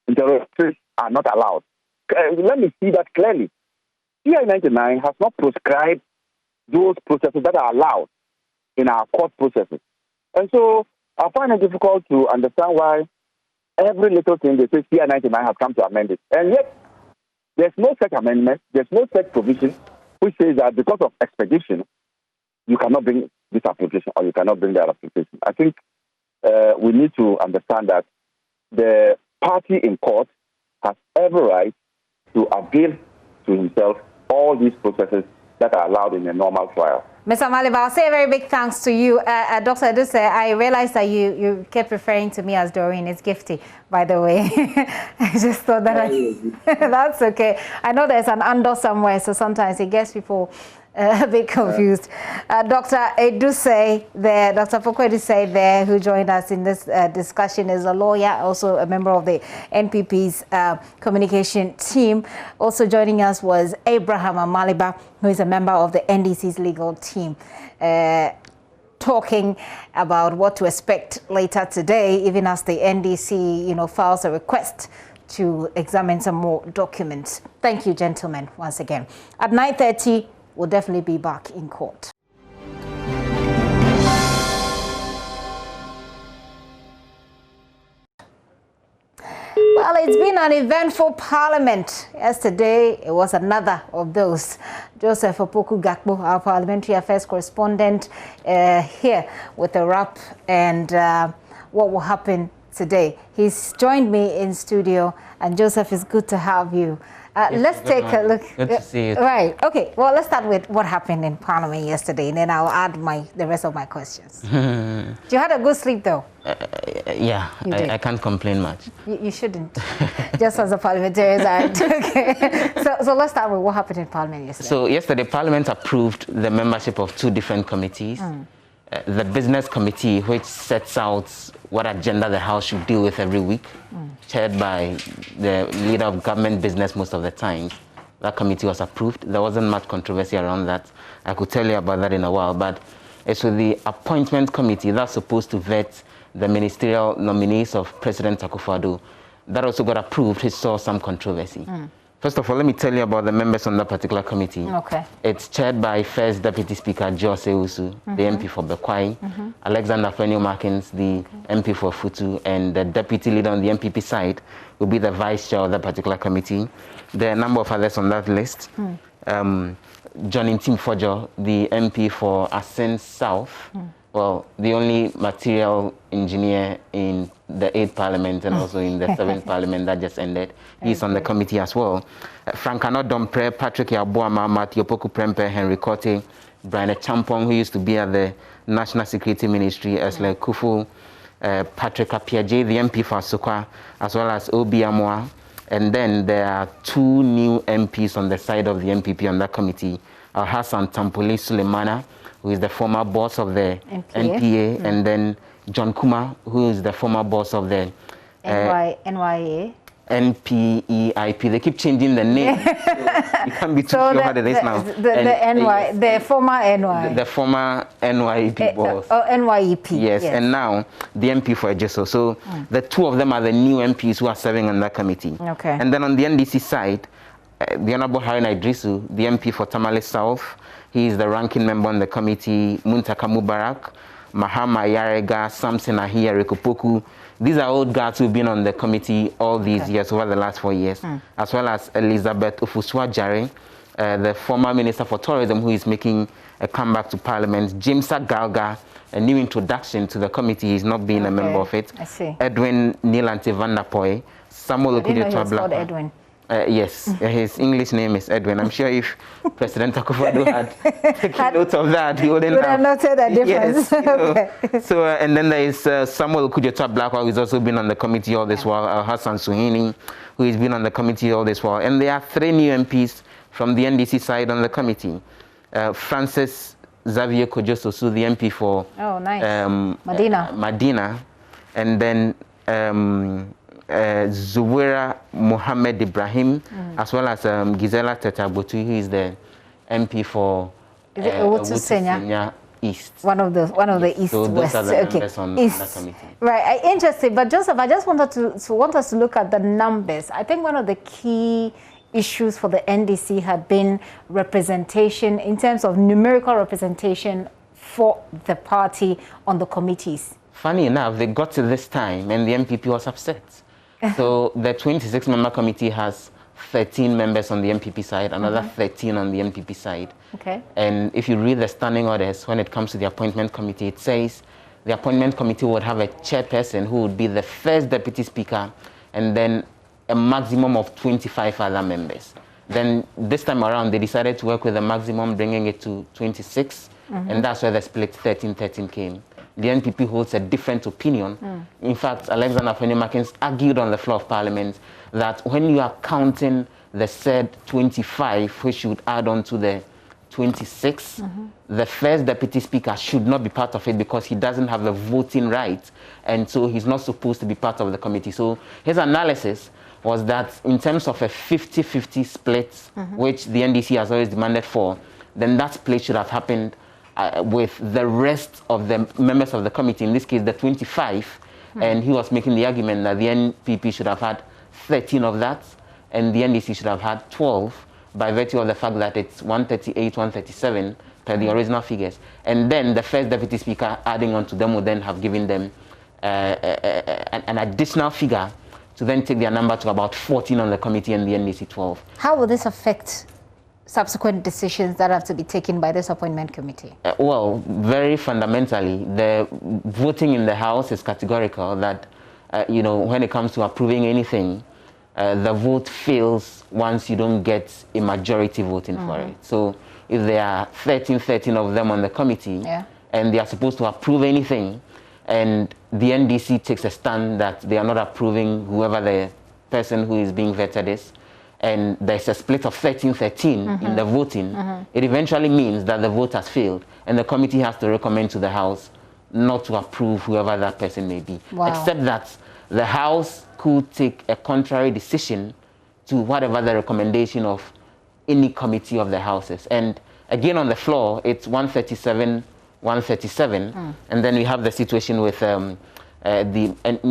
interrogatories are not allowed. Let me see that clearly. CI 99 has not prescribed those processes that are allowed in our court processes. And so I find it difficult to understand why every little thing they say CI 99 has come to amend it. And yet, there's no such amendment, there's no such provision which says that because of expedition, you cannot bring this application or you cannot bring that application. I think we need to understand that the party in court has every right to avail to himself all these processes that are allowed in a normal trial. Mr. Maliba, I'll say a very big thanks to you. Dr. Edusei, I realized that you kept referring to me as Doreen. It's Gifty, by the way. I just thought that that's okay. I know there's an under somewhere, so sometimes it gets people a bit confused. Dr. Edusei there, Dr. Foko Edusei there, who joined us in this discussion, is a lawyer, also a member of the NPP's communication team. Also joining us was Abraham Maliba, who is a member of the NDC's legal team, talking about what to expect later today, even as the NDC, files a request to examine some more documents. Thank you, gentlemen, once again. At 9:30, we'll definitely be back in court. Well, it's been an eventful parliament. Yesterday, it was another of those. Joseph Opoku Gakpo, our parliamentary affairs correspondent, here with a wrap and what will happen today. He's joined me in studio, and Joseph, it's good to have you. Yes, let's take a look. Good to see you. Right. Okay. Well, let's start with what happened in Parliament yesterday, and then I'll add the rest of my questions. You had a good sleep, though. Yeah, I can't complain much. You shouldn't, just as a parliamentarian. Okay. So let's start with what happened in Parliament yesterday. So yesterday, Parliament approved the membership of two different committees. The Business Committee, which sets out what agenda the House should deal with every week, chaired by the leader of government business most of the time. That committee was approved. There wasn't much controversy around that. I could tell you about that in a while, but it's with the Appointment Committee that's supposed to vet the ministerial nominees of President Akufo-Addo. That also got approved. It saw some controversy. First of all, let me tell you about the members on that particular committee. Okay. It's chaired by First Deputy Speaker Jose Usu, the MP for Bekwai, Alexander Fenio-Markins, the MP for Futu, and the deputy leader on the MPP side will be the vice chair of that particular committee. There are a number of others on that list. Johnny Timfojo, the MP for Asen South, well, the only material engineer in the 8th Parliament and also in the 7th Parliament that just ended. He's on the committee as well. Frankano Dompre, Patrick Yabuama, Matthew Opoku Prempe, Henry Kote, Brian Champong, who used to be at the National Security Ministry, Esle Kufu, Patrick Apiaje, the MP for Asokwa, as well as Obi Amwa. And then there are two new MPs on the side of the MPP on that committee. Hassan Tampoli Sulemana, who is the former boss of the NPA, and then John Kuma, who is the former boss of the NYA. NPEIP. They keep changing the name. So you can't be too sure what it is now. The former NY. The former NYEP boss. NYEP. Yes, and now the MP for Ejiso. So the two of them are the new MPs who are serving on that committee. Okay. And then on the NDC side, the Honorable Haruna Idrisu, the MP for Tamale South, he is the ranking member on the committee. Muntaka Mubarak, Mahama Yarega, Samson Ahia Rekopoku. These are old guards who've been on the committee all these years, over the last 4 years, as well as Elizabeth Ufuswa-Jare, the former Minister for Tourism, who is making a comeback to Parliament. James Galga, a new introduction to the committee. He's not being a member of it. I see. Edwin Nilante Van der Poy, Samuel Okudio Edwin. Yes, his English name is Edwin. I'm sure if President Akufo-Addo had taken note of that, he wouldn't have noted that difference. Yes, So, and then there is Samuel Okudio Blackwell, who's also been on the committee all this while, Hassan Suhini, who has been on the committee all this while. And there are 3 new MPs from the NDC side on the committee. Francis Xavier Kojososu, the MP for Madina, and then Zuwera Mohammed Ibrahim, as well as Gisela Tetabotu, who is the MP for Senya East. One of the East so West. Those are the members on that committee. Right, interesting. But Joseph, I just want us to look at the numbers. I think one of the key issues for the NDC had been representation in terms of numerical representation for the party on the committees. Funny enough, they got to this time and the MPP was upset. So the 26-member committee has 13 members on the MPP side, another 13 on the MPP side. Okay. And if you read the standing orders, when it comes to the appointment committee, it says the appointment committee would have a chairperson who would be the first deputy speaker and then a maximum of 25 other members. Then this time around, they decided to work with the maximum, bringing it to 26, and that's where the split 13-13 came. The NPP holds a different opinion. In fact, Alexander Fenny-Markins argued on the floor of Parliament that when you are counting the said 25, which should add on to the 26, the first deputy speaker should not be part of it because he doesn't have the voting right, and so he's not supposed to be part of the committee. So his analysis was that in terms of a 50-50 split, which the NDC has always demanded for, then that split should have happened with the rest of the members of the committee, in this case the 25, and he was making the argument that the NPP should have had 13 of that, and the NDC should have had 12, by virtue of the fact that it's 138, 137 per the original figures. And then the first deputy speaker adding on to them would then have given them an additional figure to then take their number to about 14 on the committee and the NDC 12. How will this affect subsequent decisions that have to be taken by this appointment committee? Well, very fundamentally, the voting in the House is categorical that, you know, when it comes to approving anything, the vote fails once you don't get a majority voting for it. So if there are 13 of them on the committee and they are supposed to approve anything, and the NDC takes a stand that they are not approving whoever the person who is being vetted is, and there's a split of 13-13 in the voting, it eventually means that the vote has failed, and the committee has to recommend to the House not to approve whoever that person may be. Except that the House could take a contrary decision to whatever the recommendation of any committee of the Houses. And again, on the floor, it's 137, 137, and then we have the situation with the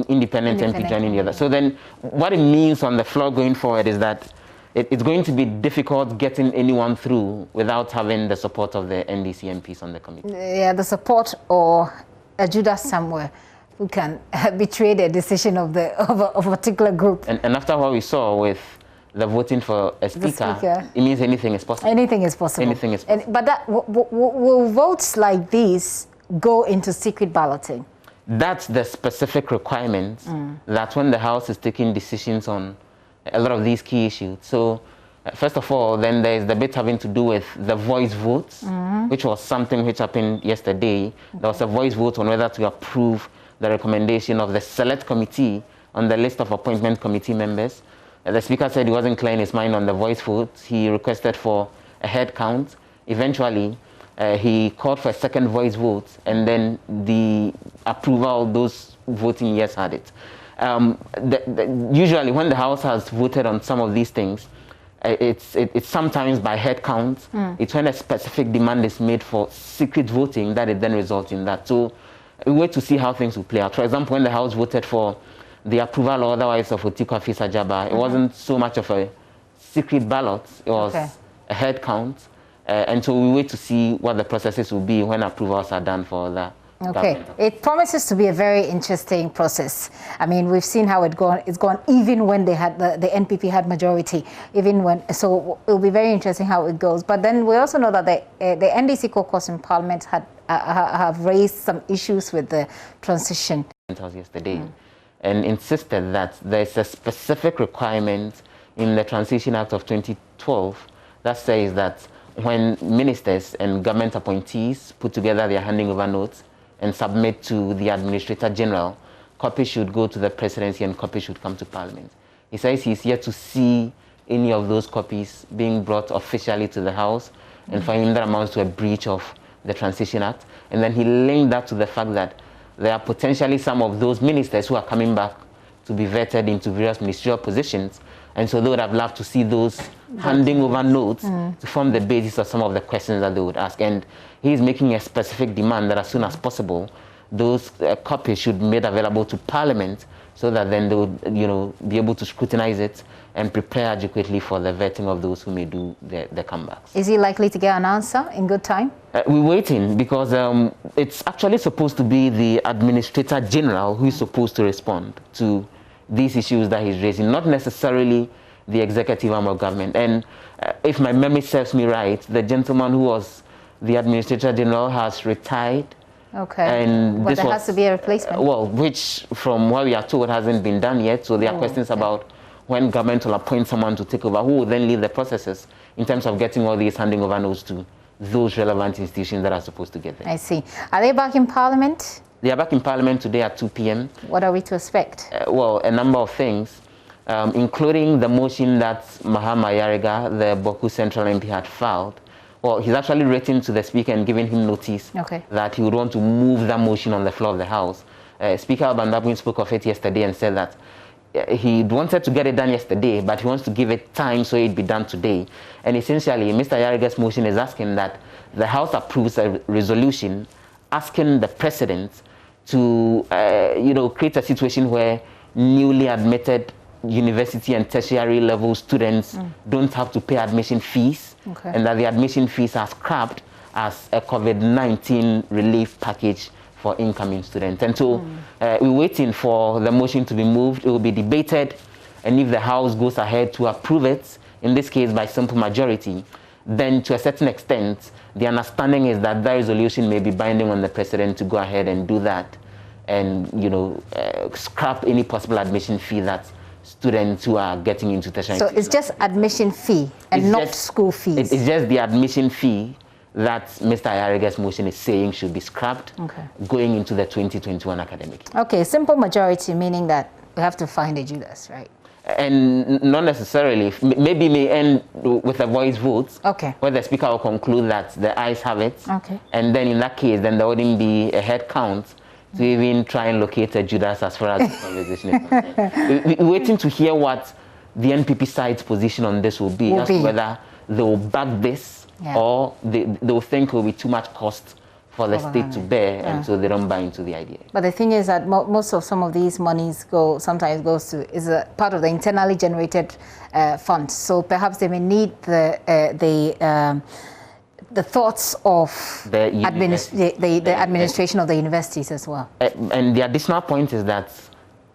independent MP joining the other. So then what it means on the floor going forward is that it's going to be difficult getting anyone through without having the support of the NDC MPs on the committee. Yeah, the support or a Judas somewhere who can betray the decision of a particular group. And after what we saw with the voting for a speaker, it means anything is possible. Anything is possible. Anything is possible. But that, will votes like these go into secret balloting? That's the specific requirement that when the House is taking decisions on a lot of these key issues. So first of all, then there's the bit having to do with the voice votes, which was something which happened yesterday. There was a voice vote on whether to approve the recommendation of the select committee on the list of appointment committee members. The Speaker said he wasn't clear in his mind on the voice vote. He requested for a head count. Eventually, he called for a second voice vote, and then the approval, those voting yes had it. Usually when the House has voted on some of these things, it's sometimes by head count. It's when a specific demand is made for secret voting that it then results in that. So we wait to see how things will play out. For example, when the House voted for the approval or otherwise of Otikwa Fisajaba, it wasn't so much of a secret ballot, it was a head count. And so we wait to see what the processes will be when approvals are done for that. Okay, it promises to be a very interesting process. I mean, we've seen how it's gone even when they had the NPP had majority, even when, so it'll be very interesting how it goes. But then we also know that the NDC caucus in Parliament have raised some issues with the transition. Yesterday, and insisted that there's a specific requirement in the Transition Act of 2012 that says that when ministers and government appointees put together their handing over notes and submit to the Administrator General, copies should go to the presidency and copies should come to Parliament. He says he's yet to see any of those copies being brought officially to the House, and for him that amounts to a breach of the Transition Act. And then he linked that to the fact that there are potentially some of those ministers who are coming back to be vetted into various ministerial positions, and so they would have loved to see those handing over notes to form the basis of some of the questions that they would ask. And he's making a specific demand that as soon as possible, those copies should be made available to Parliament so that then they would, be able to scrutinize it and prepare adequately for the vetting of those who may do the comebacks. Is he likely to get an answer in good time? We're waiting because it's actually supposed to be the Administrator General who is supposed to respond to these issues that he's raising, not necessarily the executive arm of government. And if my memory serves me right, the gentleman who was the Administrator General has retired. Okay, and but there has to be a replacement. Well, which from what we are told hasn't been done yet. So there are questions about when government will appoint someone to take over, who will then lead the processes in terms of getting all these handing over notes to those relevant institutions that are supposed to get them. I see. Are they back in Parliament? They are back in Parliament today at 2 p.m. What are we to expect? Well, a number of things, including the motion that Mahama Yariga, the Boku Central MP, had filed. Well, he's actually written to the Speaker and given him notice that he would want to move that motion on the floor of the House. Speaker Bandabun spoke of it yesterday and said that he wanted to get it done yesterday, but he wants to give it time so it be done today. And essentially, Mr. Yariga's motion is asking that the House approves a resolution asking the President to, create a situation where newly admitted university and tertiary level students don't have to pay admission fees, and that the admission fees are scrapped as a COVID-19 relief package for incoming students. And so we're waiting for the motion to be moved. It will be debated, and if the House goes ahead to approve it, in this case by simple majority, then to a certain extent, the understanding is that the resolution may be binding on the President to go ahead and do that and, scrap any possible admission fee that students who are getting into tertiary. So it's just admission fee and not school fees? It's just the admission fee that Mr. Ayariga's motion is saying should be scrapped going into the 2021 academic year. Okay, simple majority, meaning that we have to find a Judas, right? And not necessarily. Maybe may end with a voice vote, where the Speaker will conclude that the ayes have it. And then in that case, then there wouldn't be a head count to even try and locate a Judas as far as the conversation is concerned. We're waiting to hear what the NPP side's position on this will be, as to whether they will back this or they will think it will be too much cost for the state to bear, and so they don't buy into the idea. But the thing is that most of some of these monies sometimes goes to, is a part of the internally generated funds. So perhaps they may need the thoughts of the administration of the universities as well. And the additional point is that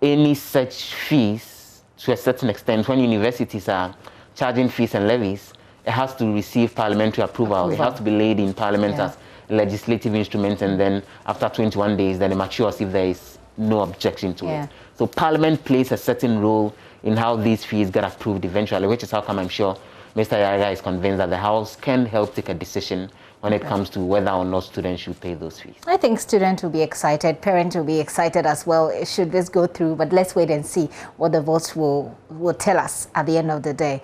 any such fees, to a certain extent, when universities are charging fees and levies, it has to receive parliamentary approval. It has to be laid in Parliament as legislative instruments, and then after 21 days, then it matures if there is no objection to it. So Parliament plays a certain role in how these fees get approved eventually, which is how come I'm sure Mr. Yariga is convinced that the House can help take a decision when it comes to whether or not students should pay those fees. I think students will be excited, parents will be excited as well should this go through, but let's wait and see what the votes will tell us at the end of the day.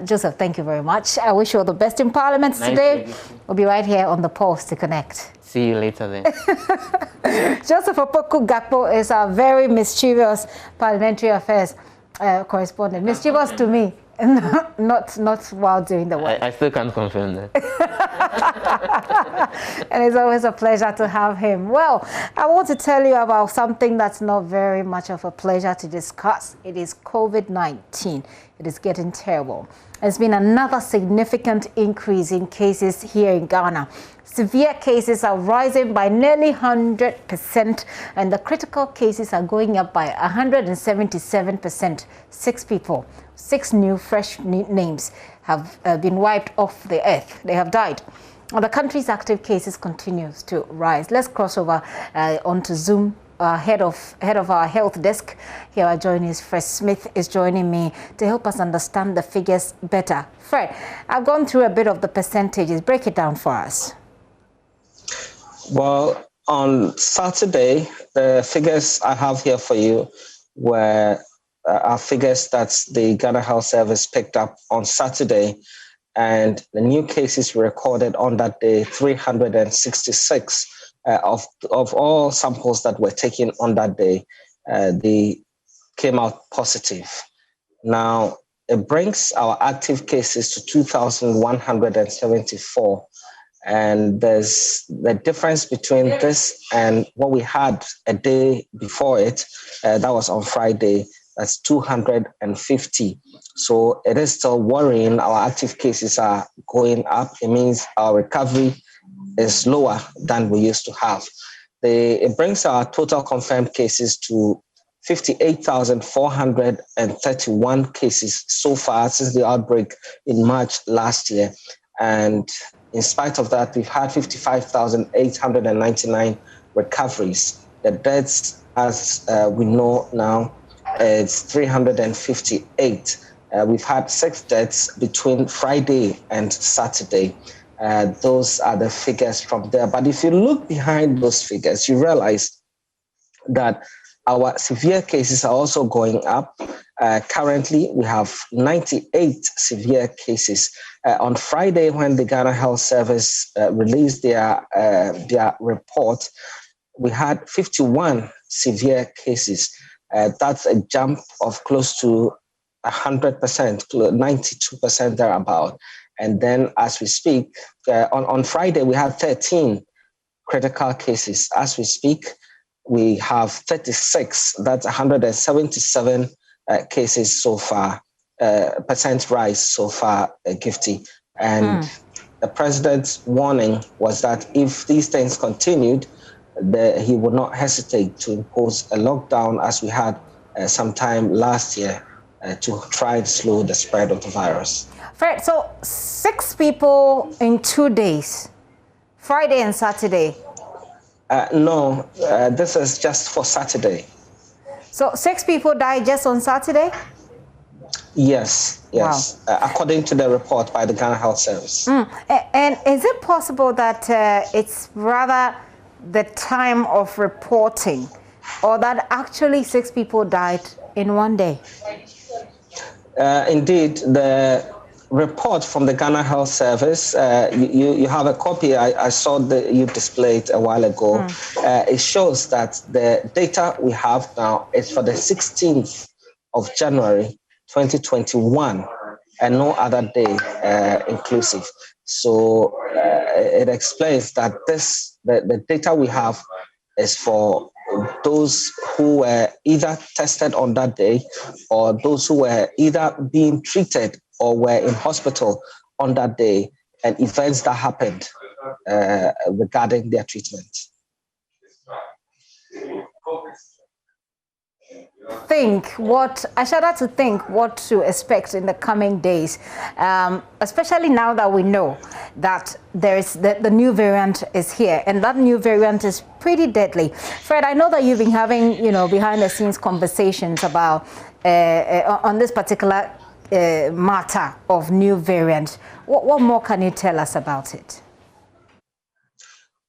Joseph, thank you very much. I wish you all the best in Parliament today. We'll be right here on the Pulse to connect. See you later then. Joseph Opoku Gakpo is our very mischievous parliamentary affairs correspondent. Mischievous to me. not while doing the work. I still can't confirm that. And it's always a pleasure to have him. Well, I want to tell you about something that's not very much of a pleasure to discuss. It is COVID-19. It is getting terrible. There's been another significant increase in cases here in Ghana. Severe cases are rising by nearly 100%, and the critical cases are going up by 177%. 6 new fresh names have been wiped off the earth. They have died. The country's active cases continues to rise. Let's cross over onto Zoom. Head of our health desk here at joining us, Fred Smith, is joining me to help us understand the figures better. Fred, I've gone through a bit of the percentages. Break it down for us. Well, on Saturday, the figures I have here for you are figures that the Ghana Health Service picked up on Saturday, and the new cases recorded on that day, 366 of all samples that were taken on that day, they came out positive. Now, it brings our active cases to 2,174. And there's the difference between this and what we had a day before it, that was on Friday, that's 250. So it is still worrying. Our active cases are going up. It means our recovery is lower than we used to have. It brings our total confirmed cases to 58,431 cases so far since the outbreak in March last year. And in spite of that, we've had 55,899 recoveries. The deaths, as we know now, it's 358. We've had 6 deaths between Friday and Saturday. Those are the figures from there. But if you look behind those figures, you realize that our severe cases are also going up. Currently, we have 98 severe cases. On Friday, when the Ghana Health Service released their report, we had 51 severe cases. That's a jump of close to 100%, 92% thereabout. And then as we speak, on Friday, we have 13 critical cases. As we speak, we have 36, that's 177 cases so far, percent rise so far, Gifty. And the president's warning was that if these things continued, he would not hesitate to impose a lockdown as we had sometime last year to try and slow the spread of the virus. Fred, so 6 people in 2 days, Friday and Saturday. No, this is just for Saturday. So 6 people died just on Saturday? Yes. Wow. According to the report by the Ghana Health Service. And is it possible that it's rather the time of reporting, or that actually 6 people died in one day? Indeed, the report from the Ghana Health Service, you have a copy, I saw that you displayed a while ago. It shows that the data we have now is for the 16th of January 2021 and no other day inclusive. So it explains that the data we have is for those who were either tested on that day or those who were either being treated or were in hospital on that day, and events that happened regarding their treatment. I shudder to think what to expect in the coming days, especially now that we know that there is the new variant is here, and that new variant is pretty deadly. Fred, I know that you've been having behind the scenes conversations about on this particular matter of new variant. What more can you tell us about it?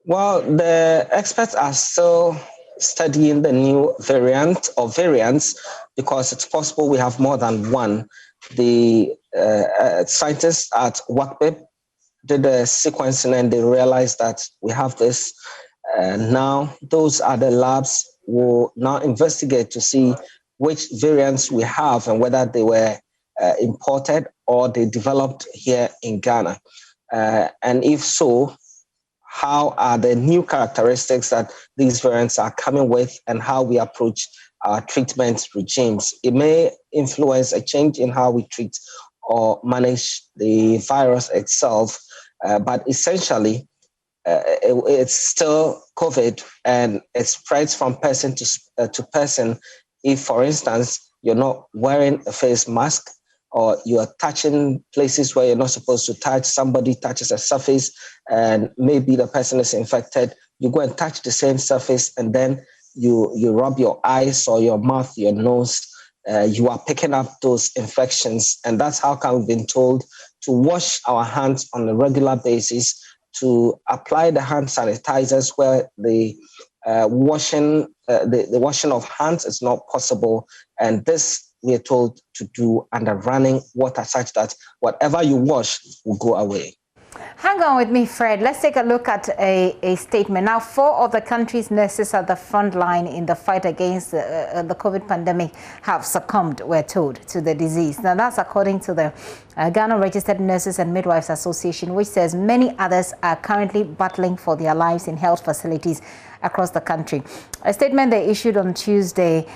Well, the experts are still studying the new variant or variants because it's possible we have more than one. The scientists at WACPIP did the sequencing and they realized that we have this. Now, those are the labs will now investigate to see which variants we have and whether they were imported or they developed here in Ghana. And if so, how are the new characteristics that these variants are coming with and how we approach our treatment regimes? It may influence a change in how we treat or manage the virus itself, but essentially, it's still COVID and it spreads from person to person. If, for instance, you're not wearing a face mask or you're touching places where you're not supposed to touch, somebody touches a surface and maybe the person is infected, you go and touch the same surface and then you rub your eyes or your mouth, your nose, you are picking up those infections. And that's how come we've been told to wash our hands on a regular basis, to apply the hand sanitizers where the washing of hands is not possible. And this we are told to do under running water such that whatever you wash will go away. Hang on with me, Fred. Let's take a look at a statement. Now, 4 of the country's nurses at the front line in the fight against the COVID pandemic have succumbed, we're told, to the disease. Now, that's according to the Ghana Registered Nurses and Midwives Association, which says many others are currently battling for their lives in health facilities across the country. A statement they issued on Tuesday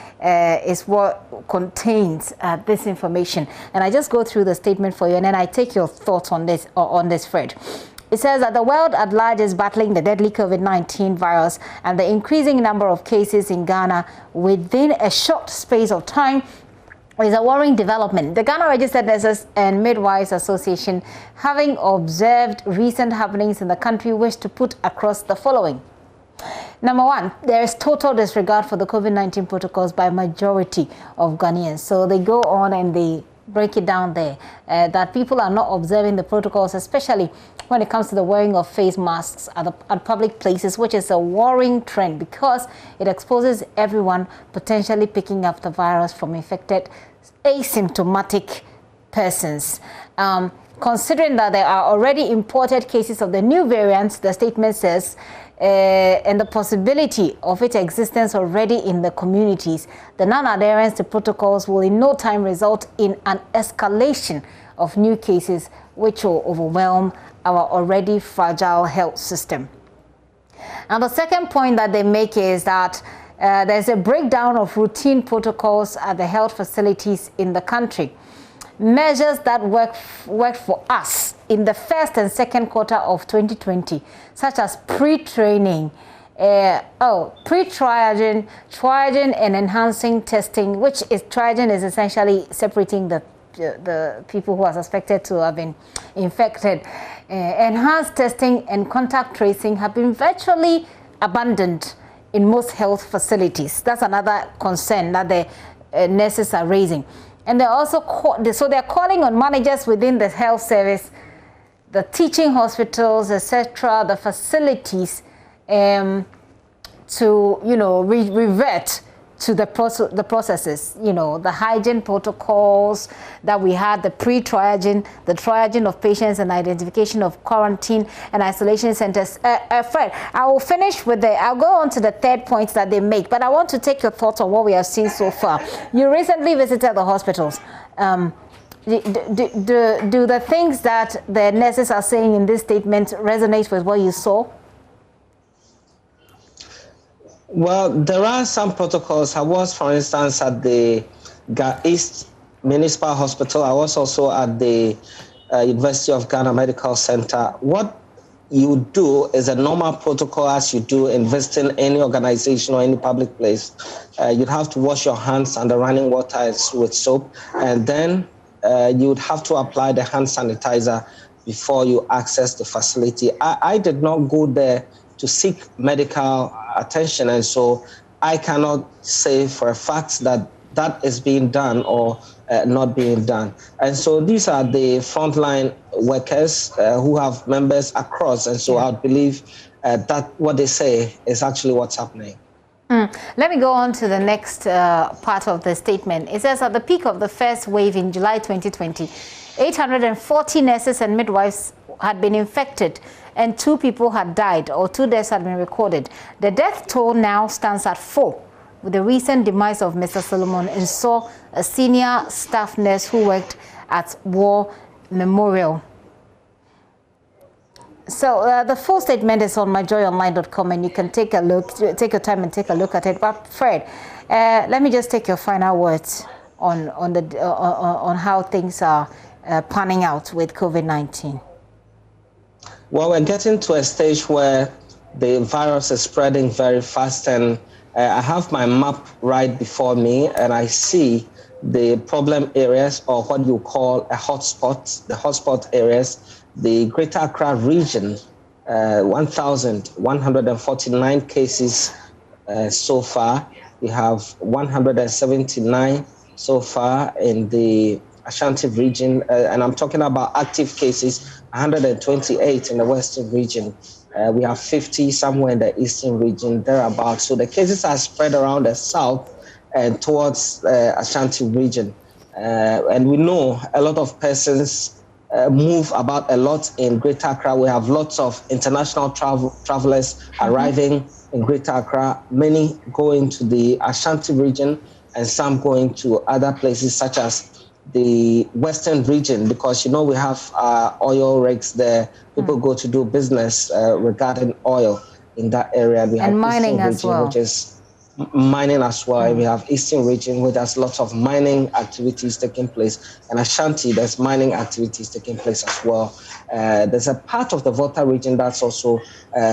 is what contains this information. And I just go through the statement for you, and then I take your thoughts on this, Fred. It says that the world at large is battling the deadly COVID-19 virus, and the increasing number of cases in Ghana within a short space of time is a worrying development. The Ghana Registered Nurses and Midwives Association, having observed recent happenings in the country, wish to put across the following. Number 1, there is total disregard for the COVID-19 protocols by majority of Ghanaians. So they go on and they break it down there, that people are not observing the protocols, especially when it comes to the wearing of face masks at public places, which is a worrying trend because it exposes everyone potentially picking up the virus from infected asymptomatic persons. Considering that there are already imported cases of the new variants, the statement says, and the possibility of its existence already in the communities, the non-adherence to protocols will in no time result in an escalation of new cases, which will overwhelm our already fragile health system. And the second point that they make is that there's a breakdown of routine protocols at the health facilities in the country. Measures that worked for us in the first and second quarter of 2020, such as pre-training, pre-triaging, triaging and enhancing testing, which is triaging is essentially separating the people who are suspected to have been infected. Enhanced testing and contact tracing have been virtually abandoned in most health facilities. That's another concern that the nurses are raising. And they're also they're calling on managers within the health service, the teaching hospitals, etc., the facilities, to revert to the processes, the hygiene protocols that we had, the pre-triaging, the triaging of patients and identification of quarantine and isolation centers. Fred, I will finish with I'll go on to the third point that they make, but I want to take your thoughts on what we have seen so far. You recently visited the hospitals. Do the things that the nurses are saying in this statement resonate with what you saw? Well, there are some protocols. I was, for instance, at the East Municipal Hospital. I was also at the University of Ghana Medical Center. What you do is a normal protocol as you do in visiting any organization or any public place. You'd have to wash your hands under running water with soap, and then you would have to apply the hand sanitizer before you access the facility. I did not go there to seek medical attention, and so I cannot say for a fact that that is being done or not being done. And so these are the frontline workers who have members across. And so I believe that what they say is actually what's happening. Let me go on to the next part of the statement. It says at the peak of the first wave in July 2020, 840 nurses and midwives had been infected and 2 people had died, or 2 deaths had been recorded. The death toll now stands at 4. With the recent demise of Mr. Solomon Nso, a senior staff nurse who worked at War Memorial. So the full statement is on myjoyonline.com, and you can take a look, take your time and take a look at it. But Fred, let me just take your final words on how things are panning out with COVID-19. Well, we're getting to a stage where the virus is spreading very fast, and I have my map right before me, and I see the problem areas, or what you call a hotspot, the hotspot areas. The Greater Accra region, 1,149 cases so far. We have 179 so far in the Ashanti region, and I'm talking about active cases, 128 in the Western region. We have 50 somewhere in the Eastern region, thereabouts. So the cases are spread around the south and towards Ashanti region. And we know a lot of persons move about a lot in Greater Accra. We have lots of international travelers arriving in Greater Accra, many going to the Ashanti region and some going to other places such as the Western region, because, you know, we have oil rigs there. People go to do business regarding oil in that area. We have mining Eastern as region, well. which is mining as well. We have Eastern region where there's lots of mining activities taking place, and Ashanti, there's mining activities taking place as well. There's a part of the Volta region that's also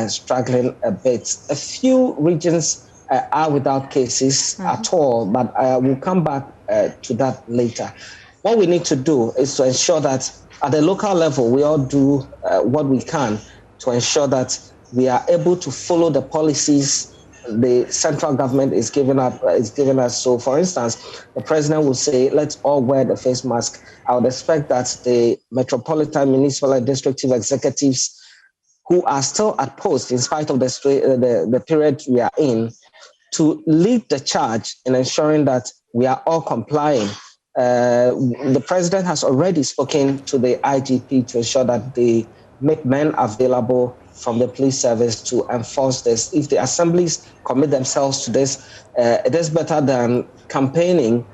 struggling a bit. A few regions are without cases at all, but we'll come back to that later. What we need to do is to ensure that at the local level, we all do what we can to ensure that we are able to follow the policies the central government is giving us. So, for instance, the president will say, let's all wear the face mask. I would expect that the metropolitan, municipal, and district chief executives who are still at post in spite of the period we are in, to lead the charge in ensuring that we are all complying. The president has already spoken to the IGP to ensure that they make men available from the police service to enforce this. If the assemblies commit themselves to this, it is better than campaigning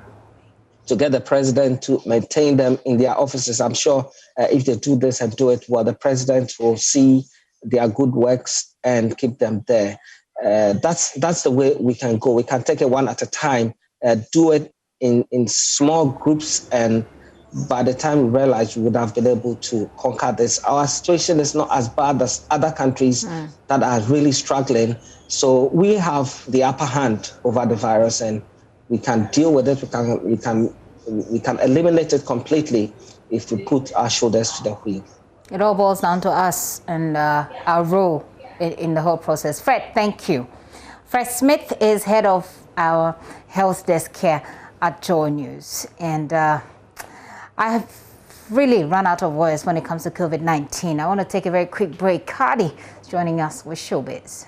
to get the president to maintain them in their offices. I'm sure if they do this and do it well, the president will see their good works and keep them there. That's the way we can go. We can take it one at a time, do it in small groups, and by the time we realize, we would have been able to conquer this. Our situation is not as bad as other countries that are really struggling. So we have the upper hand over the virus, and we can deal with it. We can eliminate it completely if we put our shoulders to the wheel. It all boils down to us and our role in the whole process. Fred, thank you. Fred Smith is head of our health desk here at Joy News, and I have really run out of words when it comes to COVID-19. I want to take a very quick break. Cardi is joining us with Showbiz.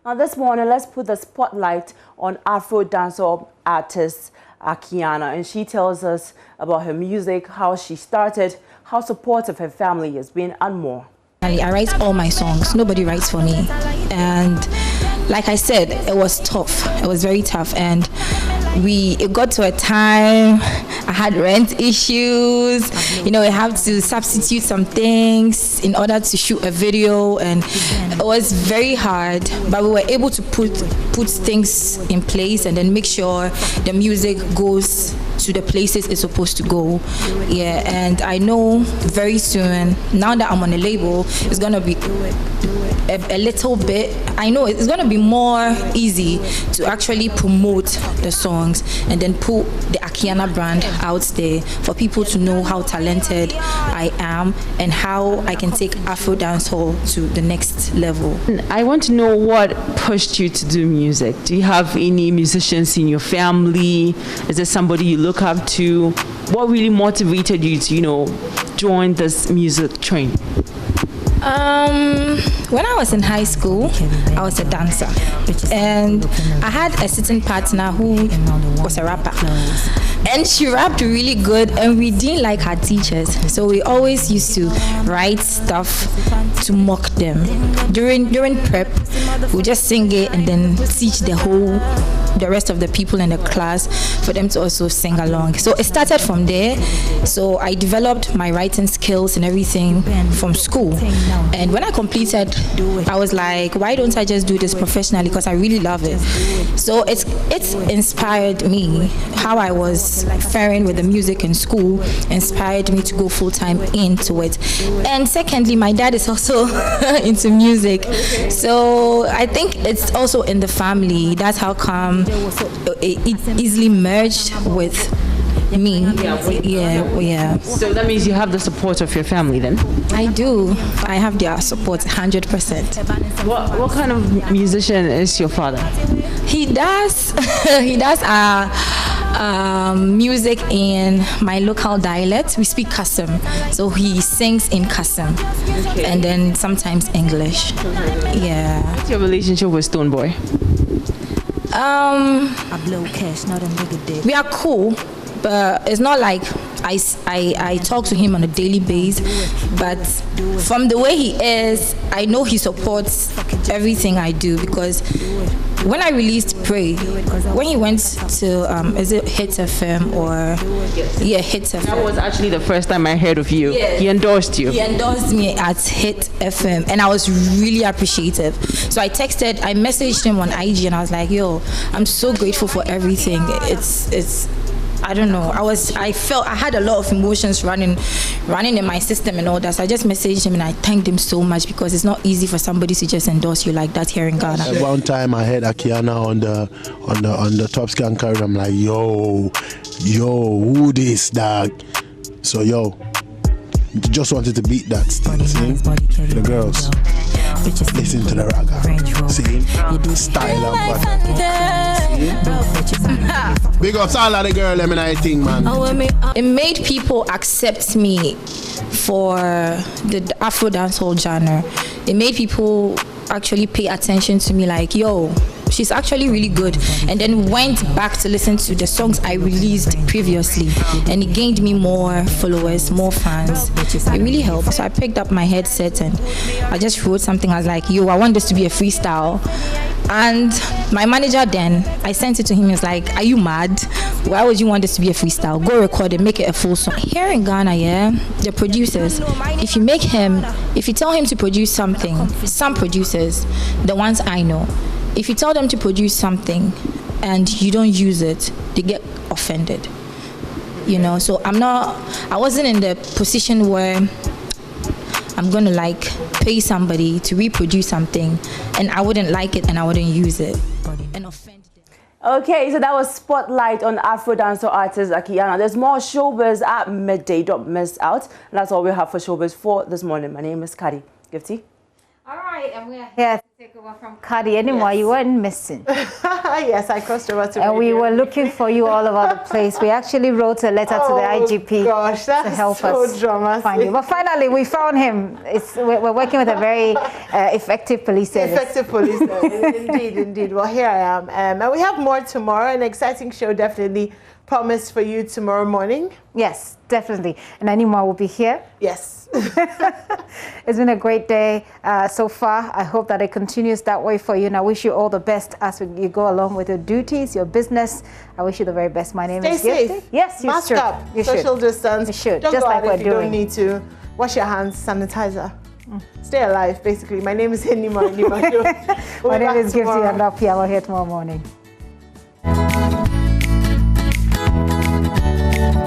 Now this morning, let's put the spotlight on Afro dancehall artist Akiana, and she tells us about her music, how she started, how supportive her family has been, and more. I write all my songs. Nobody writes for me, and like I said, it was tough. It was very tough, and it got to a time I had rent issues. You know, I have to substitute some things in order to shoot a video, and it was very hard, but we were able to put things in place and then make sure the music goes to the places it's supposed to go. Yeah, and I know very soon, now that I'm on a label, it's gonna be a little bit, I know it's gonna be more easy to actually promote the songs and then put the Akiana brand out there for people to know how talented I am and how I can take Afro dancehall to the next level. I want to know what pushed you to do music. Do you have any musicians in your family? Is there somebody you look up to? What really motivated you to, join this music train? When I was in high school, I was a dancer, and I had a sitting partner who was a rapper, and she rapped really good, and we didn't like her teachers, so we always used to write stuff to mock them. During prep, we just sing it and then teach the rest of the people in the class for them to also sing along. So it started from there. So I developed my writing skills and everything from school. And when I completed, I was like, why don't I just do this professionally? Because I really love it. So it's inspired me. How I was faring with the music in school inspired me to go full-time into it. And secondly, my dad is also into music. So I think it's also in the family. That's how come it easily merged with me. Yeah. So that means you have the support of your family then? I do. I have their support 100%. What kind of musician is your father? He does music in my local dialect. We speak Kasem, so he sings in Kasem, and then sometimes English. Yeah. What's your relationship with Stonebwoy? We are cool, but it's not like I talk to him on a daily basis, but from the way he is, I know he supports everything I do, because when I released Pray, when he went to is it Hit FM or Hit FM? That was actually the first time I heard of you. Yeah. He endorsed you. He endorsed me at Hit FM, and I was really appreciative. So I messaged him on IG, and I was like, yo, I'm so grateful for everything. It's I don't know. I felt I had a lot of emotions running in my system and all that. So I just messaged him and I thanked him so much, because it's not easy for somebody to just endorse you like that here in Ghana. At one time I heard Akiana on the Top Scan carrier. I'm like, yo, who this dog? So just wanted to beat that still. See? The girls listen to the ragga. See? Style and pattern. Big ups all of the girl, I think, man. It made people accept me for the Afro dancehall genre. It made people actually pay attention to me, like, yo, she's actually really good, and then went back to listen to the songs I released previously, and it gained me more followers, more fans. It really helped. So I picked up my headset and I just wrote something. I was like, yo, I want this to be a freestyle. And my manager then, I sent it to him. He was like, are you mad? Why would you want this to be a freestyle? Go record it, make it a full song. Here in Ghana, the producers, if you tell him to produce something, some producers, the ones I know, if you tell them to produce something and you don't use it, they get offended. So I wasn't in the position where I'm gonna pay somebody to reproduce something and I wouldn't like it and I wouldn't use it and offend them. Okay, so that was Spotlight on Afro dancehall artist Akiana. There's more showbiz at midday. Don't miss out. And that's all we have for showbiz for this morning. My name is Kadi. Gifty. All right, and we're here to take over from Kadi anymore. Yes. You weren't missing. Yes, I crossed over to and we were looking for you all over the place. We actually wrote a letter to the IGP to help so us dramatic. find you. But finally, we found him. We're working with a very effective police service. Effective police service, indeed. Well, here I am. And we have more tomorrow. An exciting show definitely promised for you tomorrow morning. Yes, definitely. And Anima will be here. Yes. It's been a great day so far. I hope that it continues that way for you. And I wish you all the best as you go along with your duties, your business. I wish you the very best. My name is Gifty. Safe. Yes, you Mask should. up. You Social should. distance. You should. Don't Just go like out we're if you doing. don't need to. Wash your hands. Sanitizer. Stay alive, basically. My name is Henima. My name is Gifty, and I'll be here tomorrow morning.